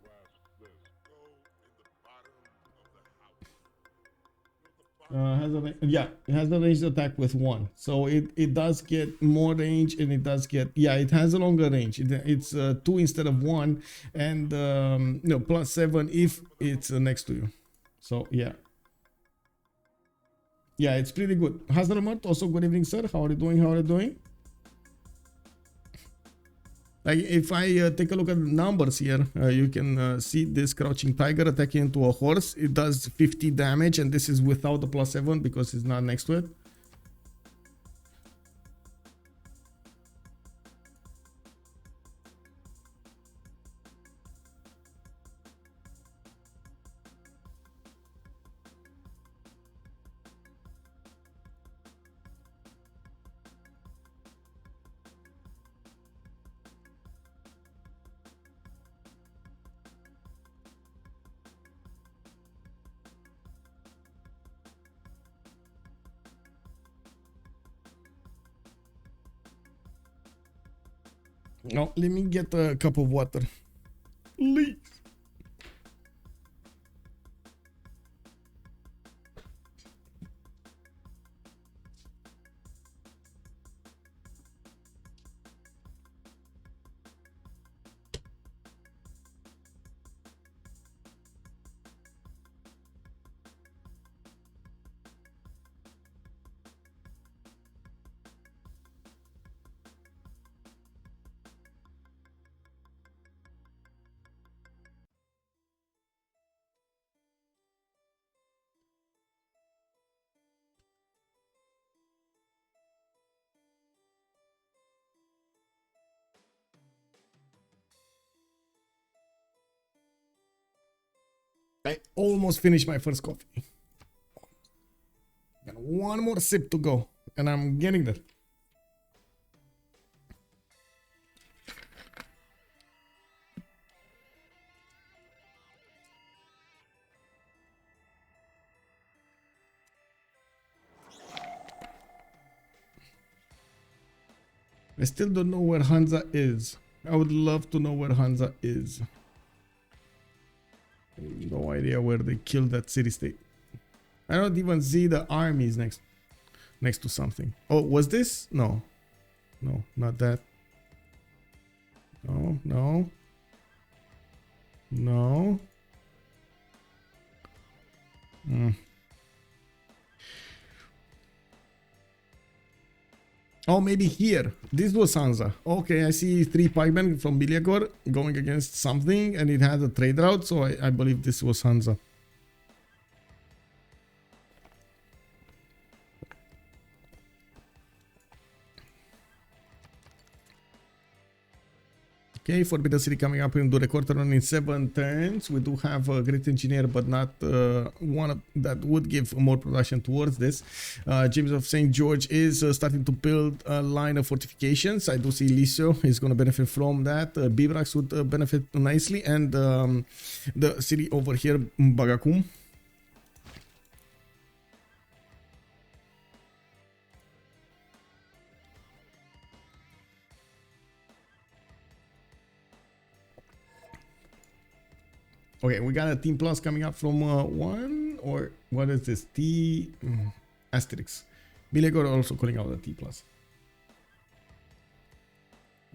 It has a ranged attack with 1, so it does get more range, and it does get, yeah, it has a longer range. It's 2 instead of 1, and no, +7 if it's next to you. So yeah. Yeah, it's pretty good. Hazarmut, also good evening, sir. How are you doing? How are you doing? Like, if I take a look at the numbers here, you can see this Crouching Tiger attacking into a horse. It does 50 damage, and this is without the +7 because it's not next to it. Now, let me get a cup of water. Please. I almost finished my first coffee. Got one more sip to go, and I'm getting there. I still don't know where Hansa is. I would love to know where Hansa is. No idea where they killed that city-state. I don't even see the armies next to something. Oh, was this? No. No, not that. No, no. No. Oh, maybe here. This was Sansa. Okay, I see 3 pikemen from Meleagor going against something, and it had a trade route, so I believe this was Sansa. Okay, Forbidden City coming up in the record run in 7 turns. We do have a great engineer, but not one that would give more production towards this. James of St. George is starting to build a line of fortifications. I do see Lisio is going to benefit from that. Bibrax would benefit nicely, and the city over here, Bagakum. Okay, we got a team plus coming up from 1, or what is this? T asterisk. Meleagor also calling out the T plus.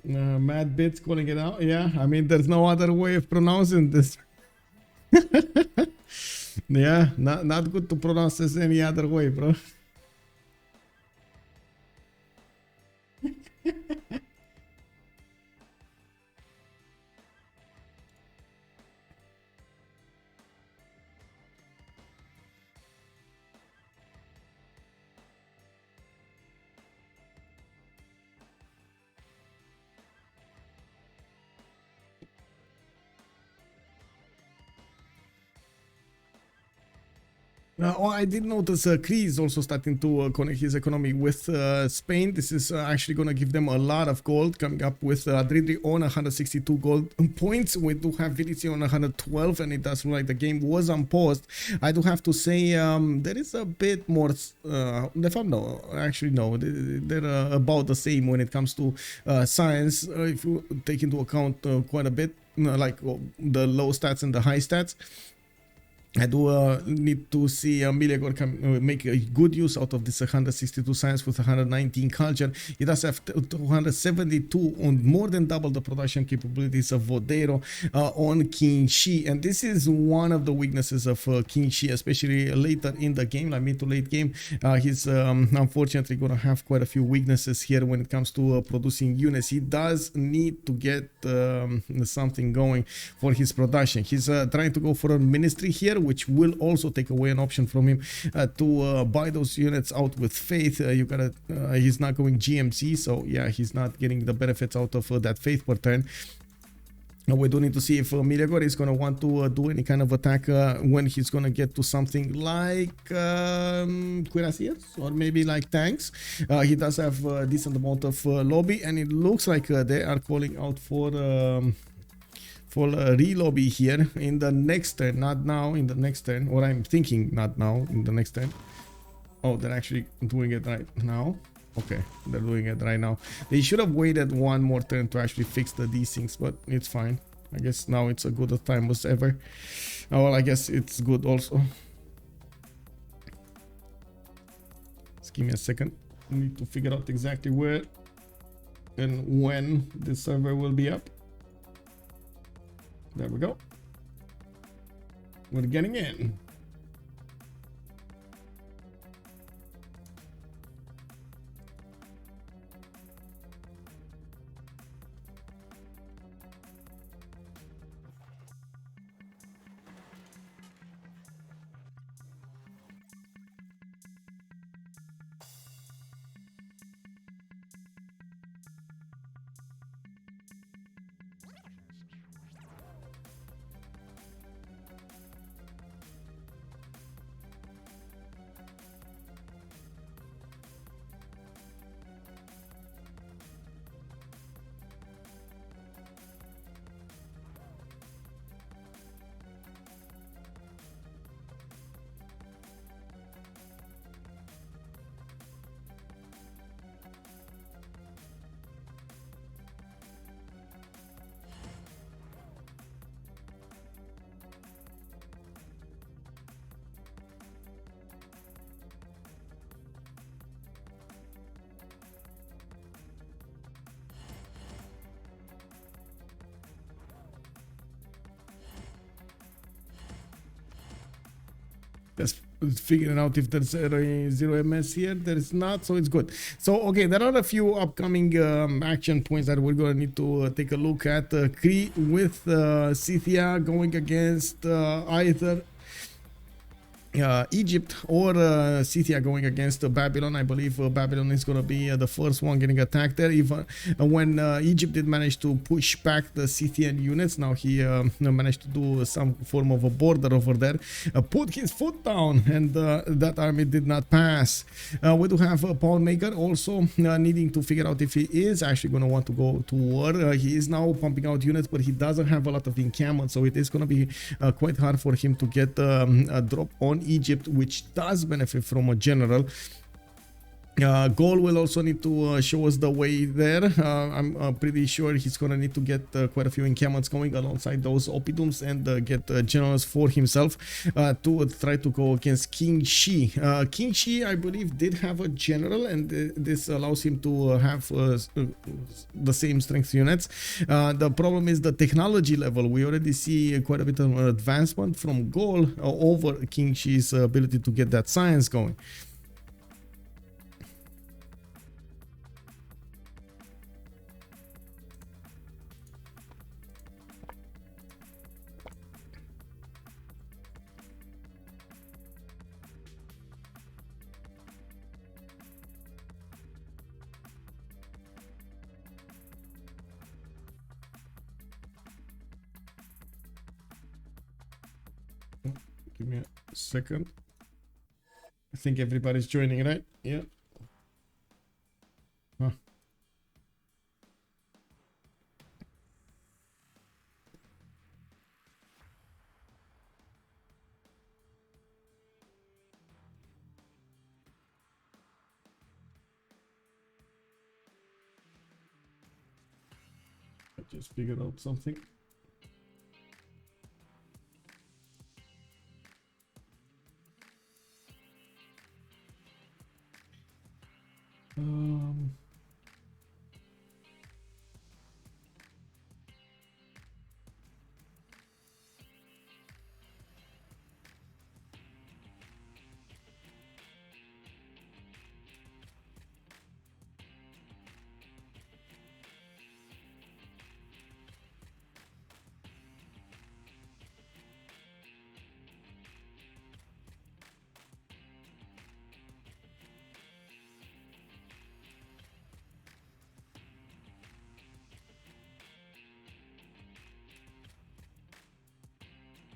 Mad Bits calling it out. Yeah, I mean, there's no other way of pronouncing this. Yeah, not good to pronounce this any other way, bro. Oh, I did notice Cree is also starting to connect his economy with Spain. This is actually going to give them a lot of gold, coming up with Adrydry on 162 gold points. We do have Viticy on 112, and it does look like the game was unpaused. I do have to say there is a bit more. No, actually no, they're about the same when it comes to science. If you take into account quite a bit, like the low stats and the high stats. I do need to see Meleagor make a good use out of this 162 science with 119 culture. He does have 272 on more than double the production capabilities of Vodairo on Qin-Shi, and this is one of the weaknesses of Qin-Shi, especially later in the game, like mid to late game. He's unfortunately going to have quite a few weaknesses here when it comes to producing units. He does need to get something going for his production. He's trying to go for a ministry here, which will also take away an option from him to buy those units out with faith. You gotta he's not going GMC, so yeah, he's not getting the benefits out of that faith per turn. We do need to see if Meleagor is going to want to do any kind of attack when he's going to get to something like cuirassiers or maybe like tanks. He does have a decent amount of lobby, and it looks like they are calling out for re-lobby here in the next turn, not now, in the next turn, or I'm thinking not now, in the next turn. Oh, they're actually doing it right now. Okay, they're doing it right now. They should have waited one more turn to actually fix the desyncs, but it's fine. I guess now it's a good time as ever. Oh, well, I guess it's good also. Just give me a second. I need to figure out exactly where and when the server will be up. There we go. We're getting in. Just figuring out if there's a 0 MS here. There is not, so it's good. So okay, there are a few upcoming action points that we're gonna need to take a look at. Cree with Scythia going against either Egypt or Scythia going against Babylon. I believe Babylon is going to be the first one getting attacked there. Even when Egypt did manage to push back the Scythian units, now he managed to do some form of a border over there, put his foot down, and that army did not pass. We do have Paul Maker also needing to figure out if he is actually going to want to go to war. He is now pumping out units, but he doesn't have a lot of encampment, so it is going to be quite hard for him to get a drop on Egypt, which does benefit from a general. Gaul will also need to show us the way there. I'm pretty sure he's gonna need to get quite a few encampments going alongside those oppidums and get generals for himself to try to go against Qin-Shi. Qin-Shi, I believe, did have a general, and this allows him to have the same strength units. The problem is the technology level. We already see quite a bit of advancement from Gaul over Qin-Shi's ability to get that science going. Give me a second. I think everybody's joining, right? Yeah. Huh. I just figured out something.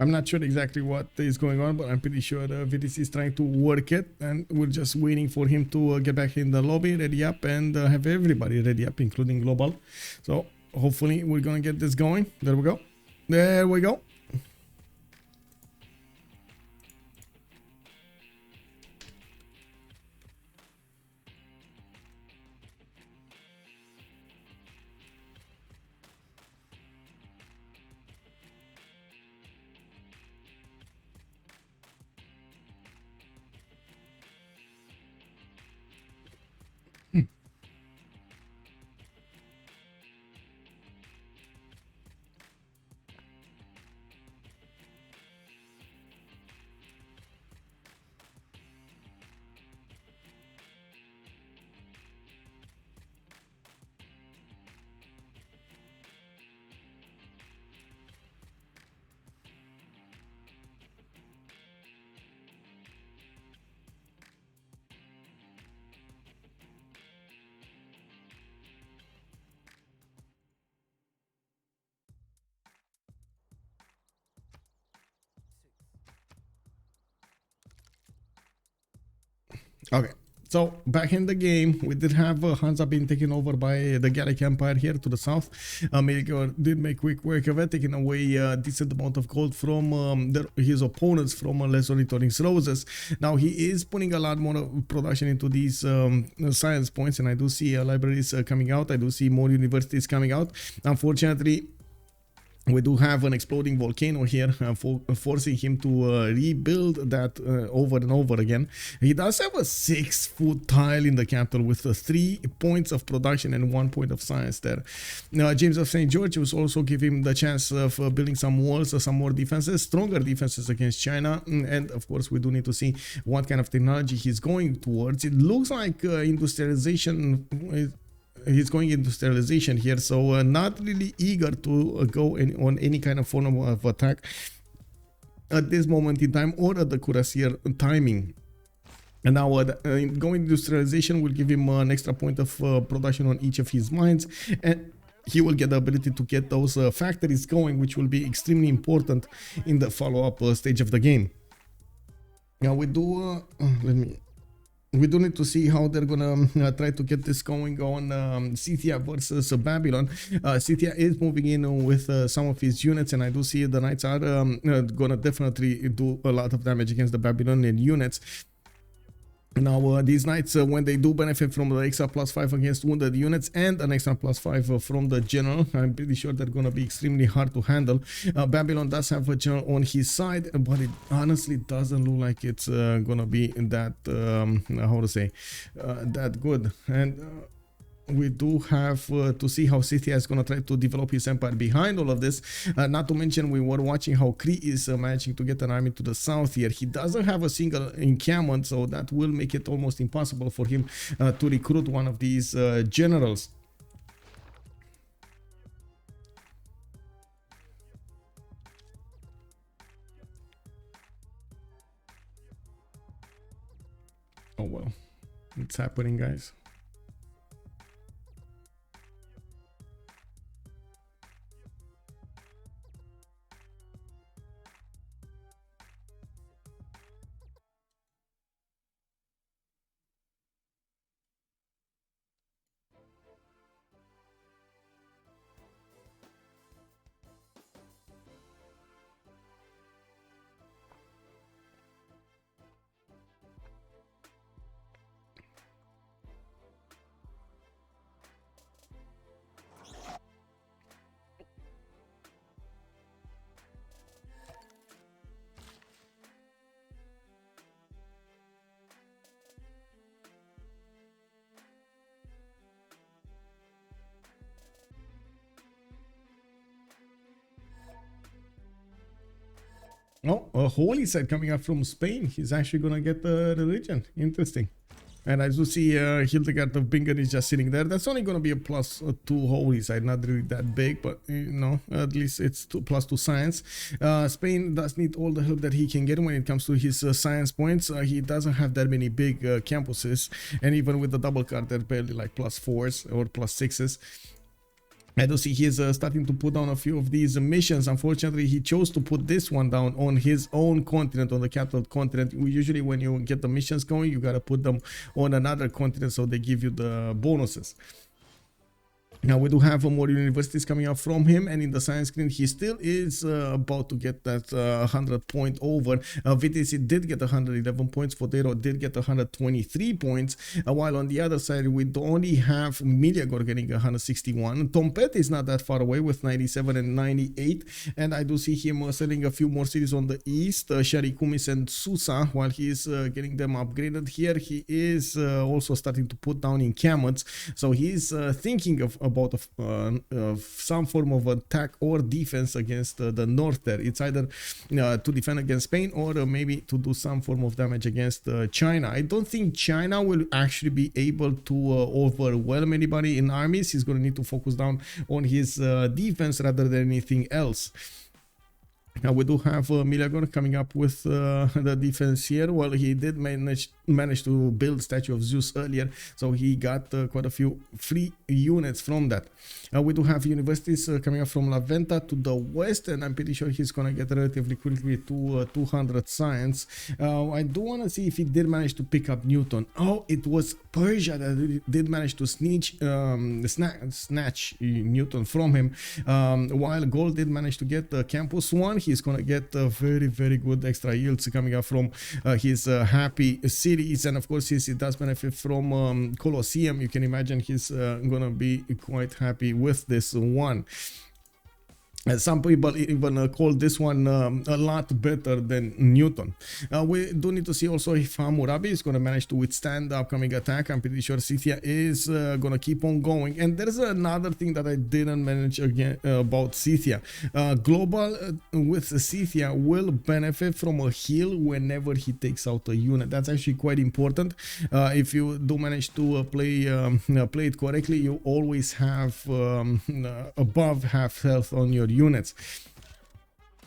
I'm not sure exactly what is going on, but I'm pretty sure Viticy is trying to work it, and we're just waiting for him to get back in the lobby, ready up, and have everybody ready up, including Glowbal. So hopefully we're gonna get this going. There we go. There we go. Okay. So back in the game, we did have Hansa being taken over by the Gallic Empire here to the south. Meleagor did make quick work of it, taking away a decent amount of gold from his opponents from Ornithorynques Roses. Now he is putting a lot more production into these science points, and I do see libraries coming out. I do see more universities coming out. Unfortunately, we do have an exploding volcano here, forcing him to rebuild that over and over again. He does have a 6-foot tile in the capital with 3 points of production and 1 point of science there. James of St. George was also giving him the chance of building some walls, some more defenses, stronger defenses against China. And of course, we do need to see what kind of technology he's going towards. It looks like industrialization he's going industrialization here, so not really eager to go on any kind of form of attack at this moment in time or at the cuirassier timing. And now going industrialization will give him an extra point of production on each of his mines, and he will get the ability to get those factories going, which will be extremely important in the follow-up stage of the game. Now we do we do need to see how they're gonna try to get this going on Scythia versus Babylon. Scythia is moving in with some of his units, and I do see the knights are gonna definitely do a lot of damage against the Babylonian units. Now these knights, when they do benefit from the extra +5 against wounded units and an extra +5 from the general, I'm pretty sure they're going to be extremely hard to handle. Babylon does have a general on his side, but it honestly doesn't look like it's going to be that, how to say, that good. And we do have to see how Scythia is going to try to develop his empire behind all of this. Not to mention, we were watching how Cree is managing to get an army to the south here. He doesn't have a single encampment, so that will make it almost impossible for him to recruit one of these generals. Oh well, it's happening, guys. Oh, a holy side coming up from Spain. He's actually gonna get the religion. Interesting. And I do see Hildegard of Bingen is just sitting there. That's only gonna be a +2 holy side, not really that big, but you know, at least it's +2 science. Spain does need all the help that he can get when it comes to his science points. He doesn't have that many big campuses, and even with the double card, they're barely like +4s or +6s. I do see he's starting to put down a few of these missions. Unfortunately, he chose to put this one down on his own continent, on the capital continent. Usually when you get the missions going, you gotta put them on another continent so they give you the bonuses. Now we do have more universities coming up from him, and in the science screen he still is about to get that 100 point over. Viticy did get 111 points, Vodairo did get 123 points, while on the other side we only have Meleagor getting 161. Tempete is not that far away with 97 and 98, and I do see him selling a few more cities on the east, Sharikumis and Susa, while he's getting them upgraded. Here he is also starting to put down encampments, so he's thinking about some form of attack or defense against the north there. It's either to defend against Spain or maybe to do some form of damage against China. I don't think China will actually be able to overwhelm anybody in armies. He's going to need to focus down on his defense rather than anything else. Now we do have Meleagor coming up with the defense here. Well, he did manage managed to build statue of Zeus earlier, so he got quite a few free units from that. We do have universities coming up from La Venta to the west, and I'm pretty sure he's gonna get relatively quickly to 200 science. I do want to see if he did manage to pick up Newton. Oh, it was Persia that did manage to snatch Newton from him, while Gaul did manage to get Campus 1. He's gonna get very good extra yields coming up from his happy cities, and of course, since he does benefit from Colosseum, you can imagine he's gonna be quite happy with this one. Some people even call this one a lot better than Newton. We do need to see also if Hammurabi is going to manage to withstand the upcoming attack. I'm pretty sure Scythia is going to keep on going. And there's another thing that I didn't manage again about Scythia. Glowbal with Scythia will benefit from a heal whenever he takes out a unit. That's actually quite important. If you do manage to play it correctly, you always have above half health on your units.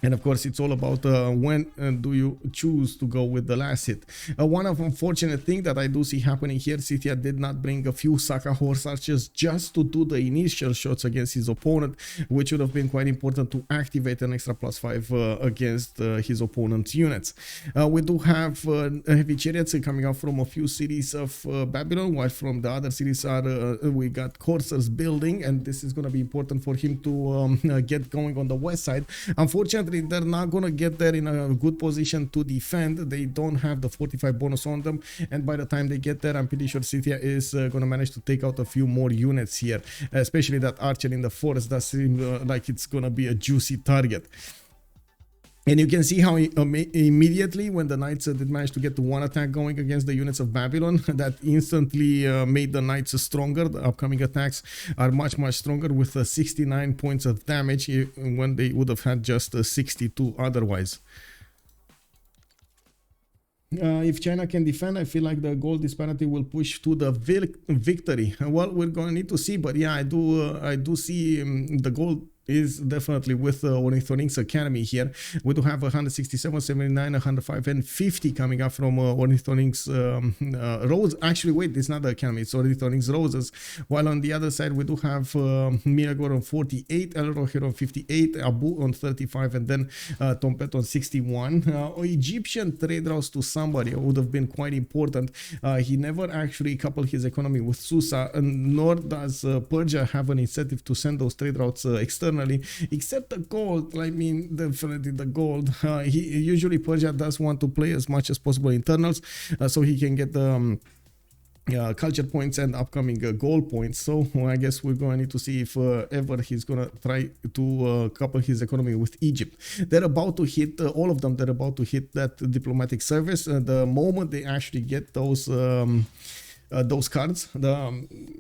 And of course, it's all about when do you choose to go with the last hit. One of unfortunate thing that I do see happening here, Scythia did not bring a few Saka horse archers just to do the initial shots against his opponent, which would have been quite important to activate an extra +5 against his opponent's units. We do have heavy chariots coming out from a few cities of Babylon, while from the other cities are we got coursers building, and this is going to be important for him to get going on the west side. Unfortunately, they're not gonna get there in a good position to defend. They don't have the 45 bonus on them, and by the time they get there, I'm pretty sure Scythia is gonna manage to take out a few more units here, especially that archer in the forest does seem like it's gonna be a juicy target. And you can see how immediately when the knights did manage to get the one attack going against the units of Babylon, that instantly made the knights stronger. The upcoming attacks are much stronger with 69 points of damage when they would have had just 62 otherwise. If China can defend, I feel like the gold disparity will push to the victory. Well, we're going to need to see, but yeah, I do see the gold is definitely with Ornithorynques Academy here. We do have 167, 79, 105, and 50 coming up from Ornithorynques Roses. Actually, wait, it's not the Academy, it's Ornithorynques Roses. While on the other side, we do have Meleagor on 48, Elrohir on 58, Abouh on 35, and then Tempete on 61. Egyptian trade routes to somebody would have been quite important. He never actually coupled his economy with Susa, nor does Persia have an incentive to send those trade routes externally. Except the gold. I mean, definitely the gold. Usually Persia does want to play as much as possible internals, so he can get the culture points and upcoming gold points. So I guess we're going to need to see if ever he's gonna try to couple his economy with Egypt. They're about to hit all of them. They're about to hit that diplomatic service. The moment they actually get those cards,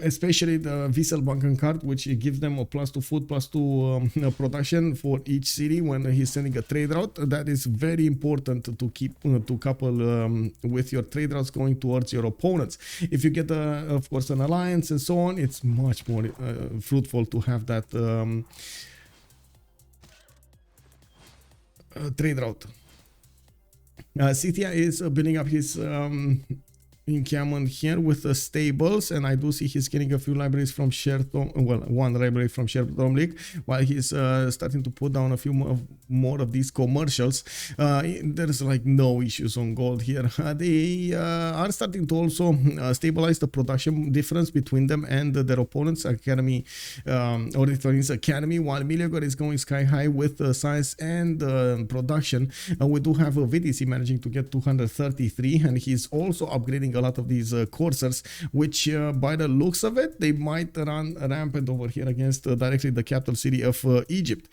especially the Wieselbanken card, which gives them a +2 food, +2 production for each city when he's sending a trade route. That is very important to keep to couple with your trade routes going towards your opponents. If you get of course an alliance and so on, it's much more fruitful to have that trade route. Scythia is building up his encampment here with the stables, and I do see he's getting a few libraries from shared, well, one library from shared League, while he's starting to put down a few more of these commercials. There's like no issues on gold here. They are starting to also stabilize the production difference between them and their opponents, Academy, Ornithorynques Academy, while Meleagor is going sky high with science and production. We do have Viticy managing to get 233, and he's also upgrading a lot of these coursers, which by the looks of it, they might run rampant over here against directly the capital city of Egypt.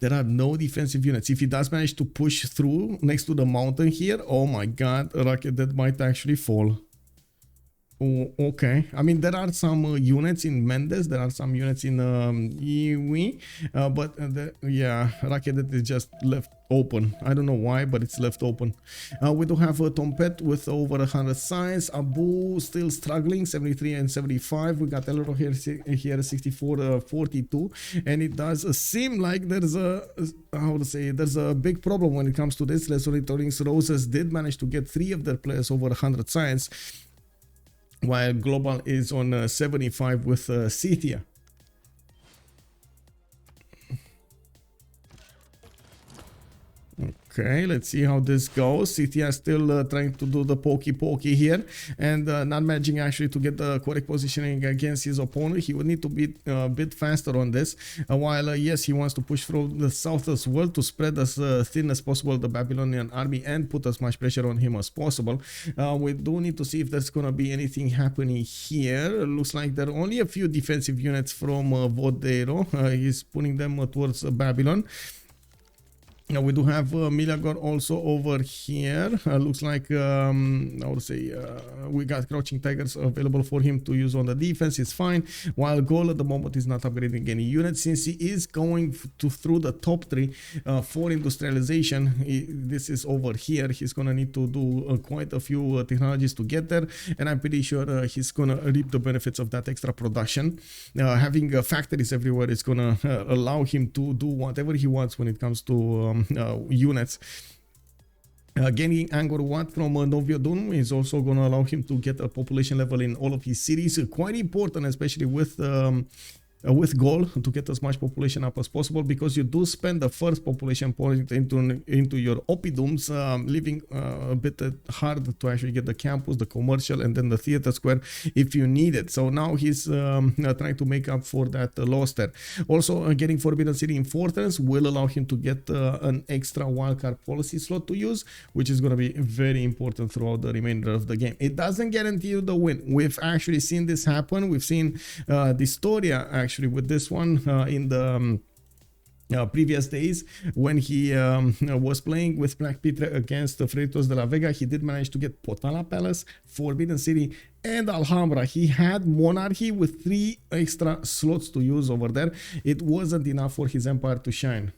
There are no defensive units. If he does manage to push through next to the mountain here, oh my god, a rocket that might actually fall. Oh, okay. I mean, there are some units in Mendes, there are some units in Iwi, but yeah, Rakedet is just left open. I don't know why, but it's left open. We do have a Tempete with over 100 signs. Abouh still struggling, 73 and 75. We got Elrohir here 64, 42, and it does seem like there's a there's a big problem when it comes to this. Ornithorynques Roses did manage to get 3 of their players over 100 signs, while Glowbal is on 75 with Scythia. Okay, let's see how this goes. Scythia still trying to do the pokey here and not managing actually to get the correct positioning against his opponent. He would need to be a bit faster on this. While yes, he wants to push through the south as well to spread as thin as possible the Babylonian army and put as much pressure on him as possible. We do need to see if there's gonna be anything happening here. Looks like there are only a few defensive units from Vodairo. He's putting them towards Babylon. Now we do have Meleagor also over here. Looks like I would say we got crouching tigers available for him to use on the defense. It's fine. While Gaul at the moment is not upgrading any units, since he is going through the top 3 for industrialization. This is over here. He's gonna need to do quite a few technologies to get there, and I'm pretty sure he's gonna reap the benefits of that extra production. Having factories everywhere is gonna allow him to do whatever he wants when it comes to units. Gaining Angkor Wat from Noviodun is also going to allow him to get a population level in all of his cities. Quite important, especially with Gaul, to get as much population up as possible, because you do spend the first population point into your oppidums, leaving a bit hard to actually get the campus, the commercial, and then the theater square if you need it. So now he's trying to make up for that loss there. Also, getting Forbidden City Importance will allow him to get an extra wildcard policy slot to use, which is going to be very important throughout the remainder of the game. It doesn't guarantee you the win. We've actually seen this happen. We've seen Distoria actually with this one in the previous days when he was playing with Black Petre against Freitos de la Vega. He did manage to get Potala Palace, Forbidden City, and Alhambra. He had Monarchy with 3 extra slots to use over there. It wasn't enough for his empire to shine.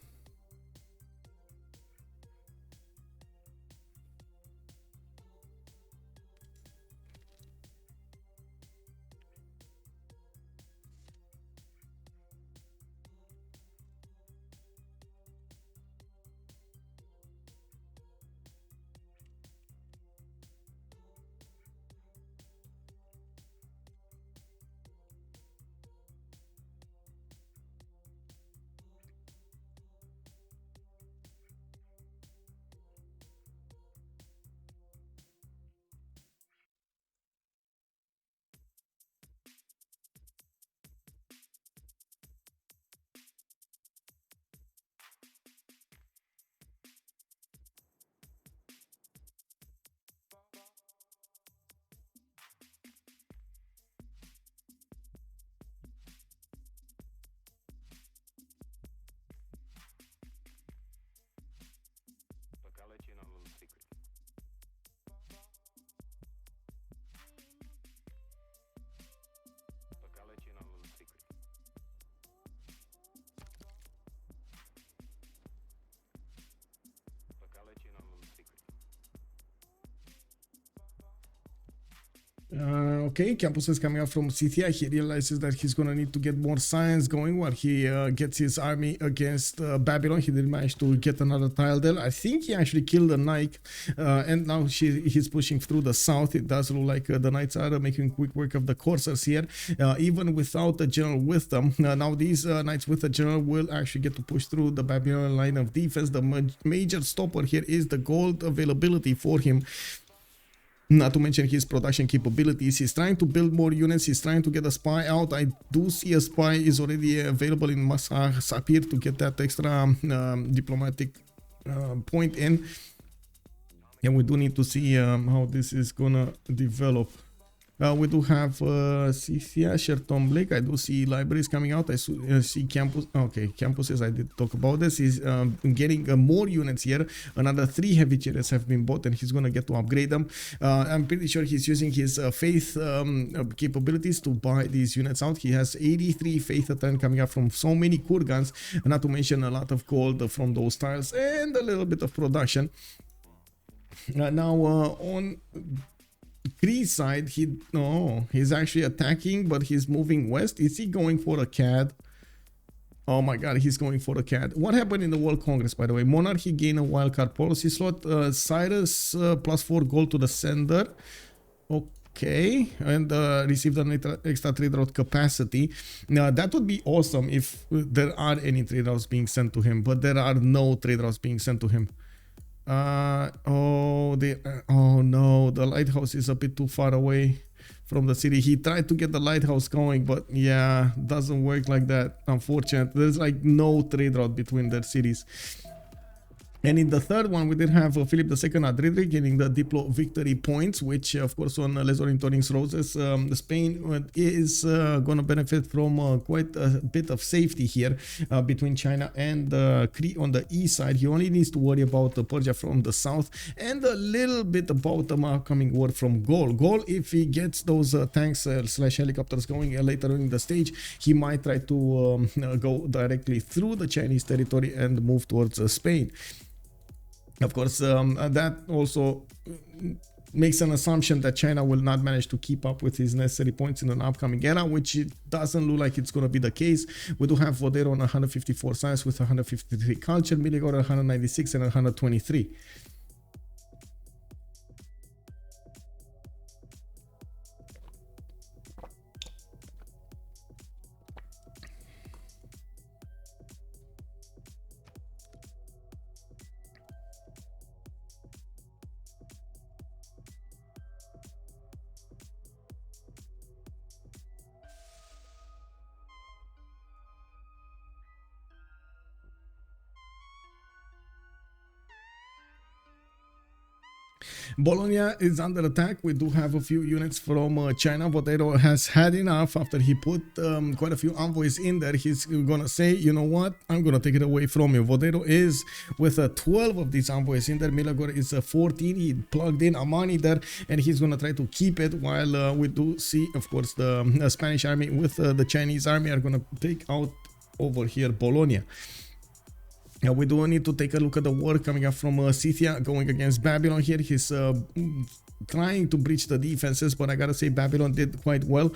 Okay, Campus is coming out from Scythia. He realizes that he's gonna need to get more science going while he gets his army against Babylon. He did manage to get another tile there. I think he actually killed a knight, and now he's pushing through the south. It does look like the knights are making quick work of the coursers here, even without the general with them. Now these knights with the general will actually get to push through the Babylonian line of defense. The major stopper here is the gold availability for him. Not to mention his production capabilities. He's trying to build more units. He's trying to get a spy out. I do see a spy is already available in Masah Sapir to get that extra diplomatic point in. And we do need to see how this is gonna develop. We do have Scythia, Sherton Blake. I do see libraries coming out. I see campus. Okay, campuses. I did talk about this. He's getting more units here. Another 3 heavy chariots have been bought, and he's gonna get to upgrade them. I'm pretty sure he's using his faith capabilities to buy these units out. He has 83 faith a turn coming up from so many kurgans, not to mention a lot of gold from those tiles and a little bit of production. Now on Cree side, he's actually attacking, but he's moving west. Is he going for a CAD? Oh my god, he's going for a CAD. What happened in the World Congress, by the way? Monarchy gained a wildcard policy slot. Cyrus +4 gold to the sender. Okay, and received an extra trade route capacity. Now that would be awesome if there are any trade routes being sent to him, but there are no trade routes being sent to him. Oh no, the lighthouse is a bit too far away from the city. He tried to get the lighthouse going, but yeah, doesn't work like that, unfortunately. There's like no trade route between their cities. And in the third one, we did have Philip II Adrydry getting the Diplo victory points, which of course on Les Ornithorynques Roses, Spain is going to benefit from quite a bit of safety here between China and Cree on the east side. He only needs to worry about Persia from the south and a little bit about the upcoming war from Gaul. Gaul, if he gets those tanks / helicopters going later in the stage, he might try to go directly through the Chinese territory and move towards Spain. Of course, that also makes an assumption that China will not manage to keep up with his necessary points in an upcoming era, which it doesn't look like it's going to be the case. We do have Vodairo on 154 science with 153 culture, Meleagor 196 and 123. Bologna is under attack. We do have a few units from China. Vodairo has had enough after he put quite a few envoys in there. He's gonna say, you know what, I'm gonna take it away from you. Vodairo is with 12 of these envoys in there. Meleagor is 14. He plugged in Amani there, and he's gonna try to keep it, while we do see, of course, the Spanish army with the Chinese army are gonna take out over here Bologna. Now we do need to take a look at the war coming up from Scythia going against Babylon here. He's trying to breach the defenses, but I gotta say Babylon did quite well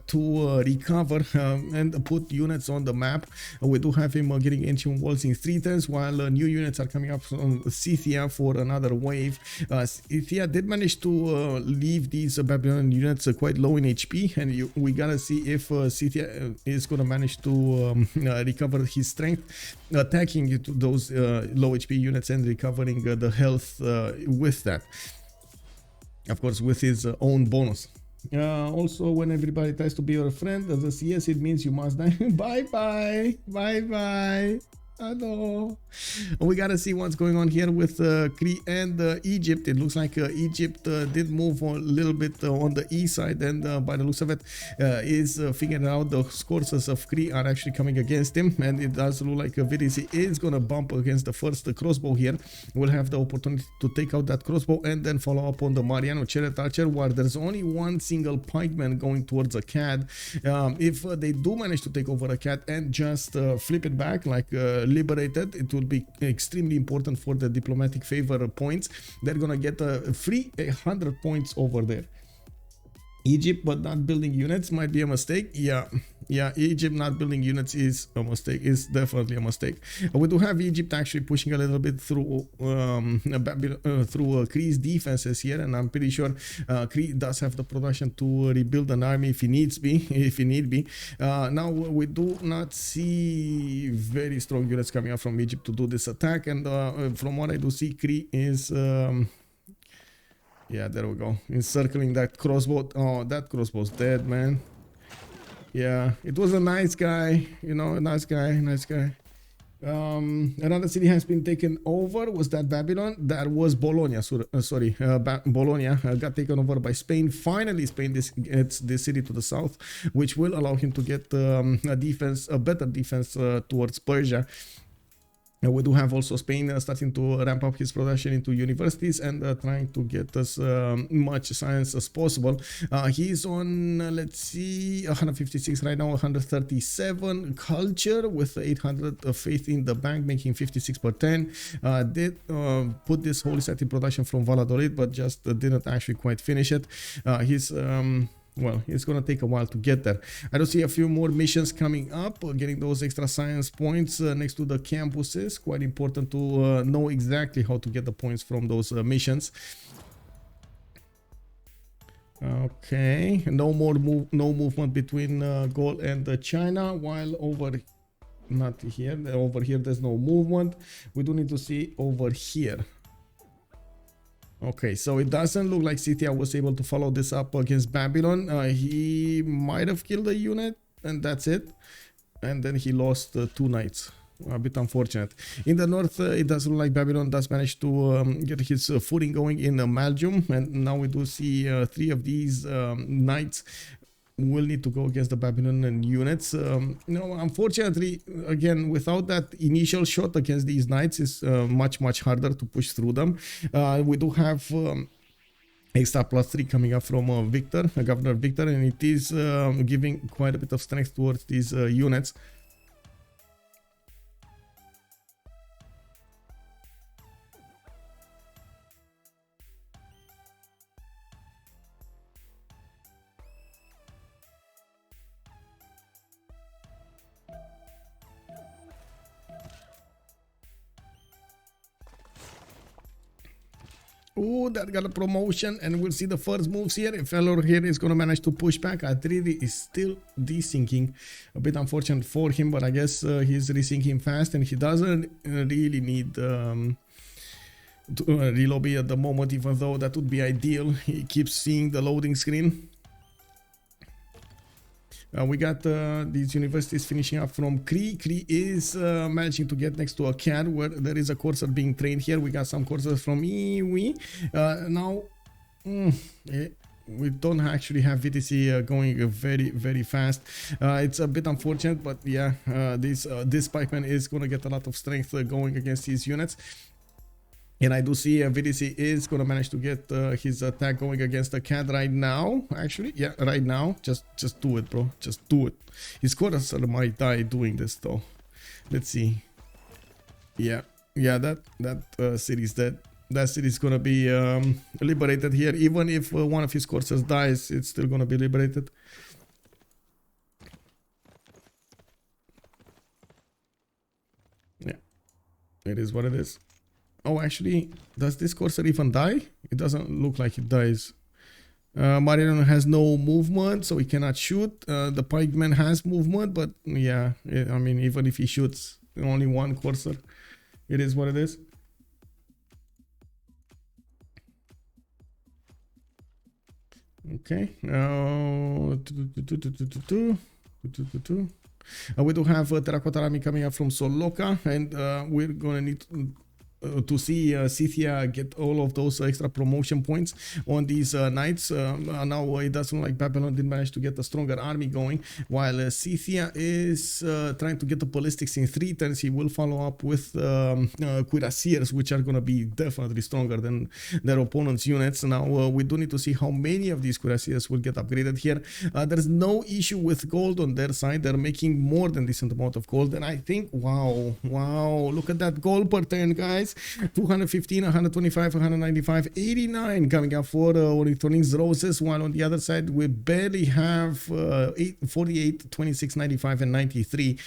to recover and put units on the map. We do have him getting ancient walls in 3 turns, while new units are coming up from Scythia for another wave. Scythia did manage to leave these Babylonian units quite low in HP, and we gotta see if Scythia is gonna manage to recover his strength, attacking those low HP units and recovering the health with that. Of course, with his own bonus. Also, when everybody tries to be your friend as a CS, it means you must die. Bye bye. Bye bye. Hello. We gotta see what's going on here with Cree and Egypt. It looks like Egypt did move a little bit on the east side, and by the looks of it, is figuring out the courses of Cree are actually coming against him, and it does look like Viticy is gonna bump against the first crossbow here. We'll have the opportunity to take out that crossbow and then follow up on the Mariano Chariot Archer, where there's only one single pikeman going towards a CAD. If they do manage to take over a CAD and just flip it back like liberated, it will be extremely important for the diplomatic favor points. They're gonna get a free 100 points over there. Egypt but not building units might be a mistake. Yeah, Egypt not building units is a mistake. It's definitely a mistake. We do have Egypt actually pushing a little bit through Cree's defenses here, and I'm pretty sure Cree does have the production to rebuild an army if he needs be. Now we do not see very strong units coming up from Egypt to do this attack, and from what I do see, Cree is yeah, there we go, encircling that crossbow. Oh, that crossbow's dead, man. Yeah, it was a nice guy, you know, a nice guy. Another city has been taken over. Was that Babylon? That was Bologna. Bologna got taken over by Spain. Finally, Spain gets this city to the south, which will allow him to get a better defense towards Persia. We do have also Spain starting to ramp up his production into universities and trying to get as much science as possible. He's on, let's see, 156 right now, 137 culture with 800 faith in the bank, making 56 per 10. Did put this holy site in production from Valladolid, but just didn't actually quite finish it. Well, it's gonna take a while to get there. I do see a few more missions coming up, getting those extra science points next to the campuses. Quite important to know exactly how to get the points from those missions. Okay, no movement between Gaul and China, while over here there's no movement. We do need to see over here. Okay, so it doesn't look like Scythia was able to follow this up against Babylon. He might have killed a unit, and that's it. And then he lost 2 knights. A bit unfortunate. In the north, it does look like Babylon does manage to get his footing going in Malgium. And now we do see 3 of these knights will need to go against the Babylonian units. Unfortunately, again, without that initial shot against these knights, is much harder to push through them. We do have extra +3 coming up from Governor Victor, and it is giving quite a bit of strength towards these units. Oh, that got a promotion, and we'll see the first moves here. If Elrohir is going to manage to push back, Adrydry is still desyncing. A bit unfortunate for him, but I guess he's resyncing fast, and he doesn't really need to relobby at the moment, even though that would be ideal. He keeps seeing the loading screen. We got these universities finishing up from Cree. Cree is managing to get next to a CAD where there is a courser being trained here. We got some coursers from Iwi. Now, we don't actually have Viticy going very fast. It's a bit unfortunate, but yeah, this pikeman is going to get a lot of strength going against these units. And I do see Viticy is going to manage to get his attack going against the CAD right now. Actually, yeah, right now. Just do it, bro. Just do it. His courser might die doing this, though. Let's see. Yeah, that city's dead. That city's going to be liberated here. Even if one of his coursers dies, it's still going to be liberated. Yeah, it is what it is. Oh, actually, does this courser even die? It doesn't look like it dies. Mariano has no movement, so he cannot shoot. The pikeman has movement, but yeah, I mean, even if he shoots only one courser, it is what it is. Okay. We do have Terracotta Army coming up from Soloka, and we're gonna need to see Scythia get all of those extra promotion points on these knights. Now it doesn't look like Babylon did manage to get a stronger army going, while Scythia is trying to get the ballistics in 3 turns. He will follow up with cuirassiers, which are going to be definitely stronger than their opponent's units. Now we do need to see how many of these cuirassiers will get upgraded here. There's no issue with gold on their side. They're making more than decent amount of gold, and I think, wow, look at that gold per turn, guys. 215, 125, 195, 89 coming up for Ornithorynques Roses, while on the other side we barely have 48, 26, 95, and 93.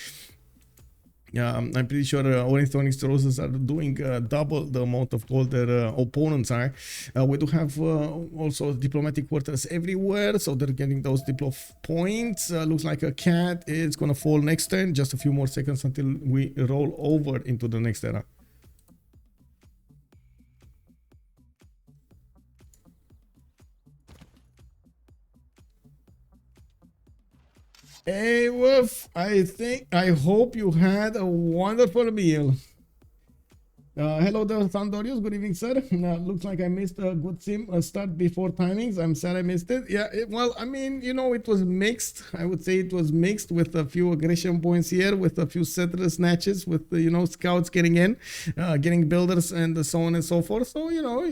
I'm pretty sure Ornithorynques Roses are doing double the amount of gold their opponents are. We do have also diplomatic quarters everywhere, so they're getting those diplo points. Looks like a cat is gonna fall next turn. Just a few more seconds until we roll over into the next era. Hey, Wolf, I hope you had a wonderful meal. Hello there, Sandorius. Good evening, sir. Looks like I missed a good sim start before timings. I'm sad I missed it. Yeah, well, I mean, you know, it was mixed. I would say it was mixed with a few aggression points here, with a few settler snatches, with, you know, scouts getting in, getting builders, and so on and so forth. So, you know,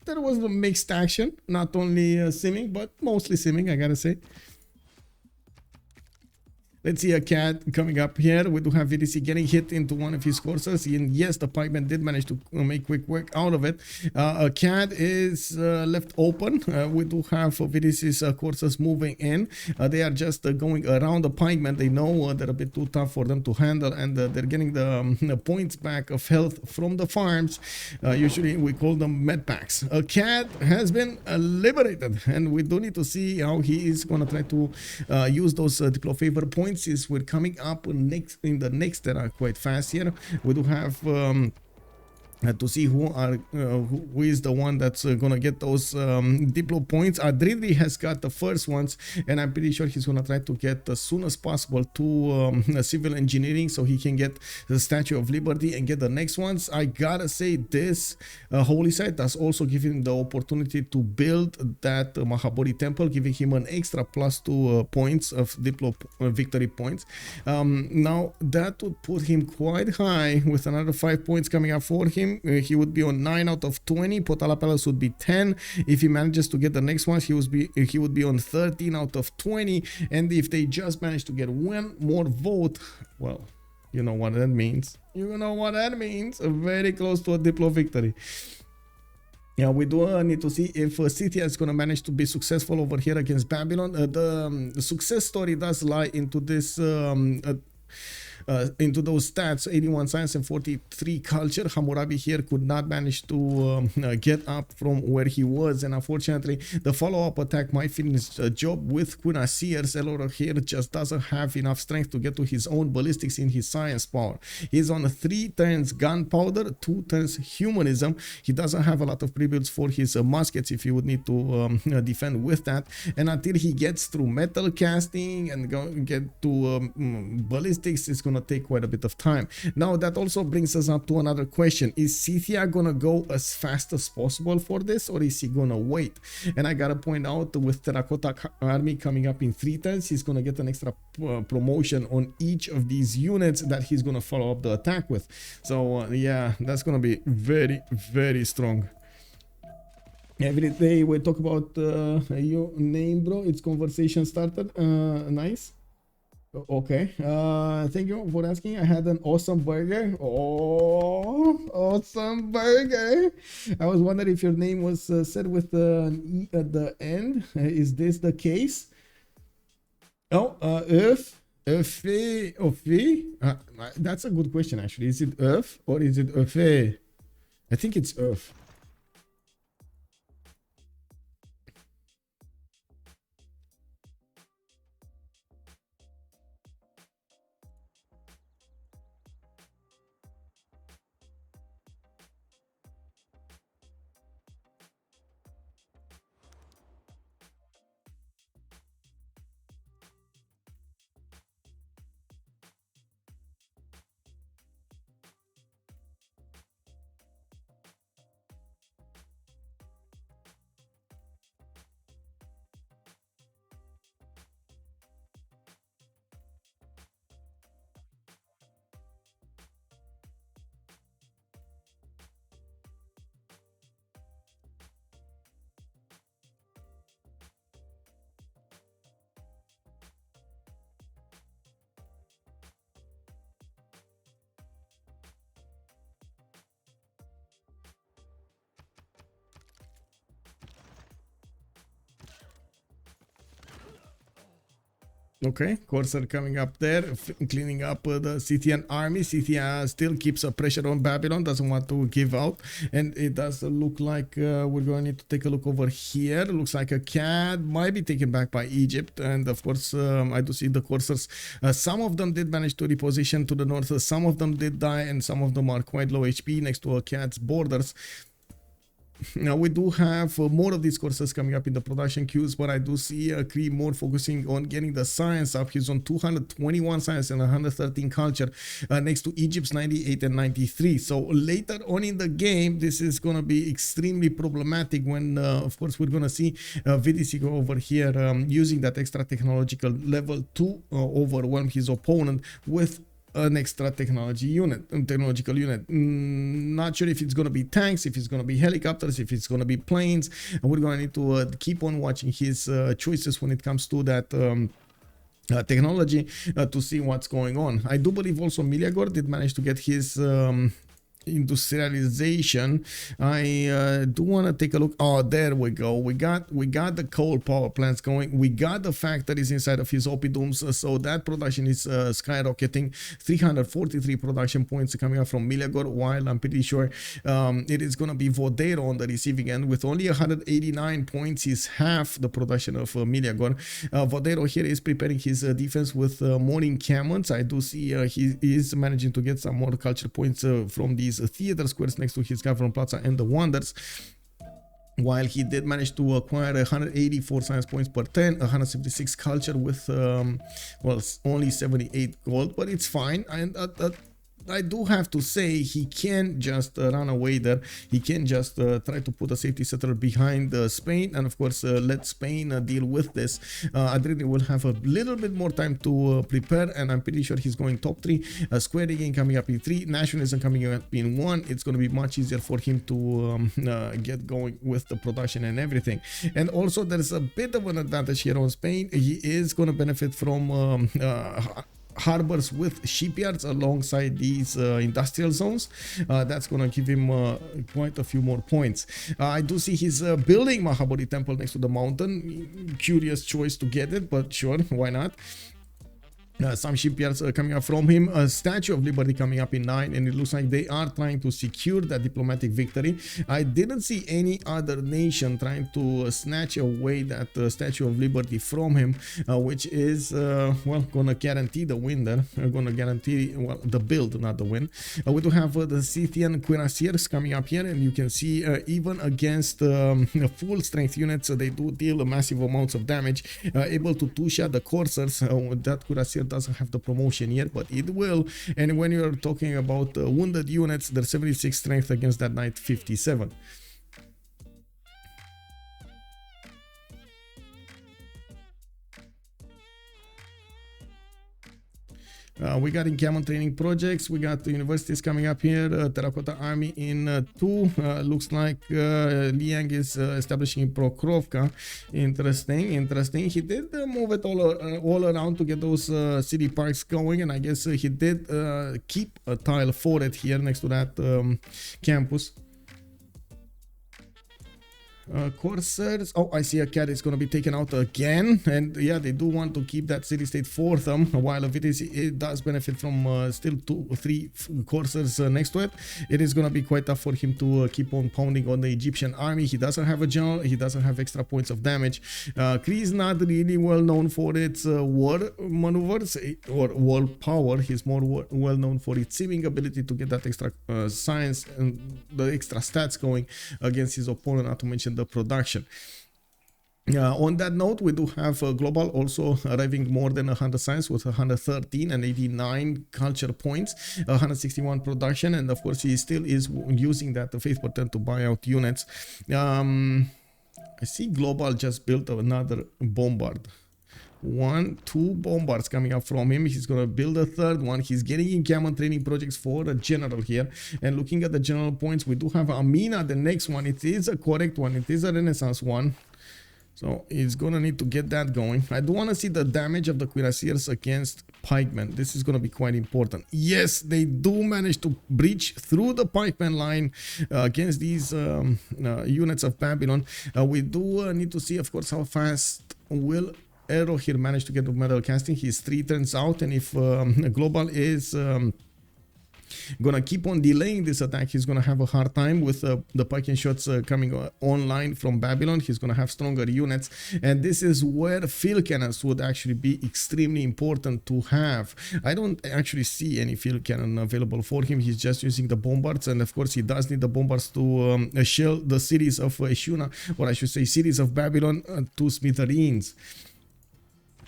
there was a mixed action, not only simming, but mostly simming, I gotta say. Let's see a cat coming up here. We do have Viticy getting hit into one of his coursers. And yes, the pikeman did manage to make quick work out of it. A cat is left open. We do have Viticy's coursers moving in. They are just going around the pikeman. They know they're a bit too tough for them to handle, and they're getting the points back of health from the farms. Usually we call them med packs. A cat has been liberated, and we do need to see how he is going to try to use those diplo favor points. Is we're coming up in the next that are quite fast here. We do have to see who is the one that's gonna get those diplo points. Adrydry has got the first ones, and I'm pretty sure he's gonna try to get as soon as possible to civil engineering, so he can get the Statue of Liberty and get the next ones. I gotta say, this holy site does also give him the opportunity to build that Mahabodhi temple, giving him an extra +2 points of diplo victory points. Now that would put him quite high, with another 5 points coming up for him. He would be on 9 out of 20. Potala Palace would be 10. If he manages to get the next ones, he would be on 13 out of 20. And if they just manage to get one more vote, well, you know what that means. You know what that means. Very close to a diplo victory. Yeah, we do need to see if Scythia is going to manage to be successful over here against Babylon. The success story does lie into this into those stats: 81 science and 43 culture. Hammurabi here could not manage to get up from where he was, and unfortunately the follow-up attack might finish the job with Cuirassiers. Elrohir just doesn't have enough strength to get to his own ballistics in his science power. He's on 3 turns gunpowder, 2 turns humanism. He doesn't have a lot of pre-builds for his muskets if he would need to defend with that, and until he gets through metal casting and get to ballistics, it's gonna take quite a bit of time. Now that also brings us up to another question: is Scythia gonna go as fast as possible for this, or is he gonna wait? And I gotta point out, with Terracotta Army coming up in 3 turns, he's gonna get an extra promotion on each of these units that he's gonna follow up the attack with. So yeah, that's gonna be very, very strong. Every day we talk about your name, bro. It's conversation started. Nice. Okay, thank you for asking. I had an awesome burger. Oh, awesome burger. I was wondering if your name was said with an E at the end. Is this the case? Oh, that's a good question, actually. Is it Earth or is it Earth? I think it's Earth. Okay, Corsair coming up there, cleaning up the Scythian army. Scythia still keeps a pressure on Babylon, doesn't want to give out, and it does look like we're going to need to take a look over here. Looks like a cat might be taken back by Egypt, and of course I do see the Corsairs. Some of them did manage to reposition to the north, some of them did die, and some of them are quite low HP next to a cat's borders. Now we do have more of these courses coming up in the production queues, but I do see Cree more focusing on getting the science up. He's on 221 science and 113 culture, next to Egypt's 98 and 93. So later on in the game, this is going to be extremely problematic when, of course, we're going to see Viticy go over here using that extra technological level to overwhelm his opponent with an extra technological unit. Not sure if it's going to be tanks, if it's going to be helicopters, if it's going to be planes, and we're going to need to keep on watching his choices when it comes to that technology to see what's going on. I do believe also Meleagor did manage to get his industrialization. I do want to take a look. Oh, there we go. We got the coal power plants going. We got the factories inside of his opidums, so that production is skyrocketing. 343 production points coming up from Meleagor, while I'm pretty sure it is going to be Vodairo on the receiving end with only 189 points. He's half the production of Meleagor. Vodairo here is preparing his defense with more encampments. I do see he is managing to get some more culture points from these theater squares next to his government plaza and the wonders, while he did manage to acquire 184 science points per 10, 176 culture with well, only 78 gold, but it's fine. And I do have to say he can just run away there. He can just try to put a safety settler behind Spain, and of course let Spain deal with this. Adrydry will have a little bit more time to prepare, and I'm pretty sure he's going top 3. Square digging coming up in 3, nationalism coming up in 1. It's going to be much easier for him to get going with the production and everything. And also there's a bit of an advantage here on Spain. He is going to benefit from harbors with shipyards alongside these industrial zones. That's gonna give him quite a few more points. I do see he's building Mahabodhi temple next to the mountain. Curious choice to get it, but sure, why not? Some shipyards coming up from him, a Statue of Liberty coming up in 9, and it looks like they are trying to secure that diplomatic victory. I didn't see any other nation trying to snatch away that Statue of Liberty from him, which is well, gonna guarantee the win there. Gonna guarantee, well, the build, not the win. We do have the Scythian cuirassiers coming up here, and you can see even against full strength units, they do deal massive amounts of damage, able to two-shot the coursers. That cuirassier doesn't have the promotion yet, but it will. And when you're talking about wounded units, they're 76 strength against that knight 57. We got encampment training projects. We got the universities coming up here. Terracotta Army in 2. Looks like Liang is establishing Prokrovka. Interesting. He did move it all around to get those city parks going, and I guess he did keep a tile for it here next to that campus. Corsairs. Oh, I see a cat is going to be taken out again, and yeah, they do want to keep that city-state for them, while it does benefit from still 2-3 Corsairs next to it. It is going to be quite tough for him to keep on pounding on the Egyptian army. He doesn't have a general, he doesn't have extra points of damage. Cree is not really well known for its war maneuvers or war power. He's more well known for its sieving ability to get that extra science and the extra stats going against his opponent, not to mention the production. On that note, we do have Glowbal also arriving more than 100 science with 113 and 89 culture points, 161 production, and of course he still is using that faith pattern to buy out units. I see Glowbal just built another bombard. 2 bombards coming up from him. He's gonna build a third one. He's getting encampment training projects for a general here, and looking at the general points, we do have Amina, the next one. It is a correct one, it is a renaissance one, so he's gonna need to get that going. I do want to see the damage of the cuirassiers against pikemen. This is gonna be quite important. Yes, they do manage to breach through the pikeman line against these units of Babylon. We do need to see, of course, how fast will Elrohir managed to get the metal casting. He's 3 turns out, and if Glowbal is Gonna keep on delaying this attack. He's gonna have a hard time with the Pike shots coming online from Babylon. He's gonna have stronger units, and this is where field cannons would actually be extremely important to have. I don't actually see any field cannon available for him. He's just using the bombards, and of course he does need the bombards to shell the cities of Shuna, or I should say cities of Babylon, to smithereens.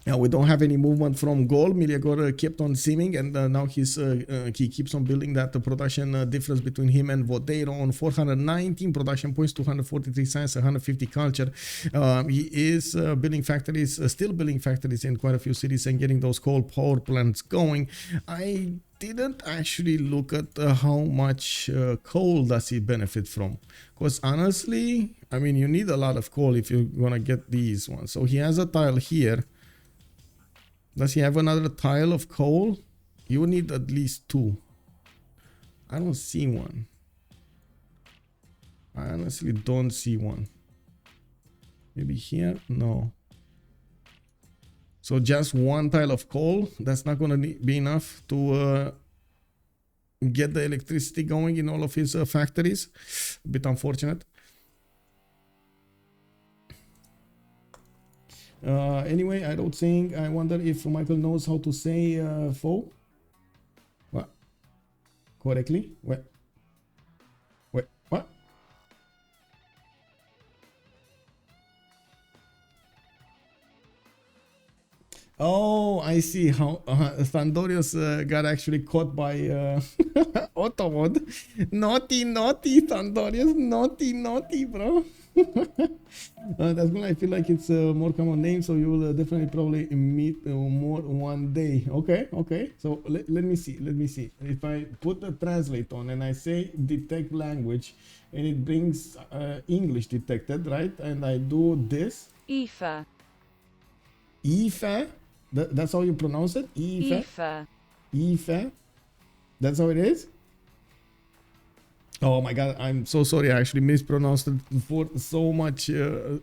Now we don't have any movement from Gaul. Meleagor kept on simming, and now he keeps on building that production difference between him and Vodairo on 419 production points, 243 science, 150 culture. He is building factories, still building factories in quite a few cities and getting those coal power plants going. I didn't actually look at how much coal does he benefit from, because honestly, I mean, you need a lot of coal if you're gonna get these ones. So he has a tile here. Does he have another tile of coal? You would need at least 2. I don't see one. I honestly don't see one. Maybe here? No. So just 1 tile of coal? That's not going to be enough to get the electricity going in all of his factories. A bit unfortunate. Anyway, I wrote saying, I wonder if Michael knows how to say foe. What? Correctly? What? Wait, what? Oh, I see how Thandorius got actually caught by Automod. Naughty, naughty, Thandorius. Naughty, naughty, bro. That's when I feel like it's a more common name, so you will definitely probably meet more one day. Okay, okay. So let me see. Let me see. If I put the translate on and I say detect language, and it brings English detected, right? And I do this. Aoife. Aoife? That's how you pronounce it? Aoife. Aoife? That's how it is? Oh my god, I'm so sorry. I actually mispronounced it for so much in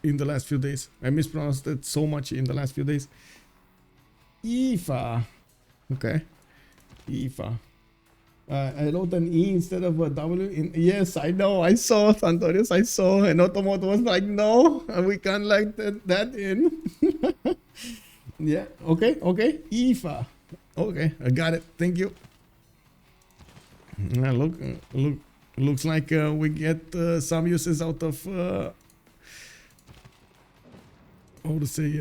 the last few days. I mispronounced it so much in the last few days. Aoife. Okay. Aoife. I wrote an E instead of a W. Yes, I know. I saw, Thandorius. I saw. And Automoto was like, no, we can't like that in. Yeah. Okay. Okay. Aoife. Okay. I got it. Thank you. Looks like we get some uses out of how to say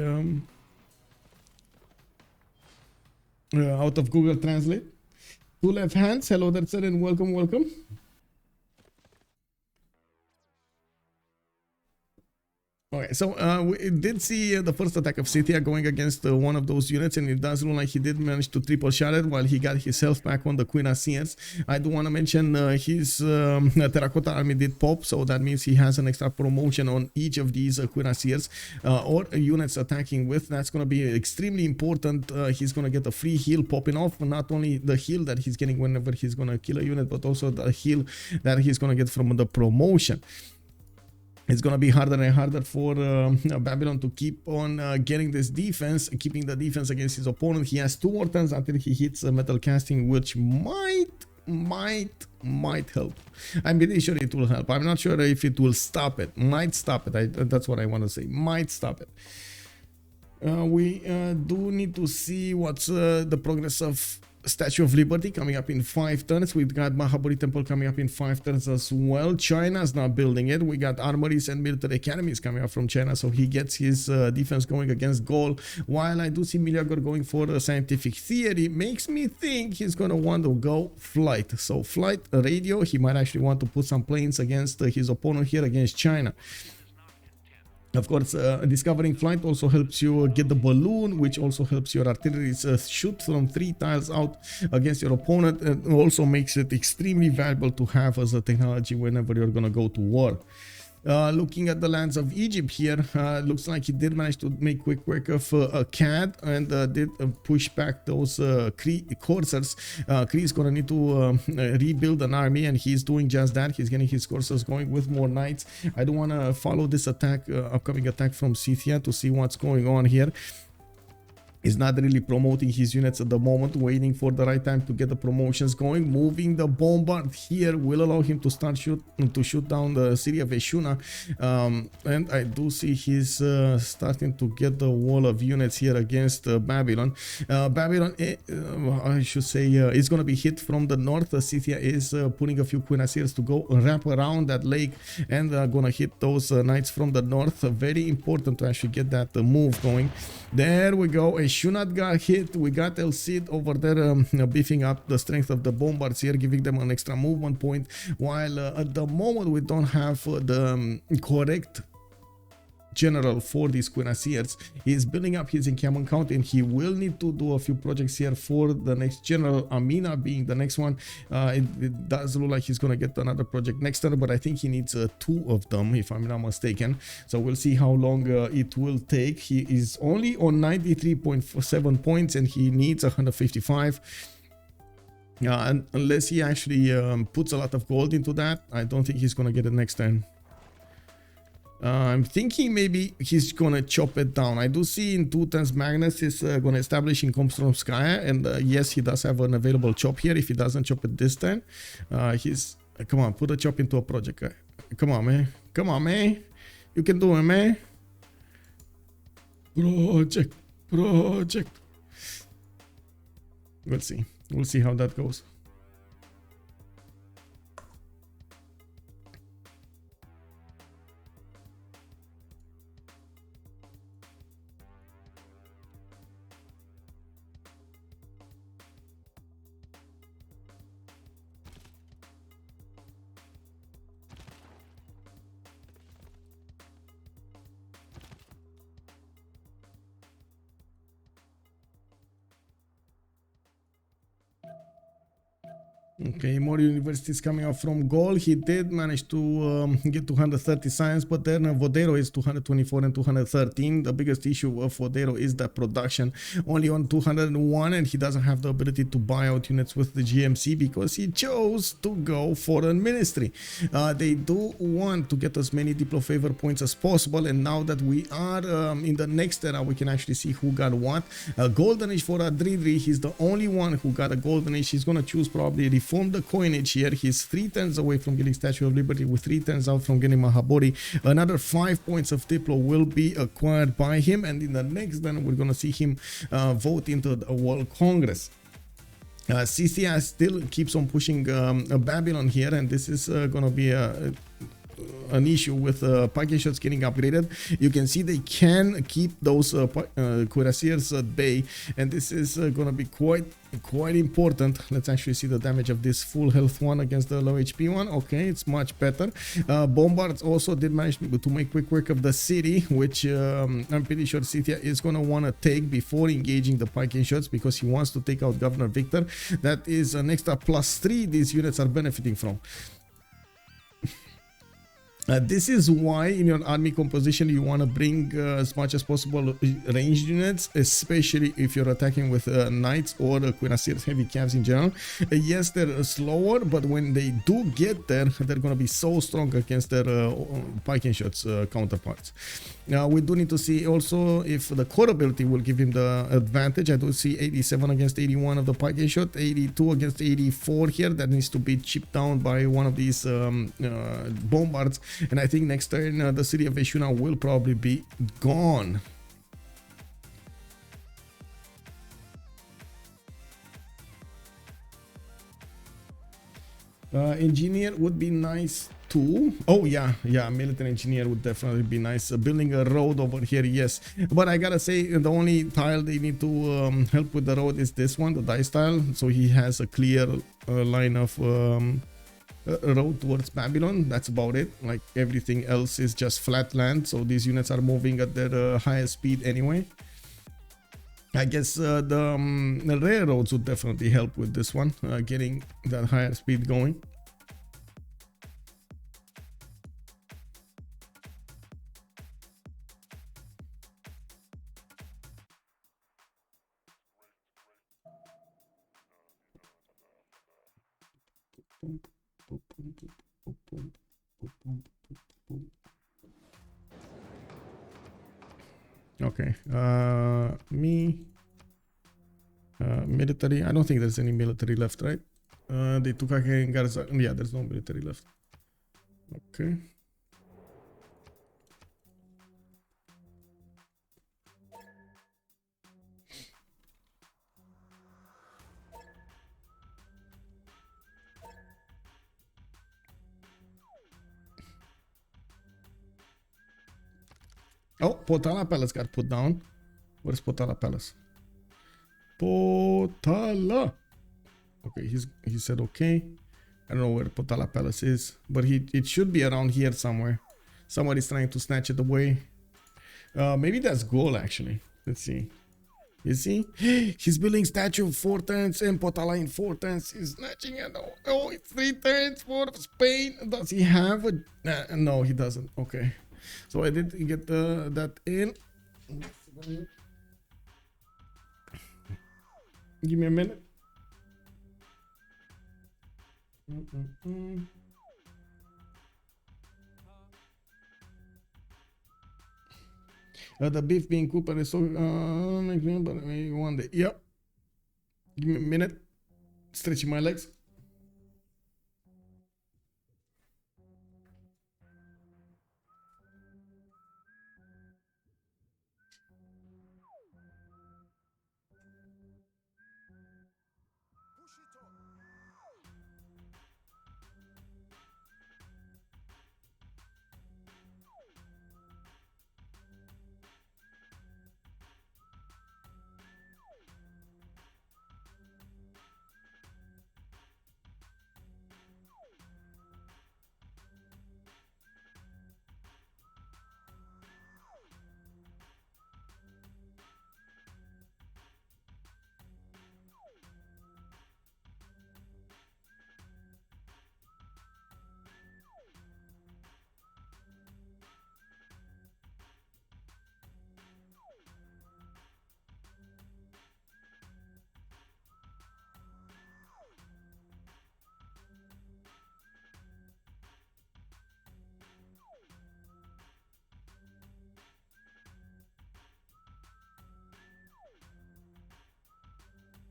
out of Google Translate. 2 left hands. Hello there, sir, and welcome, welcome. Okay, so we did see the first attack of Scythia going against one of those units, and it does look like he did manage to triple shot it while he got his health back on the Cuirassiers. I do want to mention his Terracotta army did pop, so that means he has an extra promotion on each of these Cuirassiers or units attacking with. That's going to be extremely important. He's going to get a free heal popping off, not only the heal that he's getting whenever he's going to kill a unit, but also the heal that he's going to get from the promotion. It's going to be harder and harder for Babylon to keep on getting this defense, keeping the defense against his opponent. He has 2 more turns until he hits metal casting, which might help. I'm pretty sure it will help. I'm not sure if it will stop it. Might stop it. That's what I want to say. Might stop it. We do need to see what's the progress of Statue of Liberty coming up in 5 turns. We've got Mahabodhi Temple coming up in 5 turns as well. China's now building it. We got armories and military academies coming up from China, so he gets his defense going against Gaul. While I do see Meleagor going for a scientific theory, makes me think he's going to want to go flight. So flight, radio, he might actually want to put some planes against his opponent here against China. Of course, discovering flight also helps you get the balloon, which also helps your artillery shoot from 3 tiles out against your opponent, and also makes it extremely valuable to have as a technology whenever you're gonna go to war. Looking at the lands of Egypt here, looks like he did manage to make quick work of Cad and did push back those Cree coursers. Cree is gonna need to rebuild an army, and he's doing just that. He's getting his coursers going with more knights. I do want to follow this attack, upcoming attack from Scythia, to see what's going on here. He's not really promoting his units at the moment, waiting for the right time to get the promotions going. Moving the bombard here will allow him to start shoot down the city of Eshuna. And I do see he's starting to get the wall of units here against Babylon. Babylon, I should say, is going to be hit from the north. Scythia is putting a few cuirassiers to go wrap around that lake and going to hit those knights from the north. Very important to actually get that move going. There we go. Eshunat got hit. We got El Cid over there beefing up the strength of the bombards here, giving them an extra movement point, while at the moment we don't have the correct general for these cuirassiers. He is building up his encampment count, and he will need to do a few projects here for the next general, Amina being the next one. It does look like he's gonna get another project next turn, but I think he needs 2 of them, if I'm not mistaken. So we'll see how long it will take. He is only on 93.7 points and he needs 155. And unless he actually puts a lot of gold into that, I don't think he's gonna get it next turn. I'm thinking maybe he's gonna chop it down. I do see in 2 turns Magnus is gonna establish in Komstromskaya, and yes, he does have an available chop here. If he doesn't chop it this turn, he's come on, put a chop into a project. Come on, man. Come on, man. You can do it, man. Project. We'll see. We'll see how that goes. Okay, more universities coming up from Gaul. He did manage to get 230 science, but then Vodairo is 224 and 213. The biggest issue of Vodairo is that production only on 201, and he doesn't have the ability to buy out units with the GMC because he chose to go foreign ministry. They do want to get as many Diplo favor points as possible, and now that we are in the next era, we can actually see who got what. Golden Age for Adrydry. He's the only one who got a Golden Age. He's gonna choose probably reform the coinage here. He's 3 turns away from getting Statue of Liberty, with 3 turns out from getting Mahabori. Another 5 points of Diplo will be acquired by him, and in the next then we're gonna see him vote into the World Congress. Scythia still keeps on pushing Babylon here, and this is gonna be an issue with package shots getting upgraded. You can see they can keep those cuirassiers at bay, and this is gonna be quite important. Let's actually see the damage of this full health one against the low HP one. Okay, it's much better. Bombards also did manage to make quick work of the city, which I'm pretty sure Scythia is gonna want to take before engaging the pike shots, because he wants to take out Governor Victor. That is an extra +3 these units are benefiting from. This is why in your army composition you want to bring as much as possible ranged units, especially if you're attacking with knights or cuirassiers, heavy calves in general. Yes, they're slower, but when they do get there, they're going to be so strong against their pike shots counterparts. Now we do need to see also if the core ability will give him the advantage. I do see 87 against 81 of the pike shot, 82 against 84 here. That needs to be chipped down by one of these bombards. And I think next turn the city of Eshuna will probably be gone. Engineer would be nice too. Oh yeah, military engineer would definitely be nice. Building a road over here, yes, but I gotta say the only tile they need to help with the road is this one, the dice tile, so he has a clear line of road towards Babylon. That's about it. Like everything else is just flat land, so these units are moving at their highest speed anyway. I guess the railroads would definitely help with this one, getting that higher speed going. Okay, me Military. I don't think there's any military left, right? They took Garza. Yeah, there's no military left. Okay. Oh, Potala Palace got put down. Where's Potala Palace? Potala. Okay, he said okay. I don't know where Potala Palace is, but it should be around here somewhere. Somebody's trying to snatch it away. Maybe that's Gaul actually. Let's see. You see? He's building statue of 4 turns and Potala in 4 turns. He's snatching it. Oh, it's 3 turns for Spain. Does he have a... no, he doesn't. Okay. So I did get that in. Give me a minute. The beef being cooked is so but one day. Yep. Give me a minute. Stretching my legs.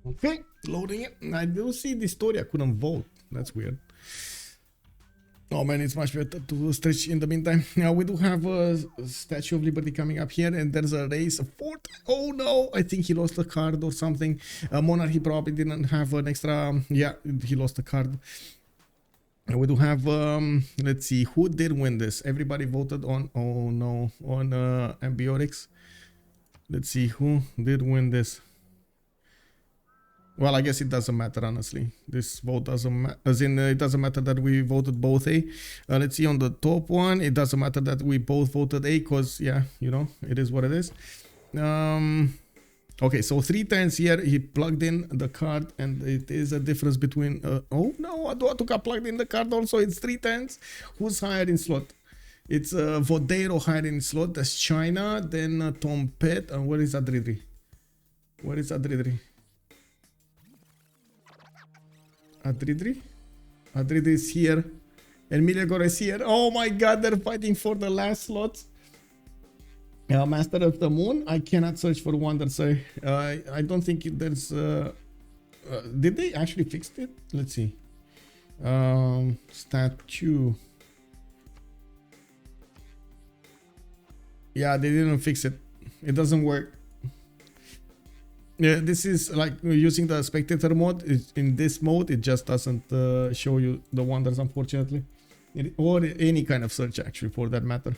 Okay, loading it. I do see the story. I couldn't vote. That's weird. Oh man, it's much better to stretch in the meantime. Now we do have a Statue of Liberty coming up here, and there's a race of 4. Oh no, I think he lost a card or something. Monarchy probably didn't have an extra. Yeah, he lost a card. And we do have, let's see, who did win this? Everybody voted on, oh no, on Ambiotics. Let's see, who did win this? Well, I guess it doesn't matter, honestly. This vote doesn't matter, as in it doesn't matter that we voted both A. Let's see on the top one, it doesn't matter that we both voted A, because, yeah, you know, it is what it is. Okay, so 3 turns here, he plugged in the card, and it is a difference between, oh no, Aduatuka plugged in the card also, it's 3 turns. Who's higher in slot? It's Vodairo higher in slot, that's China, then Tempete, and where is Adrydry? Where is Adrydry? Adrydry? Adrydry is here. And Meleagor is here. Oh my god, they're fighting for the last slots. Master of the Moon. I cannot search for wonders. I don't think there's... did they actually fix it? Let's see. Statue. Yeah, they didn't fix it. It doesn't work. Yeah, this is like using the spectator mode. In this mode, it just doesn't show you the wonders, unfortunately. Or any kind of search, actually, for that matter.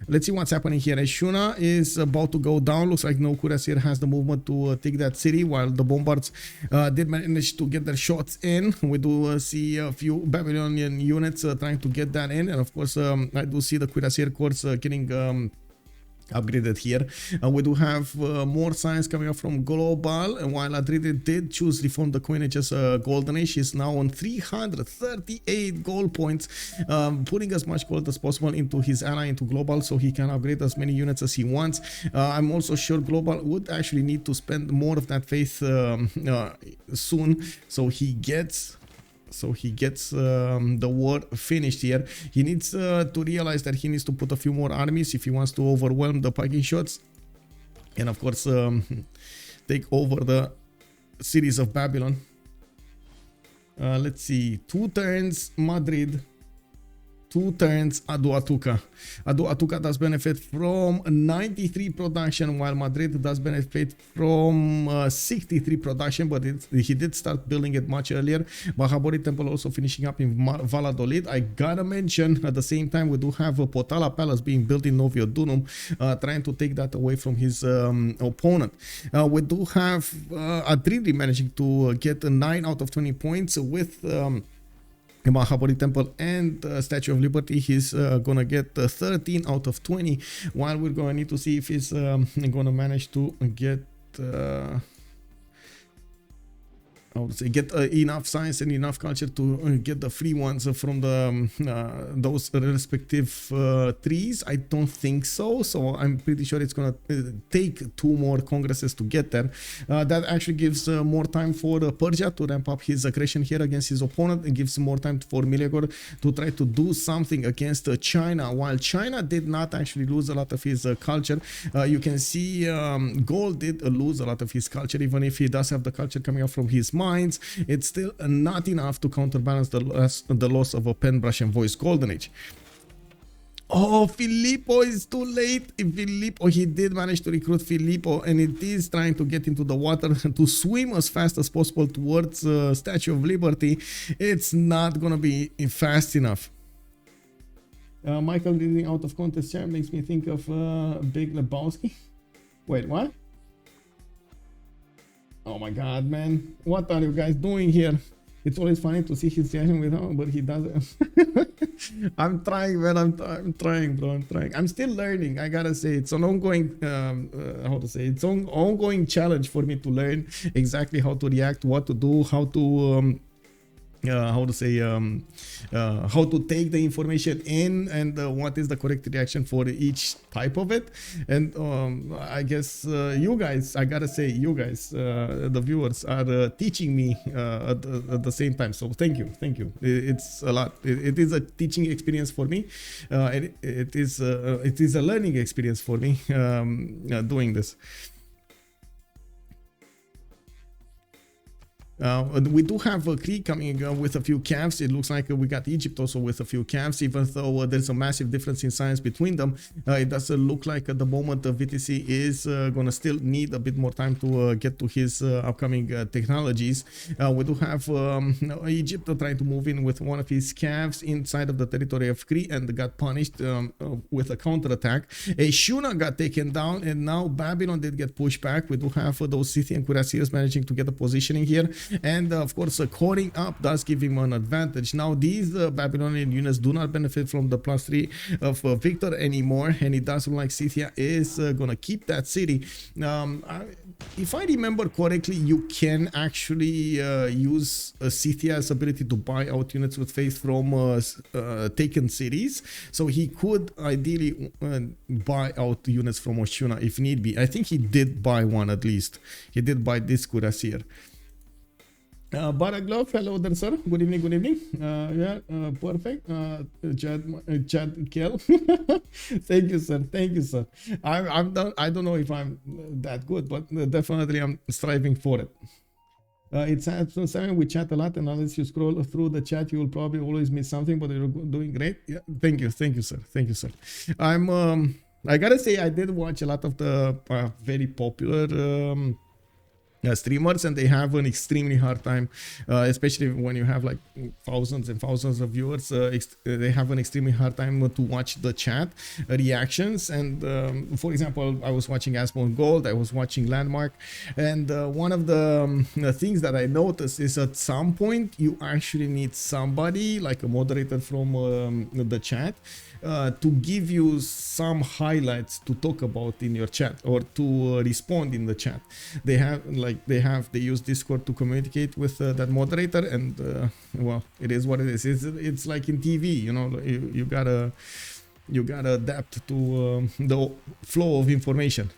Let's see what's happening here. Shuna is about to go down. Looks like no Cuirassier has the movement to take that city, while the Bombards did manage to get their shots in. We do see a few Babylonian units trying to get that in. And of course, I do see the Cuirassier corps getting... upgraded here. We do have more signs coming up from Glowbal, and while Adrydry did choose Reform the Coinage as a golden age, she's now on 338 gold points, putting as much gold as possible into his ally, into Glowbal, so he can upgrade as many units as he wants. I'm also sure Glowbal would actually need to spend more of that faith soon, so he gets the war finished here. He needs to realize that he needs to put a few more armies if he wants to overwhelm the Viking shots, and of course take over the cities of Babylon. Let's see, 2 turns Madrid, 2 turns Adouatuca. Adouatuca does benefit from 93 production, while Madrid does benefit from 63 production, but he did start building it much earlier. Bahabori Temple also finishing up in Valladolid. I gotta mention, at the same time, we do have a Potala Palace being built in Novio Dunum, trying to take that away from his opponent. We do have Adrydry managing to get 9 out of 20 points with Mahabodhi Temple and Statue of Liberty. He's gonna get 13 out of 20, while we're gonna need to see if he's gonna manage to get I would say get enough science and enough culture to get the free ones from the those respective trees. I don't think so, so I'm pretty sure it's gonna take 2 more congresses to get there. That actually gives more time for Persia to ramp up his aggression here against his opponent, and gives more time for Meleagor to try to do something against China. While China did not actually lose a lot of his culture, you can see Gaul did lose a lot of his culture. Even if he does have the culture coming out from his mines, it's still not enough to counterbalance the loss of a pen brush and voice golden age. Oh, Filippo is too late. Filippo, he did manage to recruit Filippo, and it is trying to get into the water to swim as fast as possible towards Statue of Liberty. It's not gonna be fast enough. Michael reading out of contest chat makes me think of Big Lebowski. Wait, what? Oh my god, man. What are you guys doing here? It's always funny to see his reaction with him, but he doesn't. I'm trying, man. I'm trying, bro. I'm trying. I'm still learning. I gotta say, it's an ongoing, how to say, it's an ongoing challenge for me to learn exactly how to react, what to do, how to how to say how to take the information in, and what is the correct reaction for each type of it. And I guess you guys, I gotta say, you guys, the viewers, are teaching me at the same time. So thank you. It's a lot. It is a teaching experience for me. It is a learning experience for me doing this. We do have Cree coming with a few calves. It looks like we got Egypt also with a few calves, even though there's a massive difference in science between them. It doesn't look like at the moment Viticy is gonna still need a bit more time to get to his upcoming technologies. We do have Egypt trying to move in with one of his calves inside of the territory of Cree, and got punished with a counterattack. Shuna got taken down, and now Babylon did get pushed back. We do have those Scythian cuirassiers managing to get a positioning here. And of course, coring up does give him an advantage. Now these Babylonian units do not benefit from the +3 of Victor anymore, and it does look like Scythia is gonna keep that city. If I remember correctly, you can actually use Scythia's ability to buy out units with faith from taken cities, so he could ideally buy out units from Oshuna if need be. I think he did buy one, at least. He did buy this cuirassier. Baraglov, hello there, sir. Good evening, good evening. Yeah, perfect. Chad Kell. Thank you, sir. Thank you, sir. I'm done. I don't know if I'm that good, but definitely I'm striving for it. It's at 7. We chat a lot, and unless you scroll through the chat, you will probably always miss something, but you're doing great. Yeah, thank you, sir. Thank you, sir. I gotta say, I did watch a lot of the very popular streamers, and they have an extremely hard time, especially when you have like thousands and thousands of viewers. They have an extremely hard time to watch the chat reactions. And for example, I was watching Asmon Gold, I was watching Landmark, and one of the things that I noticed is at some point you actually need somebody like a moderator from the chat to give you some highlights to talk about in your chat, or to respond in the chat. They use Discord to communicate with that moderator, and well, it is what it is. It's like in TV, you know, you gotta adapt to the flow of information.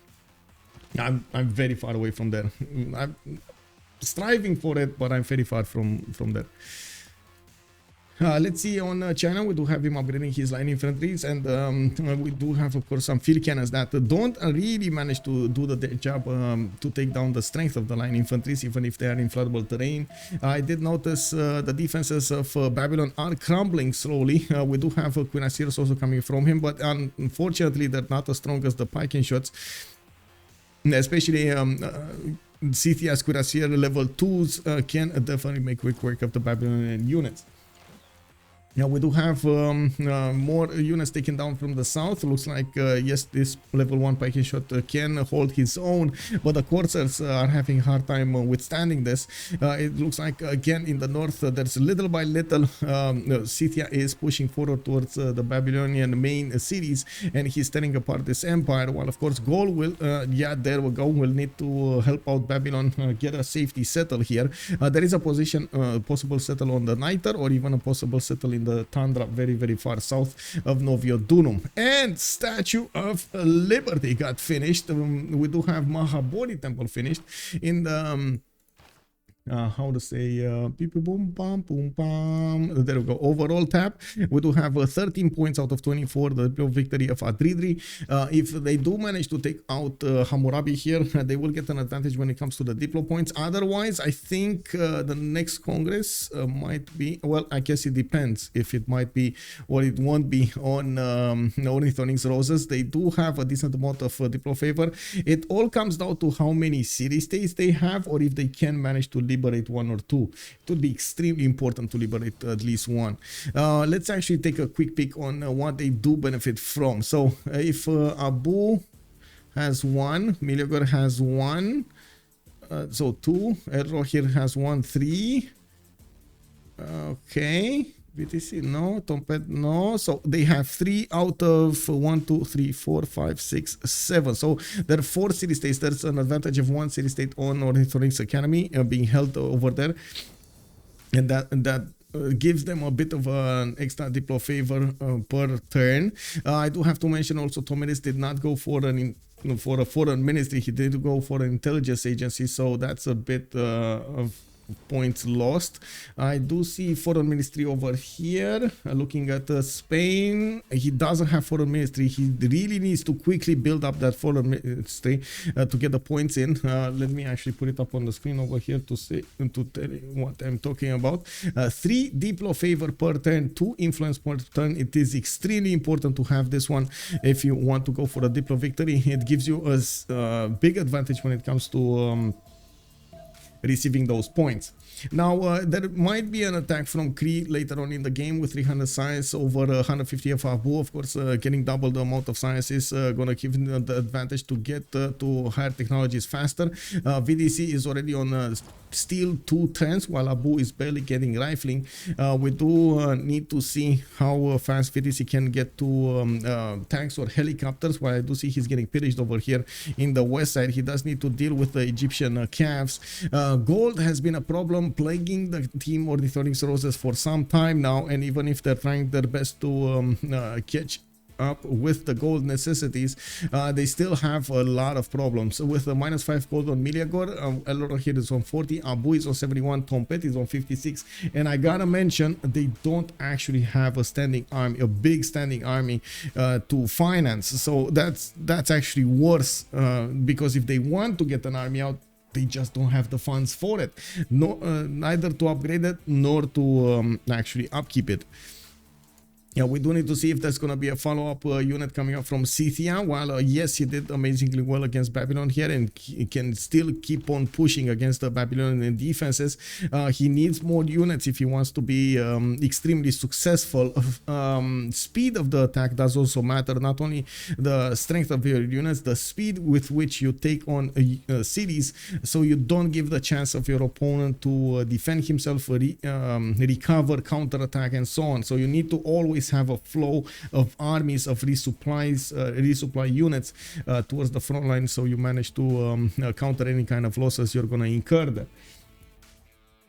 I'm very far away from there. I'm striving for it, but I'm very far from there. Let's see, on China, we do have him upgrading his line infantries, and we do have, of course, some field cannons that don't really manage to do the job to take down the strength of the line infantries, even if they are in floodable terrain. I did notice the defenses of Babylon are crumbling slowly. We do have cuirassiers also coming from him, but unfortunately, they're not as strong as the Piking shots, especially Scythia's cuirassier level 2s can definitely make quick work of the Babylonian units. Now we do have more units taken down from the south. Looks like yes, this level 1 Piking shot can hold his own, but the Corsairs are having a hard time withstanding this. It looks like again in the north there's little by little Scythia is pushing forward towards the Babylonian main cities, and he's tearing apart this empire, while of course Gaul will yeah, there we go, will need to help out Babylon get a safety settle here. There is a position possible settle on the Niter, or even a possible settle in the tundra very far south of Noviodunum. And Statue of Liberty got finished. We do have Mahabodhi Temple finished in the how to say boom bam boom bam. There we go. Overall tab, we do have 13 points out of 24, the victory of Adrydry. If they do manage to take out Hammurabi here, they will get an advantage when it comes to the diplo points. Otherwise, I think the next Congress might be, well, I guess it depends if it might be or it won't be on Ornithorynques Roses. They do have a decent amount of diplo favor. It all comes down to how many city states they have, or if they can manage to liberate one or two. It would be extremely important to liberate at least one. Let's actually take a quick peek on what they do benefit from. So if Abouh has one, Meleagor has one, so two, Elrohir has one, three. Okay, Viticy, no, Tempete, no. So they have 3 out of 1, 2, 3, 4, 5, 6, 7. So there are 4 city states. There's an advantage of 1 city state on Ornithorynques Academy being held over there, and that gives them a bit of an extra diplo favor per turn. I do have to mention also Tomiris did not go for a foreign ministry. He did go for an intelligence agency, so that's a bit of points lost. I do see foreign ministry over here. Looking at Spain, he doesn't have foreign ministry. He really needs to quickly build up that foreign ministry to get the points in. Let me actually put it up on the screen over here to tell you what I'm talking about. 3 diplo favor per turn, 2 influence per turn. It is extremely important to have this one if you want to go for a diplo victory. It gives you a big advantage when it comes to receiving those points. Now there might be an attack from Cree later on in the game with 300 science over 150 of Abouh. Of course, getting double the amount of science is gonna give them the advantage to get to higher technologies faster. VDC is already on steel 2 turns, while Abouh is barely getting rifling. We do need to see how fast VDC can get to tanks or helicopters, while I do see he's getting pillaged over here in the west side. He does need to deal with the Egyptian calves. Gold has been a problem plaguing the team Ornithorynques Roses for some time now, and even if they're trying their best to catch up with the gold necessities, they still have a lot of problems. With the -5 gold on Meleagor, Elrohir is on 40, Abouh is on 71, Tempete is on 56, and I gotta mention they don't actually have a standing army, a big standing army to finance. So that's actually worse, because if they want to get an army out, they just don't have the funds for it, neither to upgrade it nor to actually upkeep it. Yeah, we do need to see if there's going to be a follow-up unit coming up from Scythia. While yes, he did amazingly well against Babylon here, and he can still keep on pushing against the Babylonian defenses. He needs more units if he wants to be extremely successful. Speed of the attack does also matter, not only the strength of your units, the speed with which you take on cities, so you don't give the chance of your opponent to defend himself, recover, counterattack, and so on. So you need to always have a flow of armies of resupply units towards the front line, so you manage to counter any kind of losses you're gonna incur there.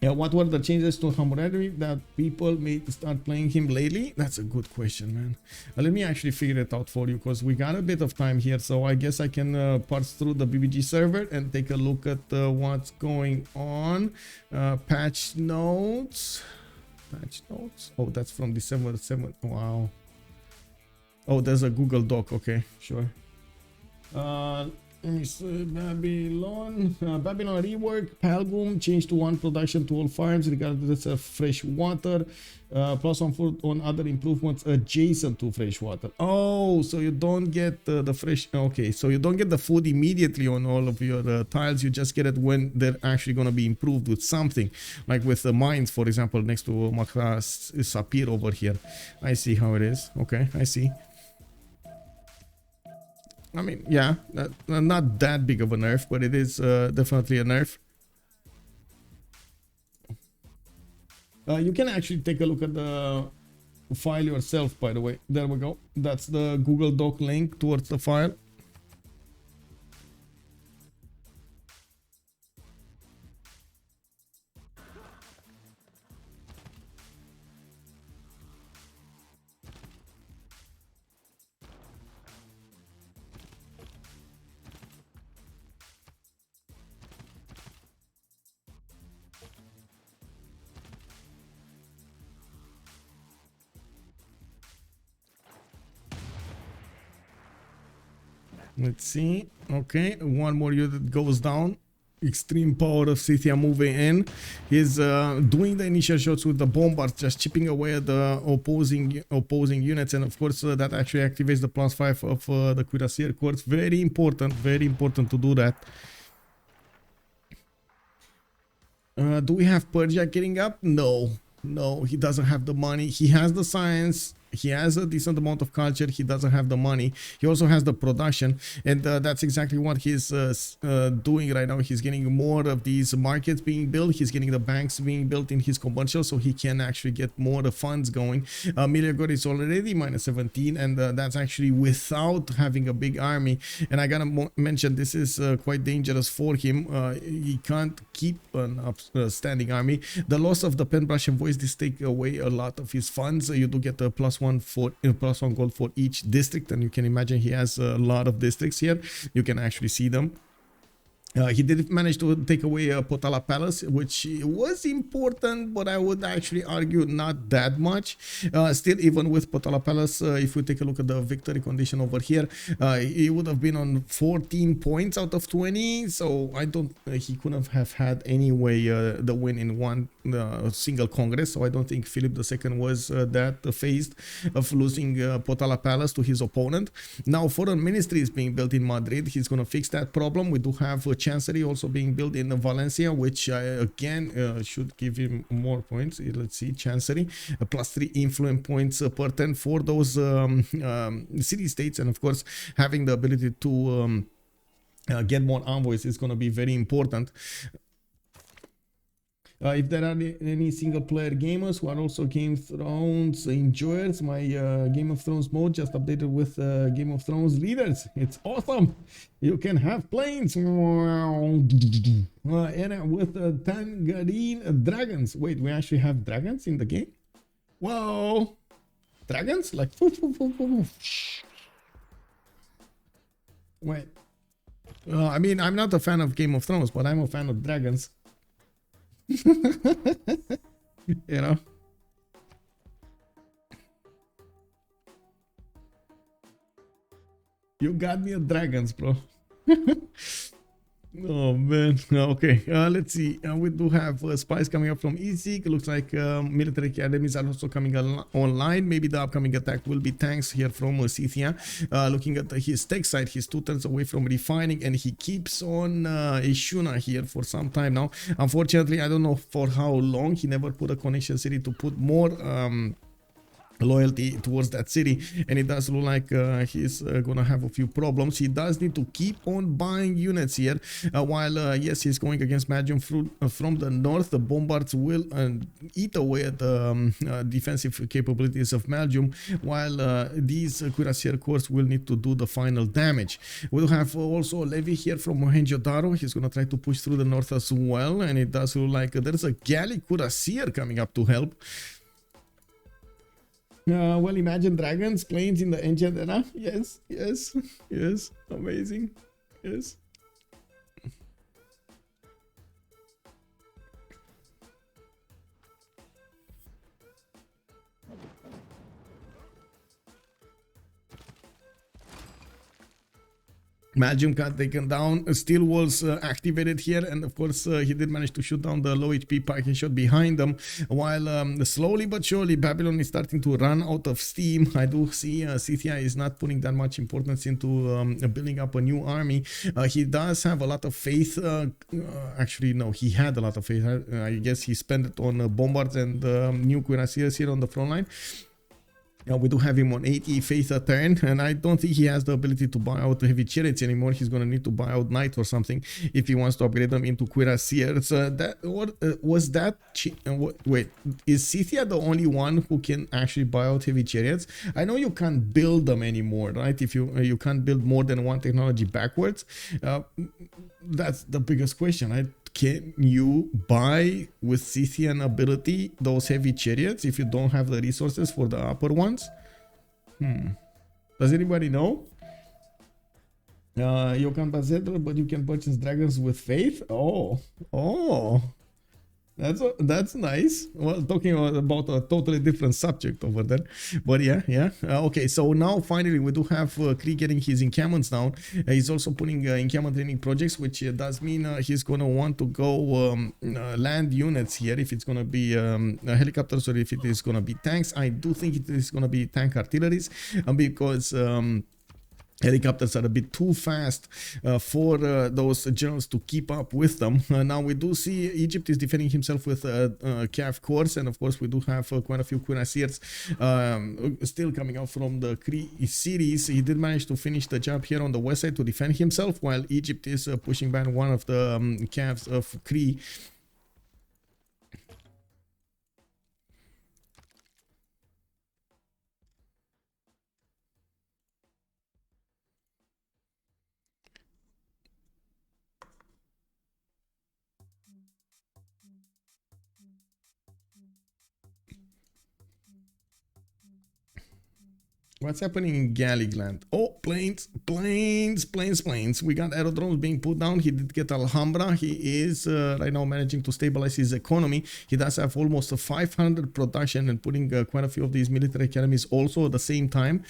Yeah, what were the changes to Hammurabi that people may start playing him lately? That's a good question, man. Let me actually figure it out for you, because we got a bit of time here, so I guess I can parse through the BBG server and take a look at what's going on. Patch notes. Patch notes. Oh, that's from December 7th. Wow. Oh, there's a Google Doc. Okay, sure. Let me see. Babylon rework. Palgum changed to one production to all farms regardless of fresh water. Plus one food on other improvements adjacent to fresh water. Oh, so you don't get the fresh. Okay, so you don't get the food immediately on all of your tiles. You just get it when they're actually going to be improved with something, like with the mines, for example, next to Makra Sapir over here. I see how it is. Okay, I see. I mean, yeah, not that big of a nerf, but it is definitely a nerf. You can actually take a look at the file yourself, by the way. There we go. That's the Google Doc link towards the file. Let's see. Okay, one more unit goes down. Extreme power of Scythia moving in. He's doing the initial shots with the bombards, just chipping away at the opposing units, and of course that actually activates the +5 of the Cuirassier Courts. Very important to do that. Do we have Persia getting up? No, he doesn't have the money. He has the science. He has a decent amount of culture. He doesn't have the money. He also has the production, and that's exactly what he's doing right now. He's getting more of these markets being built. He's getting the banks being built in his commercial, so he can actually get more funds going. Meleagor is already -17, and that's actually without having a big army. And I gotta mention, this is quite dangerous for him. He can't keep an upstanding army. The loss of the Penbrush and Voice, this take away a lot of his funds. You do get a +1 gold for each district, and you can imagine he has a lot of districts here. You can actually see them. He did manage to take away Potala Palace, which was important, but I would actually argue not that much. Still, even with Potala Palace, if we take a look at the victory condition over here, he would have been on 14 points out of 20. So I don't, he couldn't have had anyway the win in one single congress. So I don't think Philip II was that phased of losing Potala Palace to his opponent. Now, foreign ministry is being built in Madrid. He's going to fix that problem. We do have Chancery also being built in Valencia, which again should give him more points. Let's see, Chancery +3 influence points per turn for those city states, and of course having the ability to get more envoys is going to be very important. If there are any single player gamers who are also Game of Thrones enjoyers, my Game of Thrones mode just updated with Game of Thrones leaders. It's awesome. You can have planes and with Tangerine dragons. Wait, we actually have dragons in the game? Whoa, dragons like wait. I mean, I'm not a fan of Game of Thrones, but I'm a fan of dragons. You know, you got me a dragons, bro. Oh man. Okay, let's see. We do have spies coming up from EZEC. Looks like military academies are also coming online. Maybe the upcoming attack will be tanks here from Scythia. Looking at his tech side, he's 2 turns away from refining, and he keeps on Ishuna here for some time now. Unfortunately, I don't know for how long. He never put a connection city to put more loyalty towards that city, and it does look like he's gonna have a few problems. He does need to keep on buying units here, while yes, he's going against Magium from the north. The bombards will eat away at the defensive capabilities of Magium, while these Cuirassier Corps will need to do the final damage. We'll have also a levy here from Mohenjo-Daro. He's gonna try to push through the north as well, and it does look like there's a Gallic Cuirassier coming up to help. Well, imagine dragons, planes in the ancient era. Yes, yes, yes. Amazing. Yes. Magium got taken down, steel walls activated here, and of course he did manage to shoot down the low HP parking shot behind them, while slowly but surely Babylon is starting to run out of steam. I do see Scythia is not putting that much importance into building up a new army. He does have a lot of faith, actually no, he had a lot of faith. I guess he spent it on bombards and new cuirassiers here on the front line. We do have him on 80 faith a turn, and I don't think he has the ability to buy out heavy chariots anymore. He's going to need to buy out knight or something if he wants to upgrade them into cuirassiers. Wait, is Scythia the only one who can actually buy out heavy chariots? I know you can't build them anymore, right? If you can't build more than one technology backwards, that's the biggest question, right? Can you buy with Scythian ability those heavy chariots if you don't have the resources for the upper ones? Does anybody know? You can buy Zedler, but you can purchase dragons with faith. Oh, that's nice. Well, talking about a totally different subject over there, but yeah. Okay, so now finally we do have Cree getting his encampments down. He's also putting encampment training projects, which does mean he's gonna want to go land units here, if it's gonna be helicopters or if it is gonna be tanks. I do think it is gonna be tank artilleries, because helicopters are a bit too fast for those generals to keep up with them. Now we do see Egypt is defending himself with Cav Corps, and of course we do have quite a few cuirassiers still coming out from the Cree series. He did manage to finish the job here on the west side to defend himself, while Egypt is pushing back one of the Cavs of Cree. What's happening in Galligland? Oh, planes. We got aerodromes being put down. He did get Alhambra. He is right now managing to stabilize his economy. He does have almost 500 production and putting quite a few of these military academies also at the same time.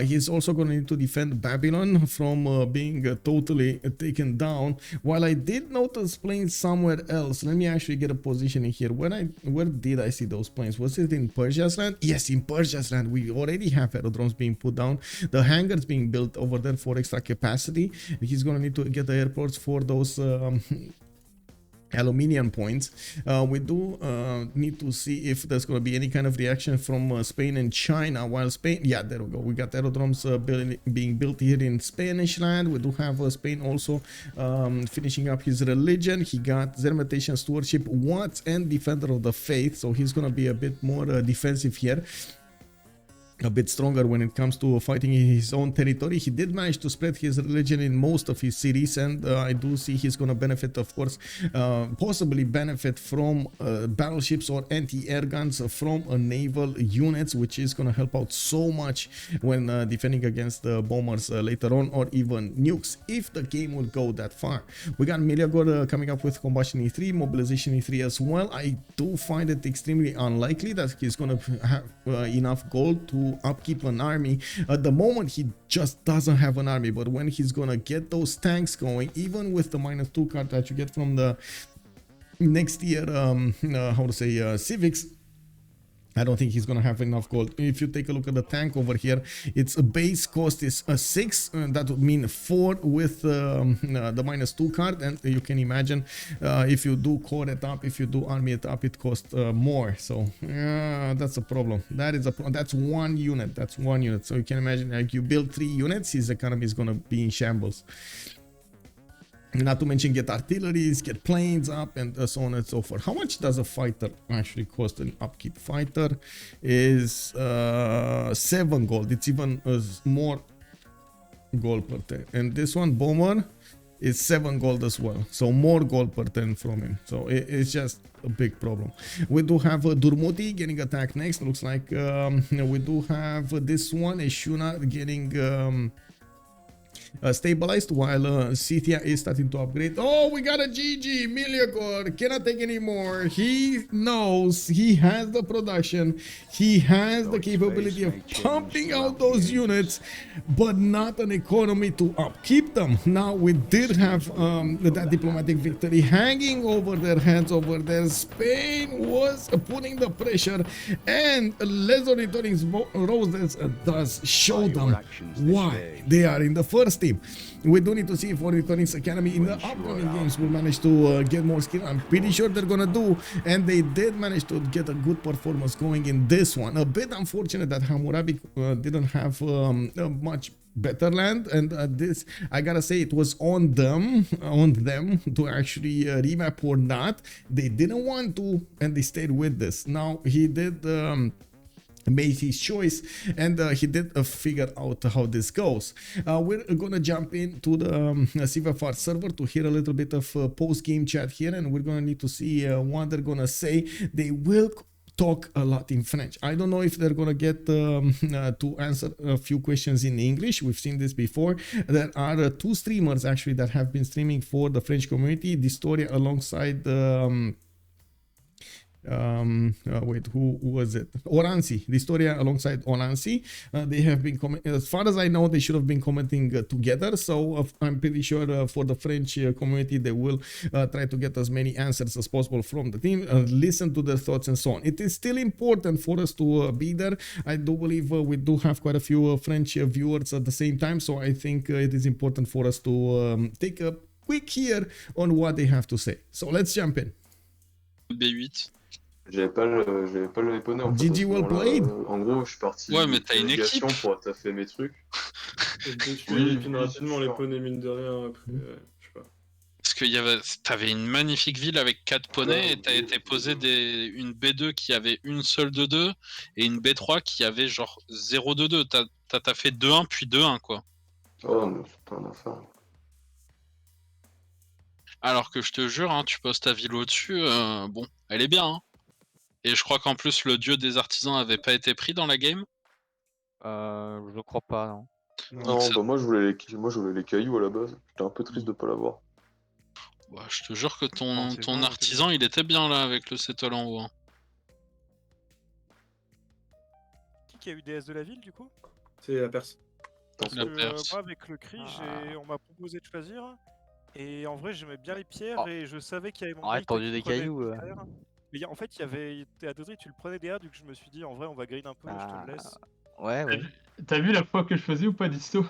He's also going to need to defend Babylon from being totally taken down. While I did notice planes somewhere else, let me actually get a position in here. Where did I see those planes? Was it in Persia's land? Yes, in Persia's land. We already have aerodromes being put down, the hangars being built over there for extra capacity. He's gonna need to get the airports for those aluminium points. We do need to see if there's going to be any kind of reaction from Spain and China. While Spain, yeah, there we go, we got aerodromes being built here in Spanish land. We do have Spain also finishing up his religion. He got Zermatation, Stewardship, Watts, and Defender of the Faith, so he's going to be a bit more defensive here, a bit stronger when it comes to fighting in his own territory. He did manage to spread his religion in most of his cities, and I do see he's going to benefit, of course, possibly benefit from battleships or anti-air guns from naval units, which is going to help out so much when defending against the bombers later on, or even nukes, if the game will go that far. We got Meleagor coming up with Combustion E3, Mobilization E3 as well. I do find it extremely unlikely that he's going to have enough gold to upkeep an army. At the moment he just doesn't have an army, but when he's gonna get those tanks going, even with the -2 card that you get from the next year civics, I don't think he's gonna have enough gold. If you take a look at the tank over here, its base cost is a 6, that would mean 4 with the -2 card, and you can imagine if you do core it up, if you do army it up, it costs more. So that's a problem. That's one unit. So you can imagine, like, you build 3 units, his economy is gonna be in shambles. Not to mention get artilleries, get planes up, and so on and so forth. How much does a fighter actually cost? An upkeep fighter is 7 gold. It's even more gold per turn. And this one, bomber, is 7 gold as well. So more gold per turn from him. So it's just a big problem. We do have Durmuti getting attacked next. Looks like we do have this one, Eshuna, getting stabilized, while Scythia is starting to upgrade. Oh, we got a GG. Meleagor cannot take anymore. He knows he has the production, he has the capability of pumping out those units, but not an economy to upkeep them. Now we did have that diplomatic victory hanging over their heads over there. Spain was putting the pressure, and Les Ornithorynques Roses does show them why they are in the first team. We do need to see if Ornithorynques Academy in the upcoming games will manage to get more skill. I'm pretty sure they're gonna do, and they did manage to get a good performance going in this one. A bit unfortunate that Hammurabi didn't have much better land, and this, I gotta say, it was on them to actually remap or not. They didn't want to, and they stayed with this. Now he did made his choice, and he did figure out how this goes. We're gonna jump into the CivFR server to hear a little bit of post-game chat here, and we're gonna need to see what they're gonna say. They will talk a lot in French. I don't know if they're gonna get to answer a few questions in English. We've seen this before. There are two streamers actually that have been streaming for the French community, Distoria alongside wait, who was it? Oransi, the Historia alongside Oransi. They have been as far as I know, they should have been commenting together. So I'm pretty sure for the French community, they will try to get as many answers as possible from the team, listen to their thoughts and so on. It is still important for us to be there. I do believe we do have quite a few French viewers at the same time, so I think it is important for us to take a quick hear on what they have to say. So let's jump in. B8. J'avais pas le poney en fait. GG well played. En gros, je suis parti Ouais, mais t'as une équipe pour taffer mes trucs. Je épine rapidement les poneys, mine de rien. Après, je sais pas. Parce que t'avais une magnifique ville avec 4 poneys et t'as été posé une B2 qui avait une seule 2-2 et une B3 qui avait genre 0 2-2. T'as fait 2-1 puis 2-1 quoi. Oh, mais c'est pas un affaire. Alors que je te jure, hein, tu poses ta ville au-dessus, bon, elle est bien. Hein. Et je crois qu'en plus, le dieu des artisans avait pas été pris dans la game. Je crois pas, non. Non, bah moi je voulais les cailloux à la base. J'étais un peu triste de pas l'avoir. Bah, je te jure que ton artisan, il était bien là avec le settle en haut. Hein. Qui a eu DS de la ville du coup? C'est la Perse. Parce La que Perse. moi avec le Cree, on m'a proposé de choisir. Et en vrai j'aimais bien les pierres et je savais qu'il y avait mon Arrête, tendu des cailloux. Mais en fait il y avait Adrydry, tu le prenais derrière, donc je me suis dit en vrai on va green un peu, je te le laisse. Ouais. T'as vu la fois que je faisais ou pas Disto?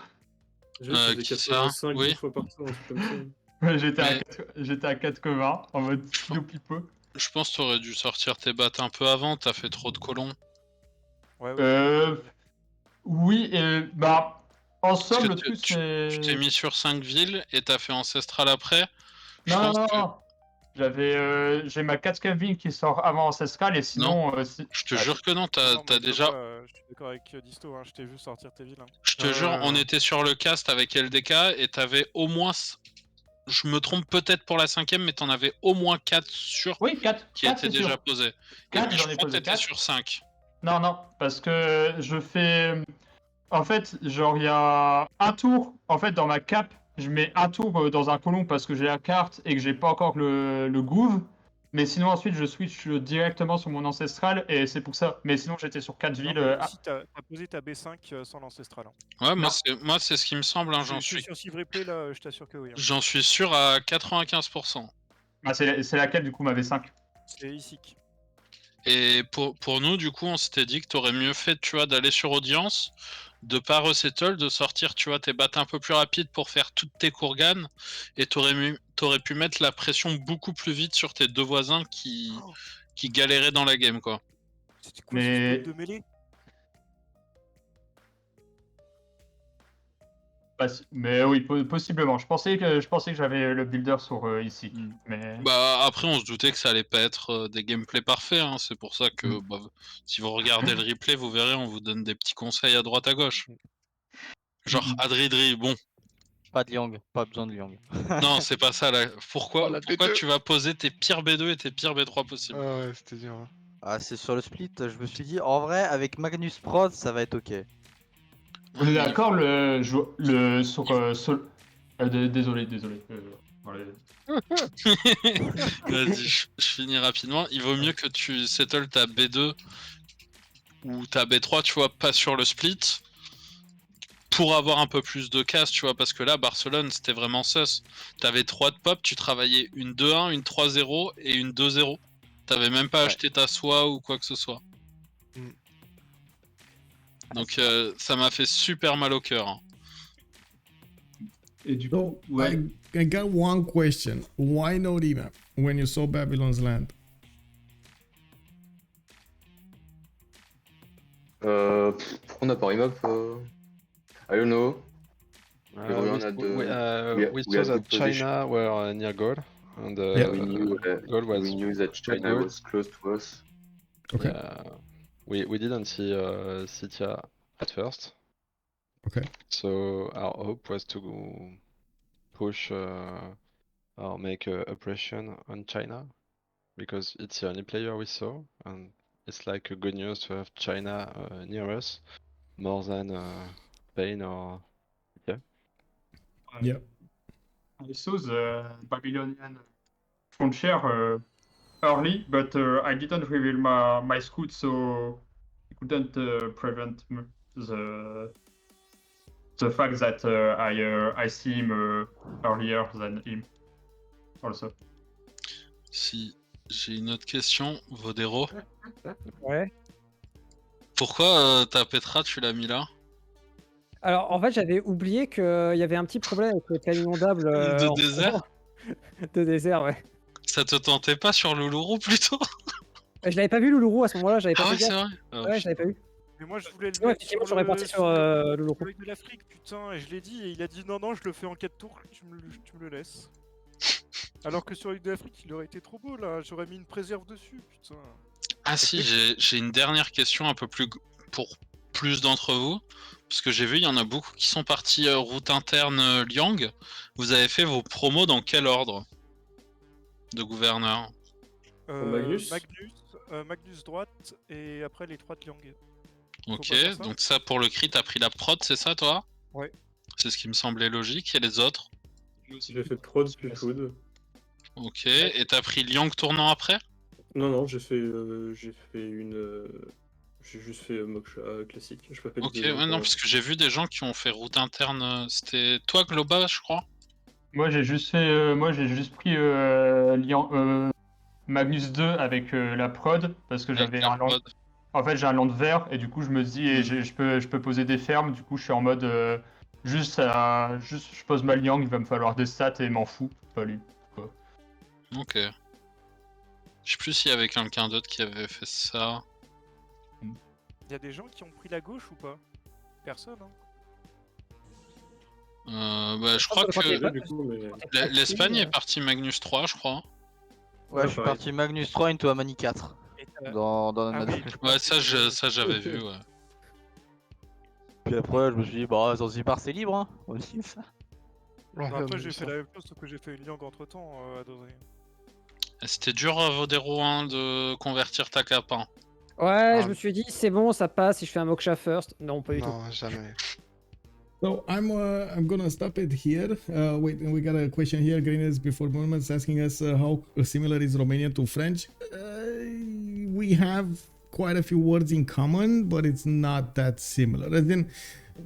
Je faisais 85 oui. fois par tour, un truc comme ça. Ouais, j'étais à 80 en mode slow people. Je pense que t'aurais dû sortir tes battes un peu avant, t'as fait trop de colons. Ouais. Oui, bah en somme le truc c'est... Tu t'es mis sur 5 villes et t'as fait ancestral après. Non. J'ai ma 4ème ville qui sort avant Ancestral et sinon... je te jure que non, t'as déjà... je suis d'accord avec Disto, hein, je t'ai vu sortir tes villes. Hein. Je te jure, on était sur le cast avec LDK et t'avais au moins... Je me trompe peut-être pour la 5ème, mais t'en avais au moins 4 sûrs qui étaient déjà posés. 4, et j'en ai posé 4. sur 5. Non, parce que je fais... En fait, genre il y a un tour, en fait dans ma cape, je mets un tour dans un colon parce que j'ai la carte et que j'ai pas encore le gouv. Mais sinon ensuite je switch directement sur mon ancestral et c'est pour ça. Mais sinon j'étais sur 4 villes. Si t'as posé ta B5 sans l'ancestral. Hein. Ouais, moi c'est ce qui me semble, hein, j'en suis... Sur CivReplay là, je t'assure que oui. Hein. J'en suis sûr à 95%. Bah, c'est laquelle du coup ma V5? C'est ici. Et pour nous, du coup, on s'était dit que t'aurais mieux fait, tu vois, d'aller sur audience, de pas resettle, de sortir, tu vois, tes battes un peu plus rapides pour faire toutes tes courganes, et t'aurais pu mettre la pression beaucoup plus vite sur tes deux voisins qui galéraient dans la game, quoi. C'était quoi ce spot de mêlée? Mais oui, possiblement. Je pensais que j'avais le builder sur ici. Mais... Bah après, on se doutait que ça allait pas être des gameplays parfaits. Hein. C'est pour ça que si vous regardez le replay, vous verrez, on vous donne des petits conseils à droite à gauche. Genre Adrydry, bon. Pas de Liang, pas besoin de Liang. Non, c'est pas ça là. Pourquoi tu vas poser tes pires B2 et tes pires B3 possibles? Ah ouais, c'était dur. Hein. Ah, c'est sur le split, je me suis dit, en vrai, avec Magnus Prod, ça va être ok. On est d'accord, désolé. Voilà. Vas-y, je finis rapidement. Il vaut mieux que tu settle ta B2 ou ta B3, tu vois, pas sur le split, pour avoir un peu plus de casse, tu vois, parce que là, Barcelone, c'était vraiment sus. T'avais 3 de pop, tu travaillais une 2-1, une 3-0 et une 2-0. T'avais même pas acheté ta soie ou quoi que ce soit. Donc ça m'a fait super mal au cœur. Hein. Et du So coup, ouais. I got one question. Why no remap when you saw Babylon's land? Pourquoi on n'a pas remap I don't know. We saw that China were near Gaul, and we knew that China was close to us. Okay. We didn't see Scythia at first. Okay. So our hope was to push or make a pressure on China, because it's the only player we saw, and it's like a good news to have China near us more than Spain or Yeah. I saw the Babylonian frontier early, but I didn't reveal my scout, so I couldn't prevent the fact that I see him earlier than him. Also. Si j'ai une autre question, Vodairo. Ouais. Pourquoi ta Petra, tu l'as mis là? Alors, en fait, j'avais oublié qu'il y avait un petit problème avec le plan inondable. De désert? De désert, ouais. Ça te tentait pas sur Loulourou plutôt? Je l'avais pas vu, Loulourou, à ce moment-là, j'avais pas Ah fait ouais, c'est gaffe. vrai? Ah, Ouais, je l'avais pas vu. Mais moi je voulais le Ouais, mettre effectivement, sur j'aurais parti sur Loulourou. de l'Afrique, putain, et je l'ai dit, et il a dit non, je le fais en 4 tours, tu me le laisses. Alors que sur l'île de l'Afrique, il aurait été trop beau là, j'aurais mis une préserve dessus, putain. Ah si, j'ai une dernière question un peu plus pour plus d'entre vous. Parce que j'ai vu, il y en a beaucoup qui sont partis route interne Liang. Vous avez fait vos promos dans quel ordre de gouverneur? Magnus Magnus droite, et après les 3 de Liang. Ok, donc ça pour le crit, t'as pris la prod, c'est ça toi? Ouais. C'est ce qui me semblait logique, et les autres? J'ai fait prod puis food. Ok, et t'as pris Liang tournant après? Non, j'ai fait une... J'ai juste fait Moksha classique. Je peux pas Ok, ouais, non, parce que j'ai vu des gens qui ont fait route interne. C'était toi, Glowbal, je crois? Moi, j'ai juste pris Magnus 2 avec la prod, parce que j'avais un land. En fait, j'ai un land vert, et du coup, je me dis, je peux poser des fermes. Du coup, je suis en mode juste, je pose ma Liang, il va me falloir des stats et m'en fous. Pas lui. Quoi. Ok. Je sais plus s'il y avait quelqu'un d'autre qui avait fait ça. Il y a des gens qui ont pris la gauche ou pas? Personne, hein. Bah, je crois que l'Espagne est partie Magnus 3, je crois. Ouais, je suis parti Magnus 3 into Amani 4. Dans notre match. Ouais, ça j'avais vu, ouais. Puis après, je me suis dit, bah, Zanzibar c'est libre, hein. On dit ça. Après, j'ai fait la même chose, sauf que j'ai fait une Liang entre temps à Adrydry. C'était dur, Vodairo, hein, de convertir ta cape. Hein. Ouais, je me suis dit, c'est bon, ça passe si je fais un Moksha first. Non, pas du tout. Non, jamais. So I'm gonna stop it here. Wait, we got a question here. Greeners before moments asking us how similar is Romanian to French. We have quite a few words in common, but it's not that similar. And then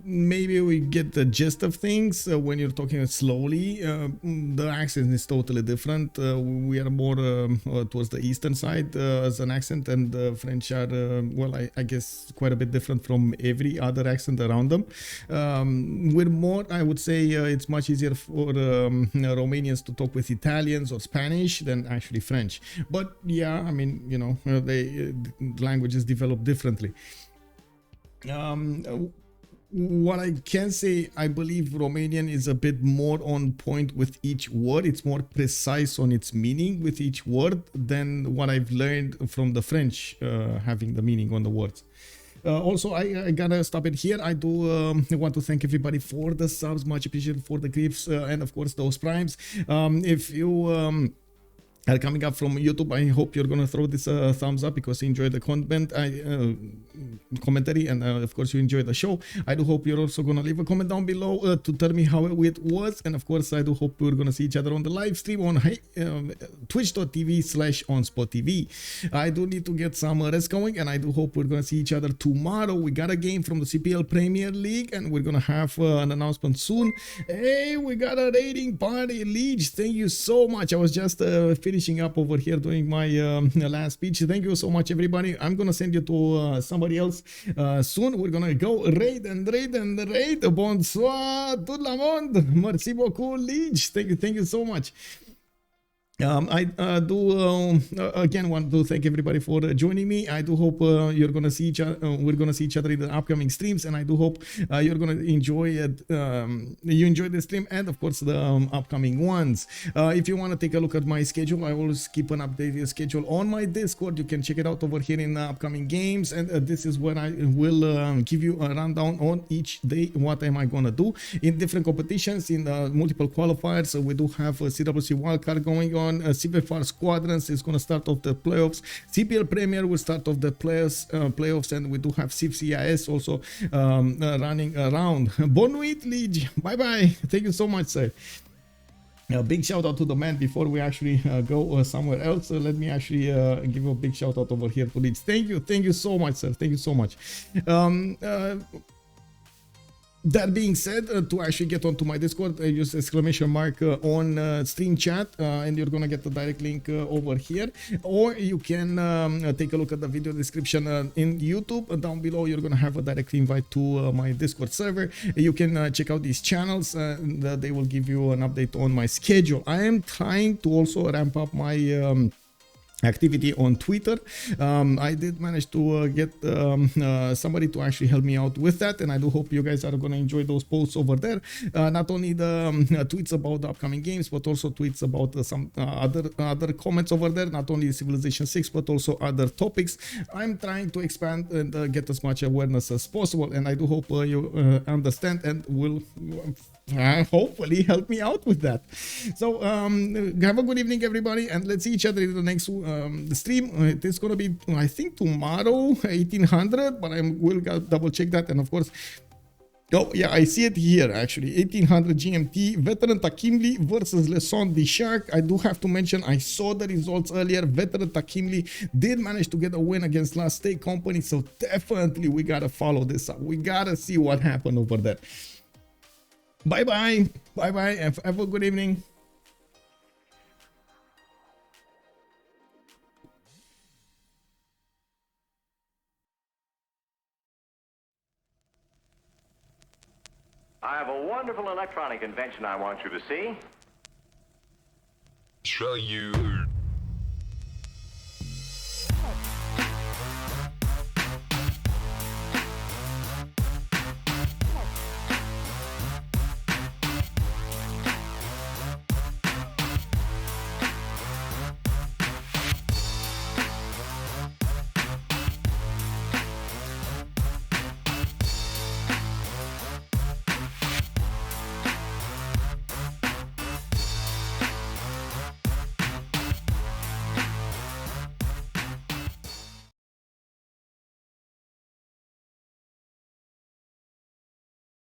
maybe we get the gist of things when you're talking slowly. The accent is totally different. We are more towards the eastern side as an accent, and the French are, well, I guess quite a bit different from every other accent around them. We're more, I would say, it's much easier for Romanians to talk with Italians or Spanish than actually French. But yeah, I mean, you know, languages develop differently. What I can say, I believe Romanian is a bit more on point with each word. It's more precise on its meaning with each word than what I've learned from the French having the meaning on the words. Also, I gotta stop it here. I do want to thank everybody for the subs, much appreciated for the gifts, and of course those primes. If you coming up from YouTube. I hope you're gonna throw this thumbs up because you enjoy the content, commentary, and of course you enjoy the show. I do hope you're also gonna leave a comment down below to tell me how it was, and of course I do hope we're gonna see each other on the live stream on twitch.tv/OnSpotTV. I do need to get some rest going, and I do hope we're gonna see each other tomorrow. We got a game from the CPL Premier League, and we're gonna have an announcement soon. Hey, we got a raiding party. Liege, thank you so much. I was just finishing up over here doing my last speech. Thank you so much, everybody. I'm gonna send you to somebody else soon. We're gonna go raid. Bonsoir, tout le monde. Merci beaucoup, Liege. Thank you so much. I do again want to thank everybody for joining me. I do hope you're gonna see each other. We're gonna see each other in the upcoming streams, and I do hope you're gonna enjoy it. You enjoy the stream and of course the upcoming ones. If you want to take a look at my schedule, I always keep an updated schedule on my Discord. You can check it out over here in the upcoming games, and this is where I will give you a rundown on each day. What am I gonna do in different competitions, in multiple qualifiers? We do have a CWC wildcard going on. CivFR Squadrons is going to start off the playoffs. CPL Premier will start off the playoffs, and we do have Civ6 also running around. Bonne nuit, Liege. Bye bye. Thank you so much, sir. A big shout out to the man before we actually go somewhere else. Let me actually give a big shout out over here to Liege. Thank you so much, sir. Thank you so much. That being said, to actually get onto my Discord, use exclamation mark on stream chat, and you're gonna get the direct link over here, or you can take a look at the video description in YouTube. Down below you're gonna have a direct invite to my Discord server. You can check out these channels, and they will give you an update on my schedule. I am trying to also ramp up my activity on Twitter. I did manage to get somebody to actually help me out with that, and I do hope you guys are going to enjoy those posts over there. Not only the tweets about the upcoming games, but also tweets about some other comments over there, not only Civilization 6 but also other topics. I'm trying to expand and get as much awareness as possible, and I do hope you understand and will hopefully help me out with that. So have a good evening, everybody, and let's see each other in the next stream. It's gonna be, I think, tomorrow 1800, but I will double check that. And of course, oh yeah, I see it here actually, 1800 GMT. Veteran Takimli versus Leson the Shark. I do have to mention, I saw the results earlier. Veteran Takimli did manage to get a win against Last State Company, so definitely we gotta follow this up. We gotta see what happened over there. Bye bye, have a good evening. I have a wonderful electronic invention I want you to see. Show you